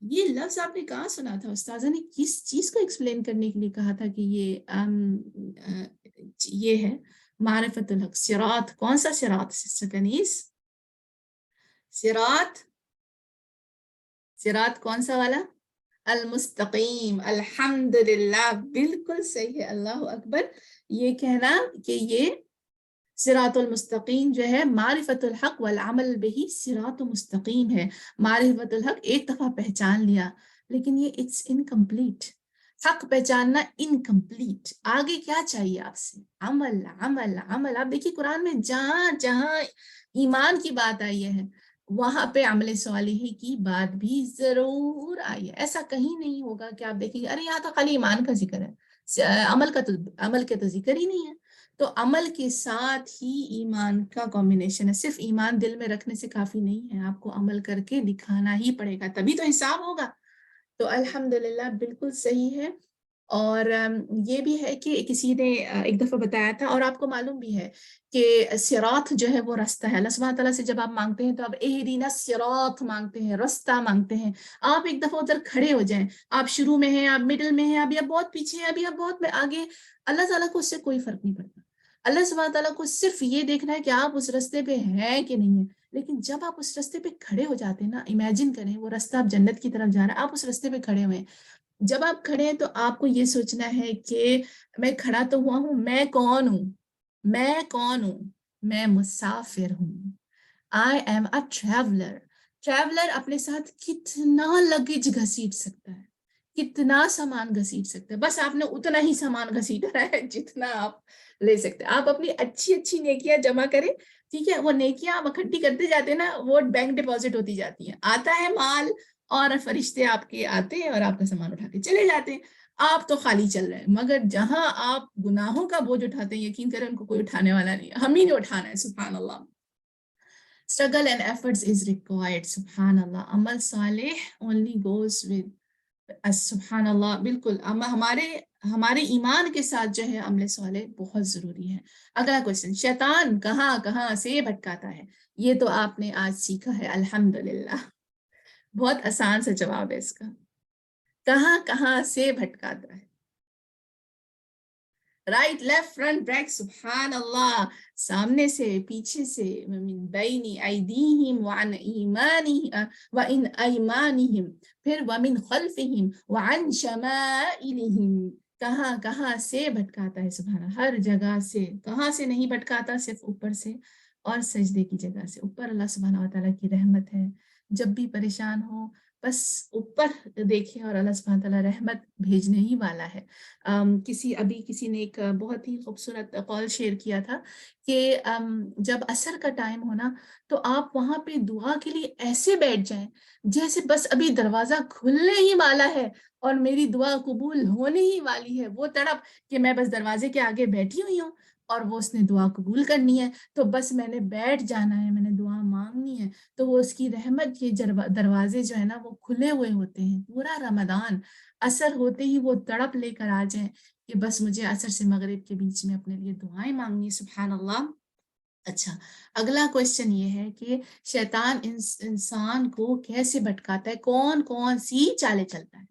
یہ لفظ آپ نے کہاں سنا تھا؟ استاذہ نے کس چیز کو ایکسپلین کرنے کے لیے کہا تھا کہ یہ ہے معرفت الحق؟ صراط، کون سا صراط سسٹر کنیز؟ صراط کون سا والا؟ المستقیم. الحمدللہ بالکل صحیح ہے، اللہ اکبر. یہ کہنا کہ یہ صراط المستقیم جو ہے معرفت الحق والعمل بہ، صراط مستقیم ہے. معرفت الحق ایک دفعہ پہچان لیا، لیکن یہ اٹس انکمپلیٹ. حق پہچاننا انکمپلیٹ. آگے کیا چاہیے آپ سے؟ عمل عمل عمل. آپ دیکھیے قرآن میں جہاں جہاں ایمان کی بات آئی ہے وہاں پہ عمل صالحی کی بات بھی ضرور آئی ہے. ایسا کہیں نہیں ہوگا کہ آپ دیکھیں ارے یہاں تو خالی ایمان کا ذکر ہے، عمل کا تو ذکر ہی نہیں ہے. تو عمل کے ساتھ ہی ایمان کا کمبینیشن ہے. صرف ایمان دل میں رکھنے سے کافی نہیں ہے، آپ کو عمل کر کے دکھانا ہی پڑے گا، تبھی تو حساب ہوگا. تو الحمدللہ بالکل صحیح ہے. اور یہ بھی ہے کہ کسی نے ایک دفعہ بتایا تھا، اور آپ کو معلوم بھی ہے کہ صراط جو ہے وہ رستہ ہے. اللہ سبحانہ تعالیٰ سے جب آپ مانگتے ہیں تو آپ اہدینا الصراط مانگتے ہیں، رستہ مانگتے ہیں. آپ ایک دفعہ ادھر کھڑے ہو جائیں، آپ شروع میں ہیں، آپ مڈل میں ہیں، ابھی آپ بہت پیچھے ہیں، ابھی آپ بہت آگے، اللہ تعالیٰ کو اس سے کوئی فرق نہیں پڑتا. اللہ سبحانہ تعالیٰ کو صرف یہ دیکھنا ہے کہ آپ اس رستے پہ ہیں کہ نہیں ہیں. لیکن جب آپ اس رستے پہ کھڑے ہو جاتے ہیں نا، امیجن کریں وہ رستہ آپ جنت کی طرف جا رہا ہے، آپ اس رستے پہ کھڑے ہوئے ہیں. جب آپ کھڑے ہیں تو آپ کو یہ سوچنا ہے کہ میں کھڑا تو ہوا ہوں، میں کون ہوں؟ میں مسافر ہوں. I am a traveler. Traveller اپنے ساتھ کتنا لگیج گھسیٹ سکتا ہے، کتنا سامان گھسیٹ سکتا ہے. بس آپ نے اتنا ہی سامان گھسیٹنا ہے جتنا آپ لے سکتے ہیں. آپ اپنی اچھی اچھی نیکیاں جمع کریں، ٹھیک ہے، وہ نیکیاں آپ اکٹھی کرتے جاتے ہیں نا، وہ بینک ڈپازٹ ہوتی جاتی ہیں. آتا ہے مال اور فرشتے آپ کے آتے ہیں اور آپ کا سامان اٹھا کے چلے جاتے ہیں. آپ تو خالی چل رہے ہیں، مگر جہاں آپ گناہوں کا بوجھ اٹھاتے ہیں، یقین کریں ان کو کوئی اٹھانے والا نہیں ہے، ہم ہی نے اٹھانا ہے. سبحان اللہ. Struggle and efforts is required. سبحان اللہ. عمل صالح only goes with سبحان اللہ. بالکل ہمارے ایمان کے ساتھ جو ہے عمل صالح بہت ضروری ہے. اگلا کوشچن، شیطان کہاں کہاں سے بھٹکاتا ہے؟ یہ تو آپ نے آج سیکھا ہے الحمدللہ. بہت آسان سا جواب ہے اس کا، کہاں کہاں سے بھٹکاتا ہے؟ Right, left, front, back. سبحان اللہ. سامنے سے، پیچھے سے، من بین ایدیہم وعن وان ایمانہم، پھر ومن خلفہم وعن شمائلہم. کہاں کہاں سے بھٹکاتا ہے؟ سبحان اللہ، ہر جگہ سے. کہاں سے نہیں بھٹکاتا؟ صرف اوپر سے اور سجدے کی جگہ سے. اوپر اللہ سبحانہ وتعالیٰ کی رحمت ہے، جب بھی پریشان ہو بس اوپر دیکھیں اور اللہ سبحانہ وتعالیٰ رحمت بھیجنے ہی والا ہے. کسی نے ایک بہت ہی خوبصورت قول شیئر کیا تھا کہ جب عصر کا ٹائم ہونا تو آپ وہاں پہ دعا کے لیے ایسے بیٹھ جائیں جیسے بس ابھی دروازہ کھلنے ہی والا ہے اور میری دعا قبول ہونے ہی والی ہے. وہ تڑپ کہ میں بس دروازے کے آگے بیٹھی ہوئی ہوں اور وہ اس نے دعا قبول کرنی ہے، تو بس میں نے بیٹھ جانا ہے، میں نے دعا مانگنی ہے. تو وہ اس کی رحمت کے دروازے جو ہے نا وہ کھلے ہوئے ہوتے ہیں. پورا رمضان عصر ہوتے ہی وہ تڑپ لے کر آ جائیں کہ بس مجھے عصر سے مغرب کے بیچ میں اپنے لیے دعائیں مانگنی. سبحان اللہ. اچھا، اگلا کوشچن یہ ہے کہ شیطان انسان کو کیسے بھٹکاتا ہے؟ کون کون سی چالیں چلتا ہے؟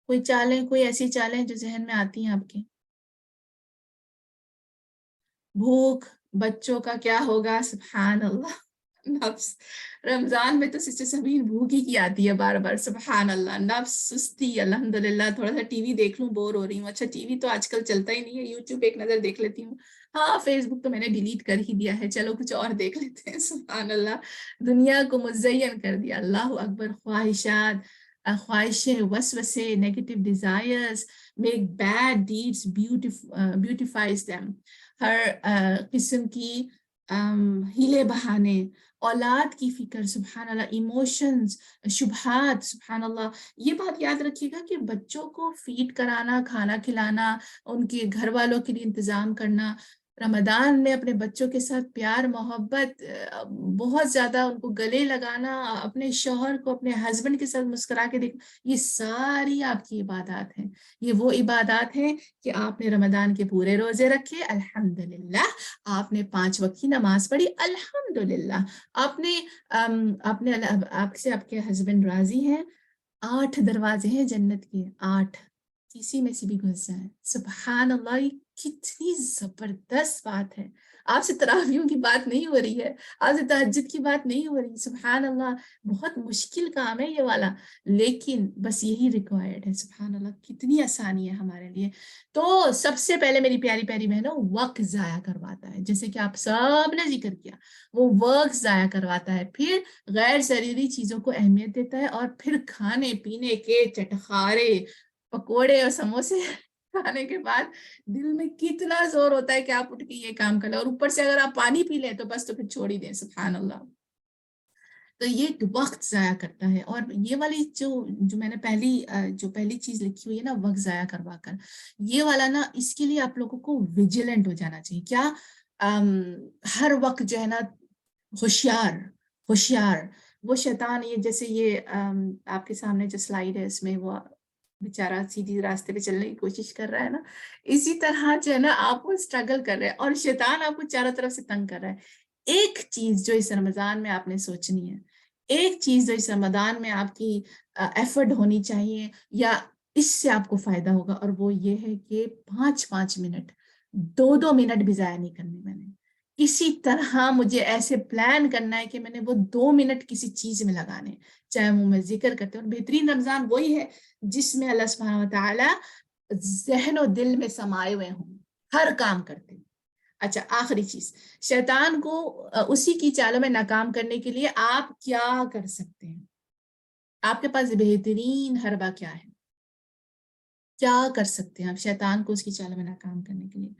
کوئی چالیں، کوئی ایسی چالیں جو ذہن میں آتی ہیں آپ کے؟ بھوک، بچوں کا کیا ہوگا؟ سبحان اللہ، نفس، رمضان میں تو سسٹر سبین بھوک ہی کی آتی ہے بار بار، سبحان اللہ، نفس، سستی، الحمدللہ تھوڑا سا ٹی وی دیکھ لوں، بور ہو رہی ہوں، اچھا ٹی وی تو آج کل چلتا ہی نہیں ہے، یوٹیوب ایک نظر دیکھ لیتی ہوں، ہاں فیس بک تو میں نے ڈیلیٹ کر ہی دیا ہے، چلو کچھ اور دیکھ لیتے ہیں، سبحان اللہ، دنیا کو مزین کر دیا، اللہ اکبر، خواہشات، خواہشیں، وسوسے، negative desires make bad deeds beautifies them، ہر قسم کی ہیلے بہانے، اولاد کی فکر، سبحان اللہ، ایموشنز، شبہات، سبحان اللہ، یہ بات یاد رکھیے گا کہ بچوں کو فیڈ کرانا، کھانا کھلانا، ان کے گھر والوں کے لیے انتظام کرنا، رمضان میں اپنے بچوں کے ساتھ پیار محبت، بہت زیادہ ان کو گلے لگانا، اپنے شوہر کو اپنے ہسبینڈ کے ساتھ مسکرا کے دیکھنا، یہ ساری آپ کی عبادات ہیں، یہ وہ عبادات ہیں کہ آپ نے رمضان کے پورے روزے رکھے الحمدللہ، آپ نے 5 وقت کی نماز پڑھی الحمدللہ، آپ نے آپ سے آپ کے ہسبینڈ راضی ہیں، 8 دروازے ہیں جنت کے، 8 کسی میں سے بھی گھس جائیں، سبحان اللہ، یہ کتنی زبردست بات ہے، آپ سے تراویحوں کی بات نہیں ہو رہی ہے، آپ سے تہجد کی بات نہیں ہو رہی، سبحان اللہ، بہت مشکل کام ہے یہ والا، لیکن بس یہی ریکوائرڈ ہے، سبحان اللہ، کتنی آسانی ہے ہمارے لیے۔ تو سب سے پہلے میری پیاری پیاری بہنوں، وقت ضائع کرواتا ہے، جیسے کہ آپ سب نے ذکر کیا، وہ وقت ضائع کرواتا ہے، پھر غیر ضروری چیزوں کو اہمیت دیتا ہے، اور پھر کھانے پینے کے چٹخارے پکوڑے اور سموسے کھانے کے بعد دل میں کتنا زور ہوتا ہے کہ آپ اٹھ کے یہ کام کر لیں، اور اوپر سے اگر آپ پانی پی لیں تو بس تو پھر چھوڑ ہی دیں، سبحان اللہ۔ تو یہ وقت ضائع کرتا ہے، اور یہ والی جو میں نے پہلی چیز لکھی ہوئی ہے نا، وقت ضائع کروا کر، یہ والا نا، اس کے لیے آپ لوگوں کو ویجیلنٹ ہو جانا چاہیے، کیا ہر وقت جو ہے نا ہوشیار، وہ شیطان، یہ جیسے یہ آپ کے سامنے جو سلائیڈ ہے، اس میں وہ بیچارہ سیدھی راستے پہ چلنے کی کوشش کر رہا ہے نا، اسی طرح جو ہے نا آپ کو اسٹرگل کر رہے ہیں، اور شیطان آپ کو چاروں طرف سے تنگ کر رہا ہے۔ ایک چیز جو اس رمضان میں آپ نے سوچنی ہے، ایک چیز جو اس رمضان میں آپ کی ایفرٹ ہونی چاہیے، یا اس سے آپ کو فائدہ ہوگا، اور وہ یہ ہے کہ 5 منٹ، 2 منٹ بھی ضائع نہیں کرنے، میں نے اسی طرح مجھے ایسے پلان کرنا ہے کہ میں نے وہ 2 منٹ کسی چیز میں لگانے، چاہے وہ میں ذکر کرتے ہوں، بہترین رمضان وہی ہے جس میں اللہ سبحانہ وتعالی ذہن و دل میں سمائے ہوئے ہوں، ہر کام کرتے ہیں۔ اچھا، آخری چیز، شیطان کو اسی کی چالوں میں ناکام کرنے کے لیے آپ کیا کر سکتے ہیں؟ آپ کے پاس بہترین حربہ کیا ہے؟ کیا کر سکتے ہیں آپ شیطان کو اس کی چالوں میں ناکام کرنے کے لیے؟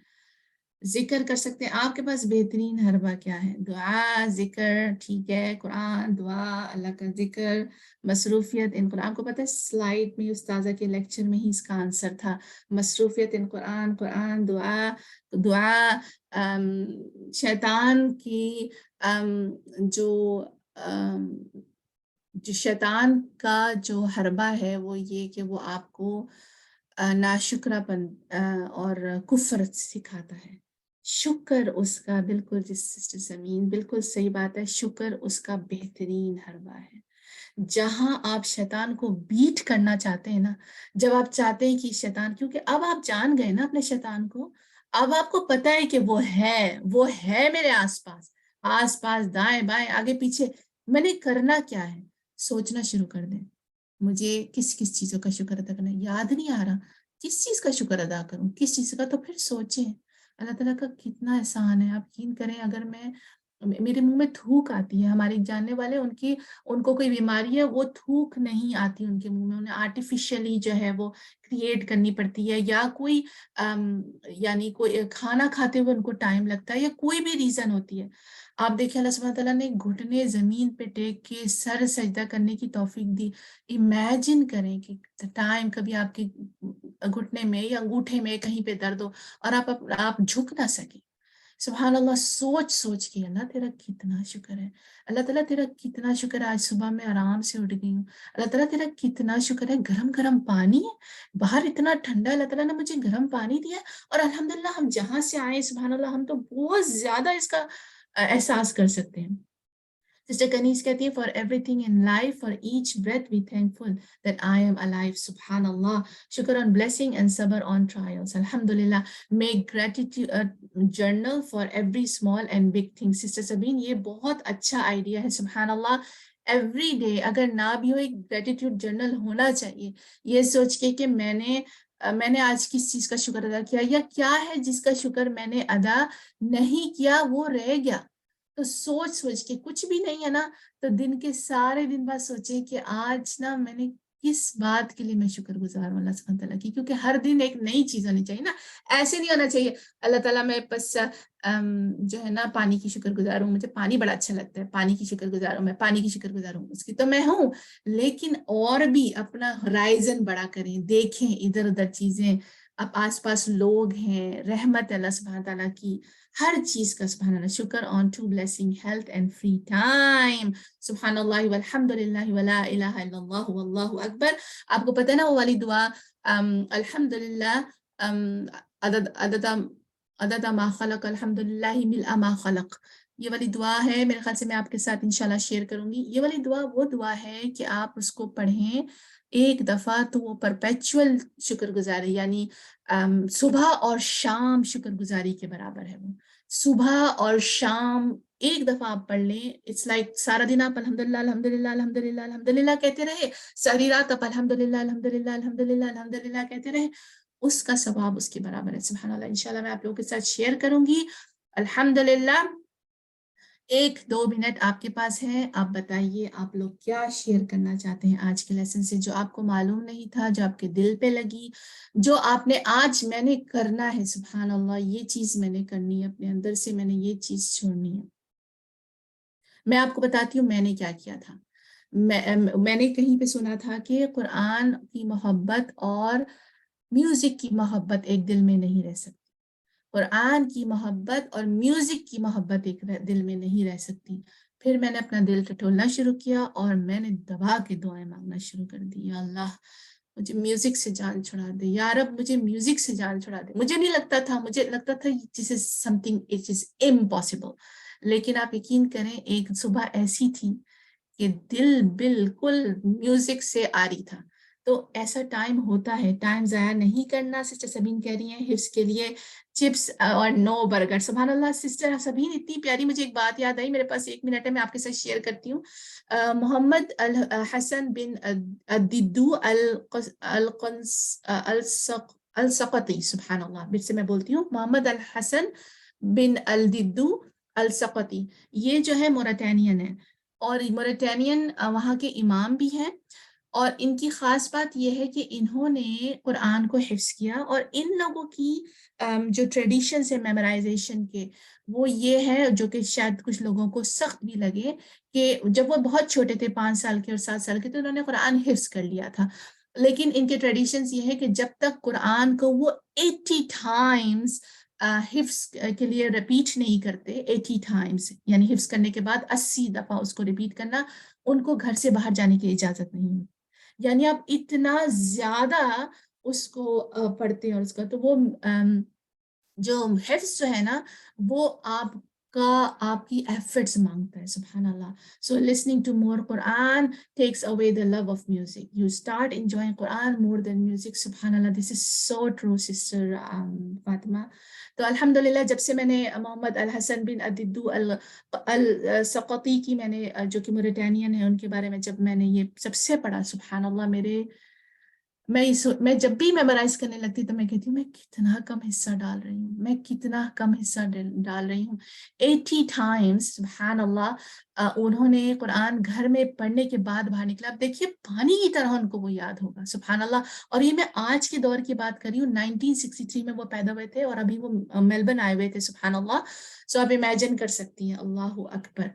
ذکر کر سکتے ہیں، آپ کے پاس بہترین حربہ کیا ہے؟ دعا، ذکر، ٹھیک ہے، قرآن، دعا، اللہ کا ذکر، مصروفیت ان قرآن کو پتہ ہے سلائیڈ میں استاذہ کے لیکچر میں ہی اس کا آنسر تھا، مصروفیت ان قرآن، دعا، شیطان کی جو شیطان کا جو حربہ ہے وہ یہ کہ وہ آپ کو ناشکرہ پن اور کفر سکھاتا ہے، شکر اس کا، بالکل جس سسٹر سمین بالکل صحیح بات ہے، شکر اس کا بہترین حربہ ہے، جہاں آپ شیطان کو بیٹ کرنا چاہتے ہیں نا، جب آپ چاہتے ہیں کہ شیطان، کیونکہ اب آپ جان گئے نا اپنے شیطان کو، اب آپ کو پتہ ہے کہ وہ ہے میرے آس پاس دائیں بائیں آگے پیچھے، میں نے کرنا کیا ہے، سوچنا شروع کر دیں، مجھے کس چیزوں کا شکر ادا کرنا، یاد نہیں آ رہا کس چیز کا شکر ادا کروں، کس چیز کا، تو پھر سوچیں اللہ تعالیٰ کا کتنا احسان ہے۔ آپ یقین کریں، اگر میرے منہ میں تھوک آتی ہے، ہمارے جاننے والے ان کو کوئی بیماری ہے، وہ تھوک نہیں آتی ان کے منہ میں، انہیں آرٹیفیشلی جو ہے وہ کریٹ کرنی پڑتی ہے، یا کوئی یعنی کوئی کھانا کھاتے ہوئے ان کو ٹائم لگتا ہے، یا کوئی بھی ریزن ہوتی ہے، آپ دیکھیں اللہ سبحانہ تعالیٰ نے گھٹنے زمین پہ ٹیک کے سر سجدہ کرنے کی توفیق دی، امیجن کریں کہ ٹائم کبھی آپ کے گھٹنے میں یا انگوٹھے میں کہیں پہ درد ہو اور آپ جھک نہ سکیں، سبحان اللہ، سوچ کے اللہ تیرا کتنا شکر ہے، اللہ تعالیٰ تیرا کتنا شکر ہے، آج صبح میں آرام سے اٹھ گئی ہوں، اللہ تعالیٰ تیرا کتنا شکر ہے، گرم پانی ہے، باہر اتنا ٹھنڈا، اللہ تعالیٰ نے مجھے گرم پانی دیا، اور الحمدللہ ہم جہاں سے آئے، سبحان اللہ، ہم تو بہت زیادہ اس کا احساس کر سکتے ہیں، Sister Kanis kehti hai, for everything in life, for each breath be thankful that I am alive. Subhanallah. Shukr on blessing and sabr on trials. Alhamdulillah. Make gratitude a journal for every small and big thing. Sister Sabine, ye bahut acha idea hai. Subhanallah. Every day اگر نہ بھی ہو ایک gratitude journal ہونا چاہیے, یہ سوچ کے کہ میں نے آج کس چیز کا شکر ادا کیا, یا کیا ہے جس کا شکر میں نے ادا نہیں کیا وہ رہ گیا. تو سوچ کے کچھ بھی نہیں ہے نا, تو دن کے سارے دن بعد سوچے کہ آج نا میں نے کس بات کے لیے میں شکر گزار ہوں اللہ سبحانہ تعالیٰ کی, کیونکہ ہر دن ایک نئی چیز ہونی چاہیے نا. ایسے نہیں ہونا چاہیے اللہ تعالیٰ میں بس جو ہے نا پانی کی شکر گزار ہوں, مجھے پانی بڑا اچھا لگتا ہے, پانی کی شکر گزار ہوں, میں پانی کی شکر گزار ہوں, اس کی تو میں ہوں, لیکن اور بھی اپنا ہورائزن بڑا کریں, دیکھیں ادھر ادھر چیزیں, اب آس پاس لوگ ہیں, رحمت اللہ سبحانہ تعالیٰ کی, ہر چیز کا سبحان اللہ. شکر on to blessing, health and free time. سبحان اللہ والحمد للہ ولا الہ الا اللہ واللہ اکبر. آپ کو پتہ ہے نا وہ والی دعا الحمد للہ عدد ما خلق, الحمد للہ ملء ما خلق, یہ والی دعا ہے, میرے خیال سے میں آپ کے ساتھ انشاءاللہ شیئر کروں گی. یہ والی دعا وہ دعا ہے کہ آپ اس کو پڑھیں ایک دفعہ تو وہ پرپیچول شکر گزاری, یعنی صبح اور شام شکر گزاری کے برابر ہے. وہ صبح اور شام ایک دفعہ آپ پڑھ لیں, اٹس لائک سارا دن آپ الحمدللہ الحمدللہ الحمدللہ الحمدللہ کہتے رہے, ساری رات آپ الحمدللہ الحمدللہ الحمدللہ الحمدللہ کہتے رہے, اس کا ثواب اس کے برابر ہے. سبحان اللہ. انشاءاللہ میں آپ لوگوں کے ساتھ شیئر کروں گی. الحمدللہ. 1-2 منٹ آپ کے پاس ہے, آپ بتائیے آپ لوگ کیا شیئر کرنا چاہتے ہیں آج کے لیسن سے, جو آپ کو معلوم نہیں تھا, جو آپ کے دل پہ لگی, جو آپ نے آج میں نے کرنا ہے. سبحان اللہ, یہ چیز میں نے کرنی ہے, اپنے اندر سے میں نے یہ چیز چھوڑنی ہے. میں آپ کو بتاتی ہوں میں نے کیا کیا تھا. میں نے کہیں پہ سنا تھا کہ قرآن کی محبت اور میوزک کی محبت ایک دل میں نہیں رہ سکتی. قرآن کی محبت اور میوزک کی محبت ایک دل میں نہیں رہ سکتی. پھر میں نے اپنا دل ٹٹولنا شروع کیا اور میں نے دبا کے دعائیں مانگنا شروع کر دی. یا اللہ مجھے میوزک سے جان چھڑا دے, یا رب مجھے میوزک سے جان چھڑا دے. مجھے نہیں لگتا تھا, مجھے لگتا تھا this is something it is impossible, لیکن آپ یقین کریں ایک صبح ایسی تھی کہ دل بالکل میوزک سے آ رہی تھا. تو ایسا ٹائم ہوتا ہے, ٹائم ضائع نہیں کرنا. سسٹر سبین کہہ رہی ہیں حفظ کے لیے چپس اور نو برگر. سبحان اللہ. سسٹر سبین اتنی پیاری, مجھے ایک بات یاد آئی, میرے پاس 1 منٹ ہے, میں آپ کے ساتھ شیئر کرتی ہوں. محمد الحسن بن الددو السقطی, سبحان اللہ پھر سے میں بولتی ہوں, محمد الحسن بن الددو السقطی, یہ جو ہے موریٹانین ہے, اور موریٹانین وہاں کے امام بھی ہیں. اور ان کی خاص بات یہ ہے کہ انہوں نے قرآن کو حفظ کیا, اور ان لوگوں کی جو ٹریڈیشنز ہے میمورائزیشن کے, وہ یہ ہے جو کہ شاید کچھ لوگوں کو سخت بھی لگے, کہ جب وہ بہت چھوٹے تھے 5 سال کے اور 7 سال کے, تو انہوں نے قرآن حفظ کر لیا تھا. لیکن ان کے ٹریڈیشنز یہ ہے کہ جب تک قرآن کو وہ 80 ٹائمز حفظ کے لیے ریپیٹ نہیں کرتے, 80 ٹائمز یعنی حفظ کرنے کے بعد 80 دفعہ اس کو ریپیٹ کرنا, ان کو گھر سے باہر جانے کی اجازت نہیں ہے. یعنی آپ اتنا زیادہ اس کو پڑھتے ہیں, اور اس کا تو وہ جو حفظ جو ہے نا وہ آپ کی ایفرٹس مانگتا ہے. سبحان اللہ. So listening to more Quran takes away the love of music. You start enjoying Quran more than music. سبحان اللہ. This is so true, sister Fatima. تو الحمدللہ جب سے میں نے محمد الحسن بن الددو السقطی کی, میں نے جو کہ موریٹانین ہیں, ان کے بارے میں جب میں نے یہ سب سے پڑھا, سبحان اللہ, میں جب بھی میمورائز کرنے لگتی تو میں کہتی ہوں میں کتنا کم حصہ ڈال رہی ہوں. 80 ٹائمز. سبحان اللہ. انہوں نے قرآن گھر میں پڑھنے کے بعد باہر نکلا, اب دیکھیے پانی کی طرح ان کو وہ یاد ہوگا. سبحان اللہ. اور یہ میں آج کے دور کی بات کر رہی ہوں, 1963 میں وہ پیدا ہوئے تھے, اور ابھی وہ میلبرن آئے ہوئے تھے. سبحان اللہ. سو آپ امیجن کر سکتی ہیں. اللہ اکبر.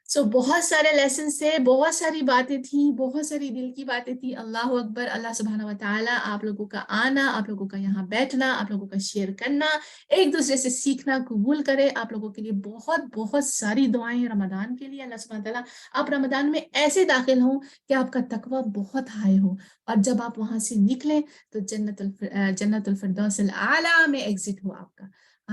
سو بہت سارے لیسن سے, بہت ساری باتیں تھیں, بہت ساری دل کی باتیں تھیں. اللہ اکبر. اللہ سبحانہ و تعالیٰ آپ لوگوں کا آنا, آپ لوگوں کا یہاں بیٹھنا, آپ لوگوں کا شیئر کرنا, ایک دوسرے سے سیکھنا قبول کرے. آپ لوگوں کے لیے بہت بہت ساری دعائیں رمضان کے لیے. اللہ سبحانہ تعالیٰ آپ رمضان میں ایسے داخل ہوں کہ آپ کا تقویٰ بہت ہائی ہو, اور جب آپ وہاں سے نکلیں تو جنت الفردوس الاعلیٰ میں ایگزٹ ہو آپ کا.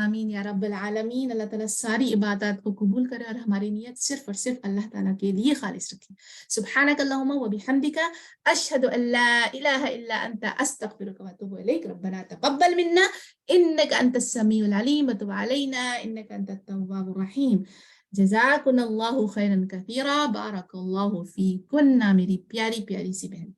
آمین یا رب العالمین. اللہ تعالیٰ ساری عبادات کو قبول کرے اور ہماری نیت صرف اور صرف اللہ تعالیٰ کے لیے خالص رکھے. سبحانک اللہم و بحمدک اشہد ان لا الہ الا انت استغفرک و اتوب الیک. ربنا تقبل منا انک انت السمیع العلیم وتب علینا انک انت التواب الرحیم. جزاکن اللہ خیرا کثیرا. بارک اللہ فیکن میری پیاری پیاری سی بہن.